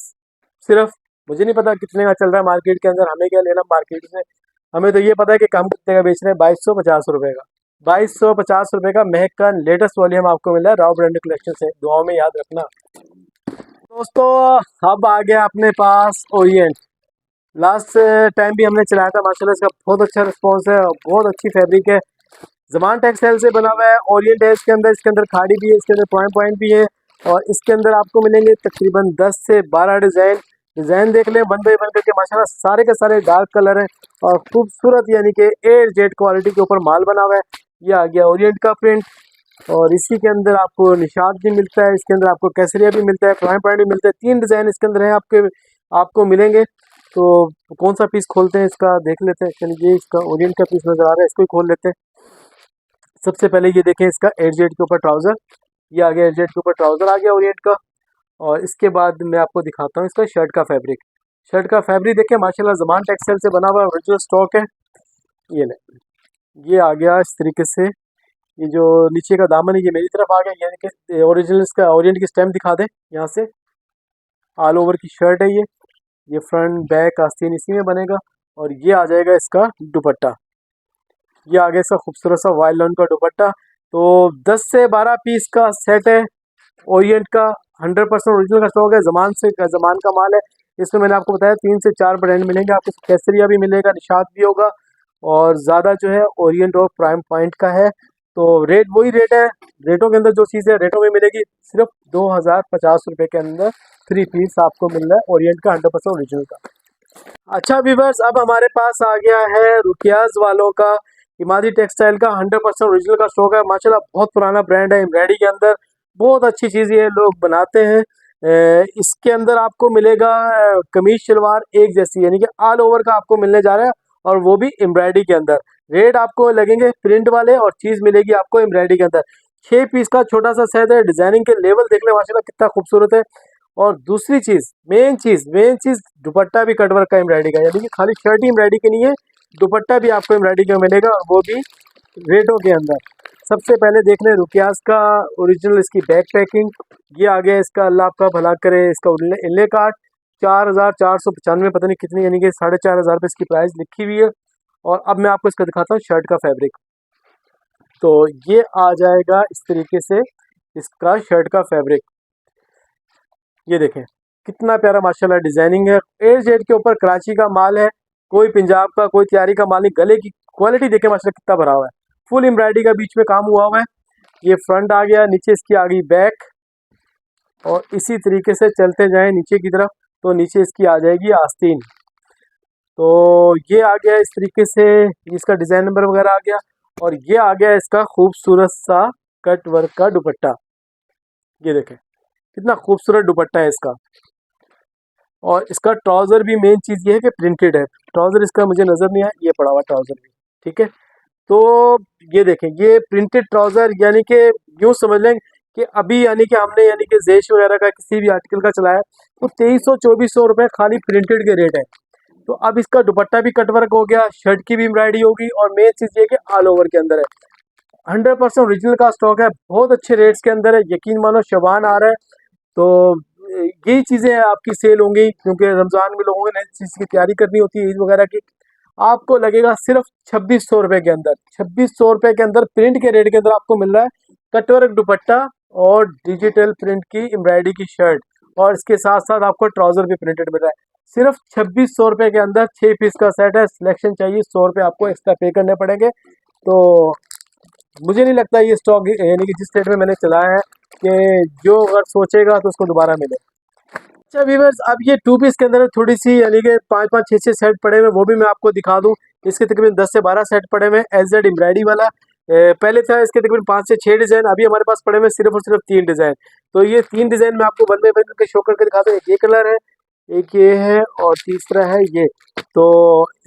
सिर्फ, मुझे नहीं पता कितने का चल रहा है मार्केट के अंदर, हमें क्या लेना मार्केट से। हमें तो ये पता है कि कम कितने का बेच रहे हैं, 2250 रुपये का। 2250 रुपये का महक का लेटेस्ट वॉल्यूम आपको मिल रहा है राव ब्रांड कलेक्शन से, दुआओं में याद रखना दोस्तों। अब आ गया अपने पास ओरिएंट। लास्ट टाइम भी हमने चलाया था, माशाल्लाह इसका बहुत अच्छा रिस्पॉन्स है और बहुत अच्छी फैब्रिक है। जमान टेक्सटाइल से बना हुआ है, ओरिएंट है इसके अंदर खाड़ी भी है, इसके अंदर पॉइंट पॉइंट भी है। और इसके अंदर आपको मिलेंगे तकरीबन 10 से 12 डिज़ाइन देख लें 1 बाय 1 करके। माशाल्लाह सारे के सारे डार्क कलर हैं और खूबसूरत, यानी कि एयर जेट क्वालिटी के ऊपर माल बना हुआ है। ये आ गया ओरिएंट का प्रिंट, और इसी के अंदर आपको निशात भी मिलता है, इसके अंदर आपको कैसरिया भी मिलता है, पॉइंट पॉइंट भी मिलता है। 3 डिज़ाइन इसके अंदर हैं आपको मिलेंगे। तो कौन सा पीस खोलते हैं इसका देख लेते हैं। चलिए ये इसका ओरिएंट का पीस नज़र आ रहा है, इसको ही खोल लेते हैं। सबसे पहले ये देखें इसका 8 जेड के ऊपर ट्राउज़र। ये आ गया 8 जेड के ऊपर ट्राउज़र आ गया ओरिएंट का। और इसके बाद मैं आपको दिखाता हूँ इसका शर्ट का फैब्रिक। शर्ट का फैब्रिक देखें माशाल्लाह जमान टेक्सटाइल से बना हुआ ओरिजिनल स्टॉक है। ये ले, ये आ गया इस तरीके से। ये जो नीचे का दामन है ये मेरी तरफ आ गया, यानी कि ओरिजिनल इसका ओरिएंट की स्टैम्प दिखा दें यहाँ से। ऑल ओवर की शर्ट है ये फ्रंट बैक आस्तीन इसी में बनेगा। और ये आ जाएगा इसका दुपट्टा। ये आ गया इसका खूबसूरत सा वाइल्ड लॉन का दुपट्टा। तो 10 से 12 पीस का सेट है ओरिएंट का, 100% ओरिजिनल का स्टॉक है, जमान का माल है। इसमें मैंने आपको बताया 3 से 4 ब्रांड मिलेंगे आपको, केसरिया भी मिलेगा, निशात भी होगा, और ज़्यादा जो है ओरिएंट और प्राइम पॉइंट का है। तो रेट वही रेट है, रेटों के अंदर जो चीज़ है रेटों में मिलेगी। सिर्फ 2050 रुपये के अंदर 3 पीस आपको मिल रहा है ओरिएंट का 100% ओरिजिनल का। अच्छा व्यूअर्स, अब हमारे पास आ गया है रुकियाज वालों का इमादी टेक्सटाइल का 100% ओरिजिनल का स्टॉक है। माशाल्लाह बहुत पुराना ब्रांड है, एम्ब्रॉयडरी के अंदर बहुत अच्छी चीज़ ये लोग बनाते हैं। इसके अंदर आपको मिलेगा कमीज शलवार एक जैसी, यानी कि ऑल ओवर का आपको मिलने जा रहा है, और वो भी एम्ब्रॉयडरी के अंदर। रेट आपको लगेंगे प्रिंट वाले और चीज़ मिलेगी आपको एम्ब्रॉयडरी के अंदर। 6 पीस का छोटा सा सेट है। डिजाइनिंग के लेवल देख ले माशाल्लाह कितना खूबसूरत है। और दूसरी चीज़, मेन चीज़ दुपट्टा भी कटवर्क का एम्ब्रॉयडरी का, यानी कि खाली शर्ट ही एम्ब्रॉयडरी की नहीं है, दुपट्टा भी आपको एम्ब्रॉयडरी का मिलेगा और वो भी रेटों के अंदर। सबसे पहले देख लें रुकियास का ओरिजिनल इसकी बैक पैकिंग। ये आ गया इसका, अल्लाह आपका भला करे, इसका इनले कार्ड 4495 पता नहीं कितनी, यानी कि 4500 रुपये इसकी प्राइस लिखी हुई है। और अब मैं आपको इसका दिखाता हूँ शर्ट का फैब्रिक। तो ये आ जाएगा इस तरीके से इसका शर्ट का फैब्रिक। ये देखें कितना प्यारा माशाल्लाह डिजाइनिंग है। ए जेड के ऊपर कराची का माल है, कोई पंजाब का, कोई तैयारी का माल नहीं। गले की क्वालिटी देखें माशाल्लाह कितना भरा हुआ है। फुल एम्ब्रॉयडरी का बीच में काम हुआ हुआ है। ये फ्रंट आ गया, नीचे इसकी आ गई बैक। और इसी तरीके से चलते जाएं नीचे की तरफ तो नीचे इसकी आ जाएगी आस्तीन। तो ये आ गया इस तरीके से, इसका डिजाइन नंबर वगैरह आ गया। और ये आ गया इसका खूबसूरत सा कट वर्क का दुपट्टा। ये देखें कितना खूबसूरत दुपट्टा है इसका। और इसका ट्राउजर भी मेन चीज़ ये है कि प्रिंटेड है। ट्राउजर इसका मुझे नज़र नहीं आया, ये पड़ा हुआ ट्राउजर भी, ठीक है। तो ये देखें ये प्रिंटेड ट्राउजर, यानी कि यूँ समझ लें कि अभी यानी कि हमने यानी कि जेश वगैरह का किसी भी आर्टिकल का चलाया तो 2300-2400 रुपये खाली प्रिंटेड के रेट है। तो अब इसका दुपट्टा भी कटवर्क हो गया, शर्ट की भी एम्ब्रॉयडरी होगी और मेन चीज़ ये कि ऑल ओवर के अंदर है। 100% ओरिजिनल का स्टॉक है, बहुत अच्छे रेट्स के अंदर है। यकीन मानो शबान आ रहा है तो यही चीज़ें आपकी सेल होंगी, क्योंकि रमज़ान में लोगों ने इस चीज़ की तैयारी करनी होती है, ईद वगैरह की। आपको लगेगा सिर्फ 2600 रुपये के अंदर। 2600 रुपये के अंदर प्रिंट के रेट के अंदर आपको मिल रहा है कटवर्क दुपट्टा और डिजिटल प्रिंट की एम्ब्रॉयडरी की शर्ट, और इसके साथ साथ आपको ट्राउजर भी प्रिंटेड मिल रहा है। सिर्फ 2600 रुपये के अंदर 6 पीस का सेट है। सिलेक्शन चाहिए 100 रुपये आपको एक्स्ट्रा पे करने पड़ेंगे। तो मुझे नहीं लगता ये स्टॉक यानी कि जिस रेट में मैंने चलाया है कि जो अगर सोचेगा तो उसको दोबारा मिले। अच्छा व्यूअर्स, अब ये 2 पीस के अंदर थोड़ी सी यानी कि 5-5 6-6 सेट पड़े हुए, वो भी मैं आपको दिखा दूं। इसके तकरीबन 10 से 12 सेट पड़े हुए एज जेड एम्ब्रॉयडरी वाला। पहले था इसके तकरीबन 5 से 6 डिज़ाइन, अभी हमारे पास पड़े हुए सिर्फ और सिर्फ 3 डिज़ाइन। तो ये 3 डिज़ाइन मैं आपको वन बाई वन करके शो करके दिखाता हूँ। एक ये कलर है, एक ये है और तीसरा है ये। तो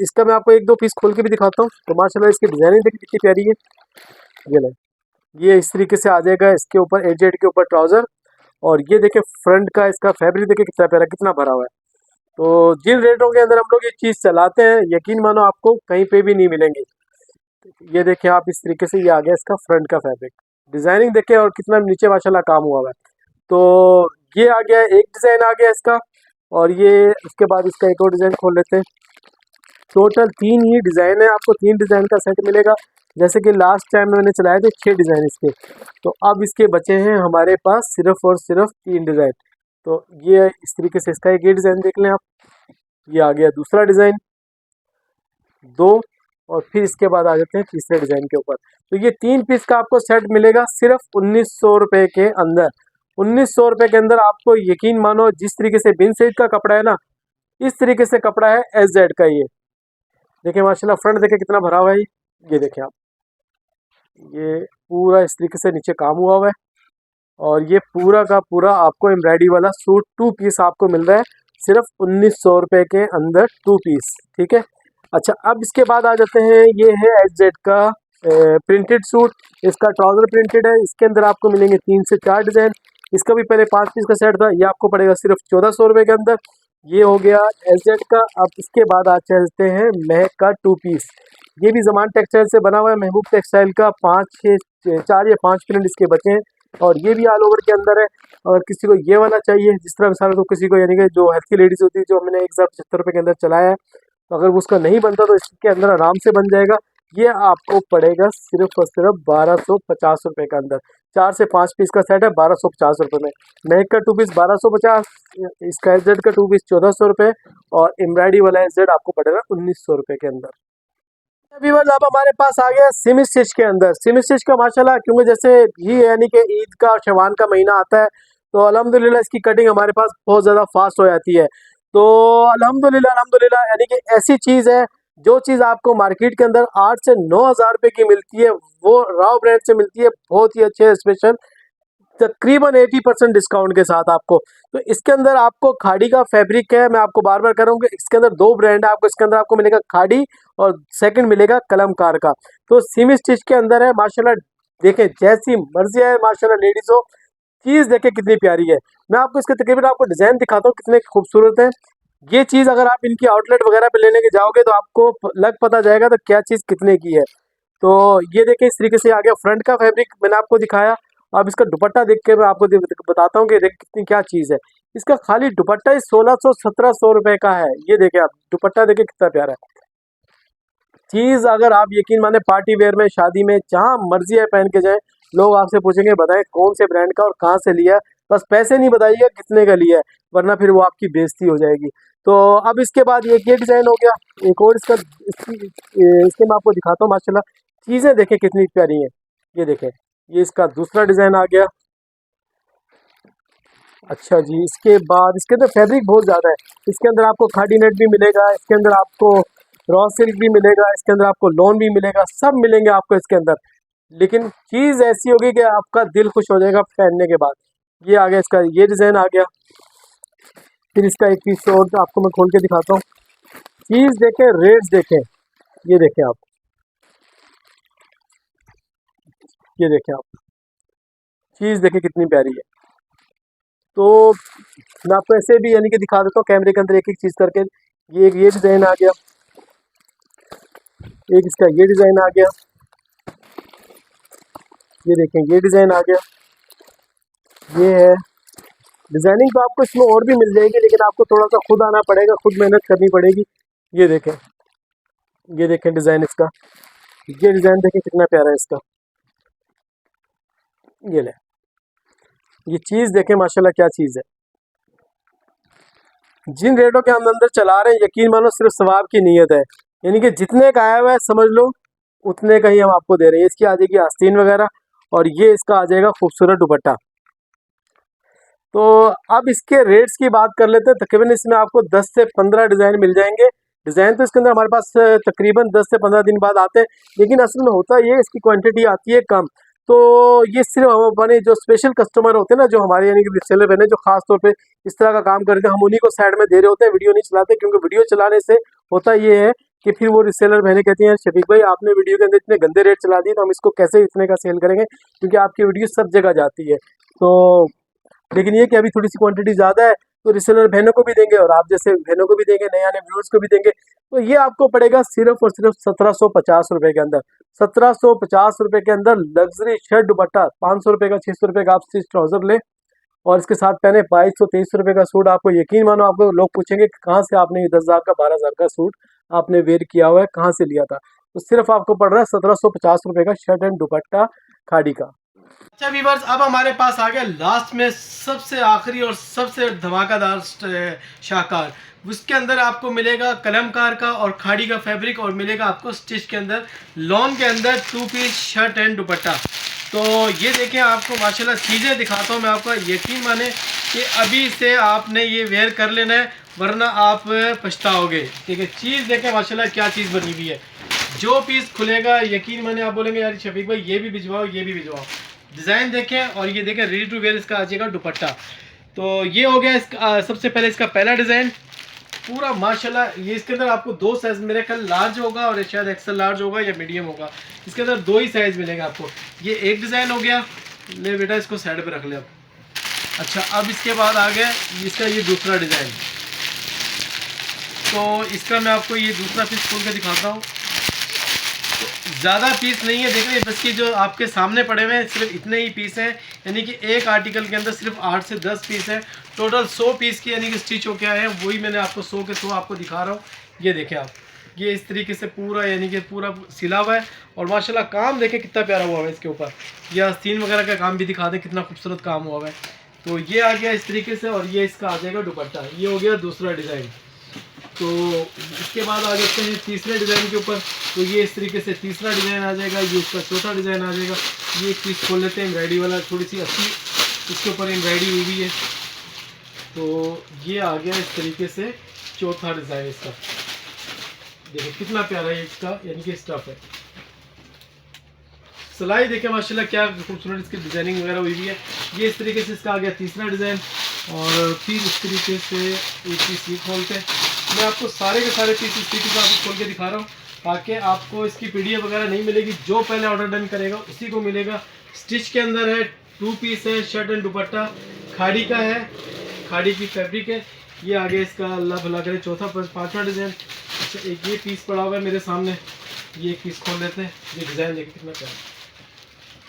इसका मैं आपको 1-2 पीस खोल के भी दिखाता हूँ। तो माशाल्लाह इसकी डिज़ाइनिंग देखिए कितनी प्यारी है। ये ले, ये इस तरीके से आ जाएगा इसके ऊपर एज जेड के ऊपर ट्राउज़र। और ये देखे फ्रंट का इसका फैब्रिक देखे कितना प्यारा, कितना भरा हुआ है। तो जिन रेटों के अंदर हम लोग ये चीज़ चलाते हैं, यकीन मानो आपको कहीं पे भी नहीं मिलेंगी। ये देखिए आप इस तरीके से, ये आ गया इसका फ्रंट का फैब्रिक। डिज़ाइनिंग देखे और कितना नीचे माशाल्लाह काम हुआ हुआ है। तो ये आ गया एक डिज़ाइन आ गया इसका। और ये उसके बाद इसका एक और डिज़ाइन खोल लेते हैं। टोटल 3 ही डिज़ाइन है, आपको 3 डिज़ाइन का सेट मिलेगा। जैसे कि लास्ट टाइम मैंने चलाए थे 6 डिज़ाइन इसके, तो अब इसके बचे हैं हमारे पास सिर्फ और सिर्फ 3 डिज़ाइन। तो ये इस तरीके से इसका एक ये डिज़ाइन देख लें आप। ये आ गया दूसरा डिज़ाइन 2, और फिर इसके बाद आ जाते हैं तीसरे डिज़ाइन के ऊपर। तो ये 3 पीस का आपको सेट मिलेगा सिर्फ 1900 रुपये के अंदर। 1900 रुपये के अंदर आपको यकीन मानो जिस तरीके से बिन सईद का कपड़ा है ना, इस तरीके से कपड़ा है एस जेड का। ये देखिए माशाल्लाह फ्रंट देखे कितना भरा हुआ है। ये देखें आप, ये पूरा इस तरीके से नीचे काम हुआ हुआ है। और ये पूरा का पूरा आपको एम्ब्रॉयडरी वाला सूट 2 पीस आपको मिल रहा है सिर्फ 1900 रुपये के अंदर 2 पीस, ठीक है। अच्छा अब इसके बाद आ जाते हैं, ये है एच जेड का प्रिंटेड सूट। इसका ट्राउज़र प्रिंटेड है, इसके अंदर आपको मिलेंगे 3 से 4 डिज़ाइन। इसका भी पहले 5 पीस का सेट था, ये आपको पड़ेगा सिर्फ 1400 रुपये के अंदर। ये हो गया एच जेड का। अब इसके बाद आ चलते हैं महक का 2 पीस। ये भी ज़मान टेक्सटाइल से बना हुआ है, महबूब टेक्सटाइल का। 4 या 5 प्रिंट इसके बचे हैं और ये भी ऑल ओवर के अंदर है। और किसी को ये वाला चाहिए, जिस तरह मिसाल तो किसी को यानी कि जो हेल्थी लेडीज़ होती है, जो हमने 1075 रुपये के अंदर चलाया है, तो अगर उसका नहीं बनता तो इसके अंदर आराम से बन जाएगा। ये आपको पड़ेगा सिर्फ और सिर्फ 1250 रुपये के अंदर। 4 से 5 पीस का सेट है 1250 रुपये में। महक का 2 पीस 1250, इसका एच जेड का 2 पीस 1400 रुपये, और एम्ब्रॉयडरी वाला एच जेड आपको पड़ेगा 1900 रुपये के अंदर। व्यूअर्स अब हमारे पास आ गया सेमी स्टिच के अंदर। सेमी स्टिच का माशाल्लाह, क्योंकि जैसे ही यानी कि ईद का शवान का महीना आता है तो अल्हम्दुलिल्लाह इसकी कटिंग हमारे पास बहुत ज़्यादा फास्ट हो जाती है। तो अल्हम्दुलिल्लाह यानी कि ऐसी चीज़ है, जो चीज़ आपको मार्केट के अंदर 8 से 9 हज़ार रुपये की मिलती है, वो राव ब्रांड से मिलती है, बहुत ही अच्छे स्पेशल तकरीबन 80% डिस्काउंट के साथ आपको। तो इसके अंदर आपको खाड़ी का फैब्रिक है, मैं आपको बार बार कर रहा हूँ कि इसके अंदर दो ब्रांड है आपको, इसके अंदर आपको मिलेगा खाड़ी और सेकंड मिलेगा कलमकार का। तो सेमी स्टिच के अंदर है माशाल्लाह, देखें जैसी मर्जी है माशाल्लाह लेडीज हो, चीज़ देखें कितनी प्यारी है। मैं आपको इसके तकरीबन आपको डिज़ाइन दिखाता हूँ कितने खूबसूरत है। ये चीज़ अगर आप इनकी आउटलेट वगैरह पे लेने के जाओगे तो आपको लग पता जाएगा तो क्या चीज़ कितने की है। तो ये देखिए इस तरीके से आ गया फ्रंट का फैब्रिक मैंने आपको दिखाया। अब इसका दुपट्टा देख के मैं आपको बताता हूँ कि देख कितनी क्या चीज़ है। इसका खाली दुपट्टा ही 1600-1700 रुपए का है। ये देखें आप दुपट्टा देखें कितना प्यारा है। चीज़ अगर आप यकीन माने पार्टी वेयर में, शादी में, जहाँ मर्जी है पहन के जाए, लोग आपसे पूछेंगे बताएं कौन से ब्रांड का और कहाँ से लिया। बस पैसे नहीं बताइएगा कितने का लिया है, वरना फिर वो आपकी बेइज्जती हो जाएगी। तो अब इसके बाद ये डिज़ाइन हो गया, एक और इसका इसके मैं आपको दिखाता हूँ माशाल्लाह। चीज़ें देखें कितनी प्यारी हैं। ये देखें ये इसका दूसरा डिज़ाइन आ गया। अच्छा जी, इसके बाद इसके अंदर फैब्रिक बहुत ज़्यादा है। इसके अंदर आपको खादी नेट भी मिलेगा, इसके अंदर आपको रॉ सिल्क भी मिलेगा, इसके अंदर आपको लॉन भी मिलेगा, सब मिलेंगे आपको इसके अंदर। लेकिन चीज़ ऐसी होगी कि आपका दिल खुश हो जाएगा पहनने के बाद। ये आ गया इसका ये डिज़ाइन आ गया। फिर इसका एक पीस और आपको मैं खोल के दिखाता हूँ। चीज़ देखें, रेट्स देखें, ये देखें आप, ये देखें आप, चीज़ देखें कितनी प्यारी है। तो मैं आपको ऐसे भी यानी कि दिखा देता हूँ कैमरे के अंदर एक एक चीज़ करके। ये डिज़ाइन आ गया, एक इसका ये डिज़ाइन आ गया, ये देखें ये डिज़ाइन आ गया। ये है डिज़ाइनिंग, तो आपको इसमें और भी मिल जाएगी लेकिन आपको थोड़ा सा खुद आना पड़ेगा, खुद मेहनत करनी पड़ेगी। ये देखें, ये देखें डिज़ाइन इसका, ये डिज़ाइन देखें कितना प्यारा है इसका। ये ले, ये चीज़ देखें माशाल्लाह क्या चीज़ है। जिन रेटों के हम अंदर चला रहे हैं यकीन मानो सिर्फ सवाब की नीयत है, यानी कि जितने का आया हुआ है समझ लो उतने का ही हम आपको दे रहे हैं। इसकी आ जाएगी आस्तीन वगैरह और ये इसका आ जाएगा खूबसूरत दुपट्टा। तो अब इसके रेट्स की बात कर लेते हैं। तकरीबन इसमें आपको 10 से 15 डिज़ाइन मिल जाएंगे। डिज़ाइन तो इसके अंदर हमारे पास तकरीबन 10 से 15 दिन बाद आते हैं, लेकिन असल में होता ये इसकी क्वांटिटी आती है कम। तो ये सिर्फ हम अपने जो स्पेशल कस्टमर होते हैं ना, जो हमारे यानी कि रिसेलर बने, जो खास तौर पे इस तरह का काम करते हैं, हम उन्हीं को साइड में दे रहे होते हैं, वीडियो नहीं चलाते। क्योंकि वीडियो चलाने से होता ये है कि फिर वो रिसेलर बहने कहती हैं शफीक भाई आपने वीडियो के अंदर इतने गंदे रेट चला दिए, तो हम इसको कैसे इतने का सेल करेंगे, क्योंकि आपकी वीडियो सब जगह जाती है। तो लेकिन ये कि अभी थोड़ी सी क्वांटिटी ज़्यादा है तो रिसेलर बहनों को भी देंगे और आप जैसे बहनों को भी देंगे, नए आने व्यूअर्स को भी देंगे। तो ये आपको पड़ेगा सिर्फ और सिर्फ 1750 रुपये के अंदर। 1750 रुपये के अंदर लग्जरी शर्ट दुपट्टा, 500 रुपये का, 600 रुपये का आप स्टिच ट्राउजर ले और इसके साथ पहने 2200-2300 रुपये का सूट। आपको यकीन मानो आपको लोग पूछेंगे कि कहाँ से आपने ये 10,000 का 12,000 का सूट आपने वेयर किया हुआ है, कहाँ से लिया था। तो सिर्फ आपको पड़ रहा है 1750 रुपये का शर्ट एंड दुपट्टा खाड़ी का। अच्छा वीवर्स, अब हमारे पास आ गया लास्ट में सबसे आखिरी और सबसे धमाकेदार शाहकार। उसके अंदर आपको मिलेगा कलमकार का और खाड़ी का फैब्रिक और मिलेगा आपको स्टिच के अंदर लॉन के अंदर 2 पीस शर्ट एंड दुपट्टा। तो ये देखें आपको माशाल्लाह चीज़ें दिखाता हूँ मैं आपको, यकीन माने कि अभी से आपने ये वेयर कर लेना है वरना आप पछताओगे। ठीक है, चीज़ देखें माशाल्लाह क्या चीज़ बनी हुई है। जो पीस खुलेगा यकीन माने आप बोलेंगे यार शफीक भाई ये भी भिजवाओ, ये भी भिजवाओ। डिज़ाइन देखें और ये देखें रेडी टू वेयर इसका आ जाएगा दुपट्टा। तो ये हो गया इसका सबसे पहले इसका पहला डिज़ाइन पूरा माशाल्लाह। ये इसके अंदर आपको दो साइज़ मेरे ख्याल लार्ज होगा और शायद एक्सेल लार्ज होगा या मीडियम होगा। इसके अंदर दो ही साइज़ मिलेगा आपको। ये एक डिज़ाइन हो गया, ले बेटा इसको साइड पे रख ले अब। अच्छा, अब इसके बाद आ गया इसका ये दूसरा डिज़ाइन। तो इसका मैं आपको ये दूसरा पीस खोल के दिखाता हूँ। ज़्यादा पीस नहीं है, देख रहे हैं बस कि जो आपके सामने पड़े हुए हैं सिर्फ इतने ही पीस हैं, यानी कि एक आर्टिकल के अंदर सिर्फ 8 से 10 पीस हैं। टोटल 100 पीस की यानी कि स्टिच हो क्या है वही मैंने आपको 100 के 100 आपको दिखा रहा हूँ। ये देखें आप, ये इस तरीके से पूरा यानी कि पूरा सिला हुआ है और माशाल्लाह काम देखें कितना प्यारा हुआ है इसके ऊपर। यह आस्तीन वगैरह का काम भी दिखा दें कितना खूबसूरत काम हुआ है। तो ये आ गया इस तरीके से और ये इसका आ जाएगा दुपट्टा। ये हो गया दूसरा डिज़ाइन। तो इसके बाद आ जाते हैं तीसरे डिज़ाइन के ऊपर। तो ये इस तरीके से तीसरा डिज़ाइन आ जाएगा, ये इसका चौथा डिज़ाइन आ जाएगा। ये एक पीस खोल लेते हैं एम्ब्रॉयडरी वाला, थोड़ी सी अच्छी इसके ऊपर एम्ब्रॉयडरी हुई भी है। तो ये आ गया इस तरीके से चौथा डिज़ाइन इसका। देखिए कितना प्यारा है इसका यानी कि स्टफ है। सिलाई देखें माशाल्लाह क्या खूबसूरत इसकी डिजाइनिंग वगैरह हुई हुई है। ये इस तरीके से इसका आ गया तीसरा डिज़ाइन, और फिर इस तरीके से एक पीस ये खोलते हैं। मैं आपको सारे के सारे पीस इस तरीके से आपको खोल के दिखा रहा हूँ ताकि आपको इसकी PDF वगैरह नहीं मिलेगी, जो पहले ऑर्डर डन करेगा उसी को मिलेगा। स्टिच के अंदर है, 2 पीस है, शर्ट एंड दुपट्टा खाड़ी का है, खाड़ी की फैब्रिक है। ये आगे इसका अल्लाह भला करे चौथा पांचवा डिज़ाइन। अच्छा, एक ये पीस पड़ा हुआ है मेरे सामने, ये एक पीस खोल लेते हैं। ये डिज़ाइन देखिए कितना प्यारा,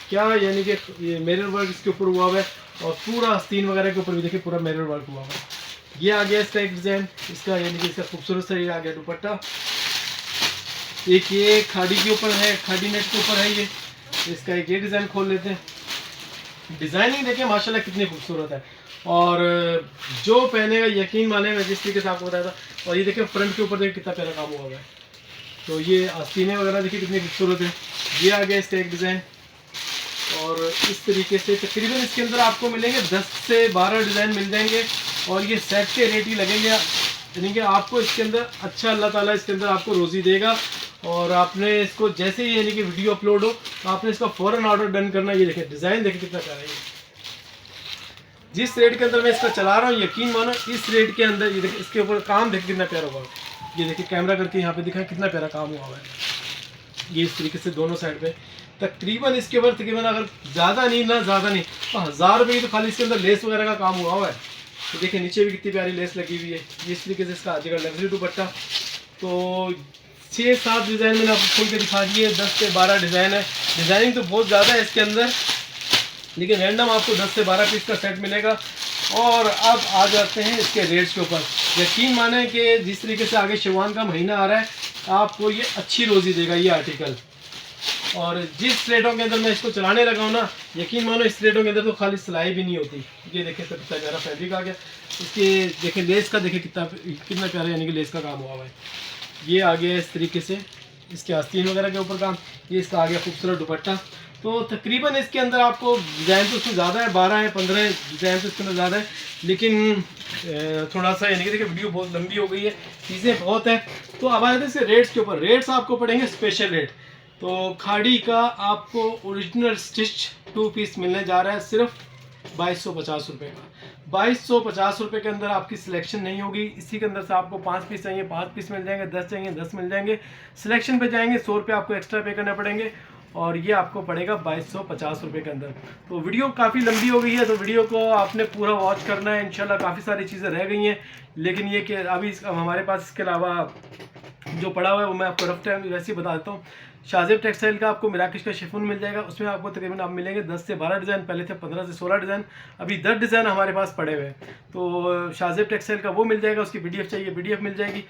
क्या यानी कि ये मिरर वर्क इसके ऊपर हुआ हुआ है, और पूरा आस्तीन वगैरह के ऊपर भी देखिए पूरा मिरर वर्क हुआ हुआ है। ये आ गया इसका एक डिज़ाइन, इसका यानी कि इसका खूबसूरत सा ये आ गया दुपट्टा। एक ये खाड़ी के ऊपर है, खाड़ी नेट के ऊपर है ये, इसका एक ये डिज़ाइन खोल लेते हैं। डिज़ाइनिंग देखिए माशाल्लाह कितनी खूबसूरत है, और जो पहनेगा यकीन मानेगा, जिस तरीके से आपको बताया था। और ये देखिए फ्रंट के ऊपर देखिए कितना प्यारा काम हुआ है। तो ये आस्तीनें वगैरह देखिए कितनी खूबसूरत है। ये आ गया इसका एक डिज़ाइन, और इस तरीके से तकरीबन इसके अंदर आपको मिलेंगे 10 से 12 डिज़ाइन मिल जाएंगे, और ये सेट के रेट ही लगेंगे। यानी कि आपको इसके अंदर अच्छा अल्लाह ताला इसके अंदर आपको रोज़ी देगा, और आपने इसको जैसे ही यानी कि वीडियो अपलोड हो तो आपने इसका फ़ौरन ऑर्डर डन करना। ये देखिए डिज़ाइन देखिए कितना प्यारा है। जिस रेट के अंदर मैं इसका चला रहा हूँ यकीन मानो, इस रेट के अंदर ये देखिए इसके ऊपर काम देखिए कितना प्यारा हुआ है। ये देखिए कैमरा करके यहाँ पे दिखाएं कितना प्यारा काम हुआ है। ये इस तरीके से दोनों साइड पे तकरीबन इसके ऊपर तकरीबन अगर ज़्यादा नहीं ना ज़्यादा नहीं तो 1000 रुपये की तो खाली इसके अंदर लेस वगैरह का काम हुआ है। तो देखिए नीचे भी कितनी प्यारी लेस लगी हुई है। ये इस तरीके से इसका आ जाएगा लग्जरी दुपट्टा। तो 6-7 डिज़ाइन मैंने आपको खोल के दिखा दिए, 10 से 12 डिज़ाइन है। डिज़ाइनिंग तो बहुत ज़्यादा है इसके अंदर, लेकिन रैंडम आपको 10 से 12 पीस का सेट मिलेगा। और अब आ जाते हैं इसके रेट्स के ऊपर। यकीन माने कि जिस तरीके से आगे शवान का महीना आ रहा है, आपको ये अच्छी रोज़ी देगा ये आर्टिकल। और जिस रेटों के अंदर मैं इसको चलाने लगा हूँ ना, यकीन मानो इस रेटों के अंदर तो खाली सिलाई भी नहीं होती। ये देखिए तो कितना प्यारा फैब्रिक आ गया। इसके देखिए लेस का देखिए कितना प्यारा यानी कि लेस का काम हुआ हुआ है। ये आ गया इस तरीके से इसके आस्तीन वगैरह के ऊपर काम। ये इसका आ गया खूबसूरत दुपट्टा। तो तकरीबन इसके अंदर आपको डिज़ाइन तो उसमें ज़्यादा है, 12 है 15 डिज़ाइन तो इसके अंदर ज़्यादा है, लेकिन थोड़ा सा यानी कि देखिए वीडियो बहुत लंबी हो गई है, चीज़ें बहुत है। तो अब आते हैं इसके रेट्स के ऊपर। रेट्स आपको पड़ेंगे स्पेशल रेट। तो खाड़ी का आपको ओरिजिनल स्टिच 2 पीस मिलने जा रहा है सिर्फ 2250 रुपये का। 2250 रुपये के अंदर आपकी सिलेक्शन नहीं होगी। इसी के अंदर से आपको 5 पीस चाहिए 5 पीस मिल जाएंगे, 10 चाहिए 10 मिल जाएंगे। सिलेक्शन पे जाएंगे 100 रुपये आपको एक्स्ट्रा पे करने पड़ेंगे, और ये आपको पड़ेगा 2250 रुपये के अंदर। तो वीडियो काफ़ी लंबी हो गई है, तो वीडियो को आपने पूरा वॉच करना है। इंशाल्लाह काफ़ी सारी चीज़ें रह गई हैं, लेकिन ये कि अभी हमारे पास इसके अलावा जो पड़ा हुआ है वो मैं आपको रफ टाइम वैसे ही बता देता हूँ। शाज़ेब टेक्सटाइल का आपको मिराकिश का शिफॉन मिल जाएगा। उसमें आपको तकरीबन आप मिलेंगे 10 से 12 डिज़ाइन, पहले थे 15 से 16 डिज़ाइन, अभी 10 डिज़ाइन हमारे पास पड़े हुए हैं। तो शाज़ेब टेक्सटाइल का वो मिल जाएगा, उसकी PDF चाहिए PDF मिल जाएगी।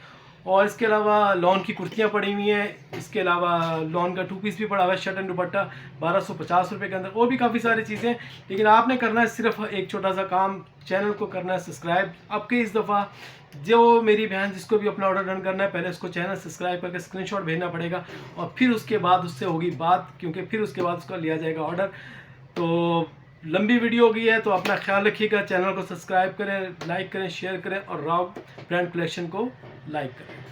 और इसके अलावा लॉन की कुर्तियाँ पड़ी हुई हैं, इसके अलावा लॉन का 2 पीस भी पड़ा हुआ है, शर्ट एंड दुपट्टा 1250 रुपये के अंदर। और भी काफ़ी सारी चीज़ें, लेकिन आपने करना है सिर्फ एक छोटा सा काम, चैनल को करना है सब्सक्राइब। आपके इस दफ़ा जो मेरी बहन जिसको भी अपना ऑर्डर डन करना है, पहले उसको चैनल सब्सक्राइब करके स्क्रीनशॉट भेजना पड़ेगा, और फिर उसके बाद उससे होगी बात, क्योंकि फिर उसके बाद उसका लिया जाएगा ऑर्डर। तो लंबी वीडियो हो गई है, तो अपना ख्याल रखिएगा। चैनल को सब्सक्राइब करें, लाइक करें, शेयर करें, और राव ब्रांड कलेक्शन को लाइक करें।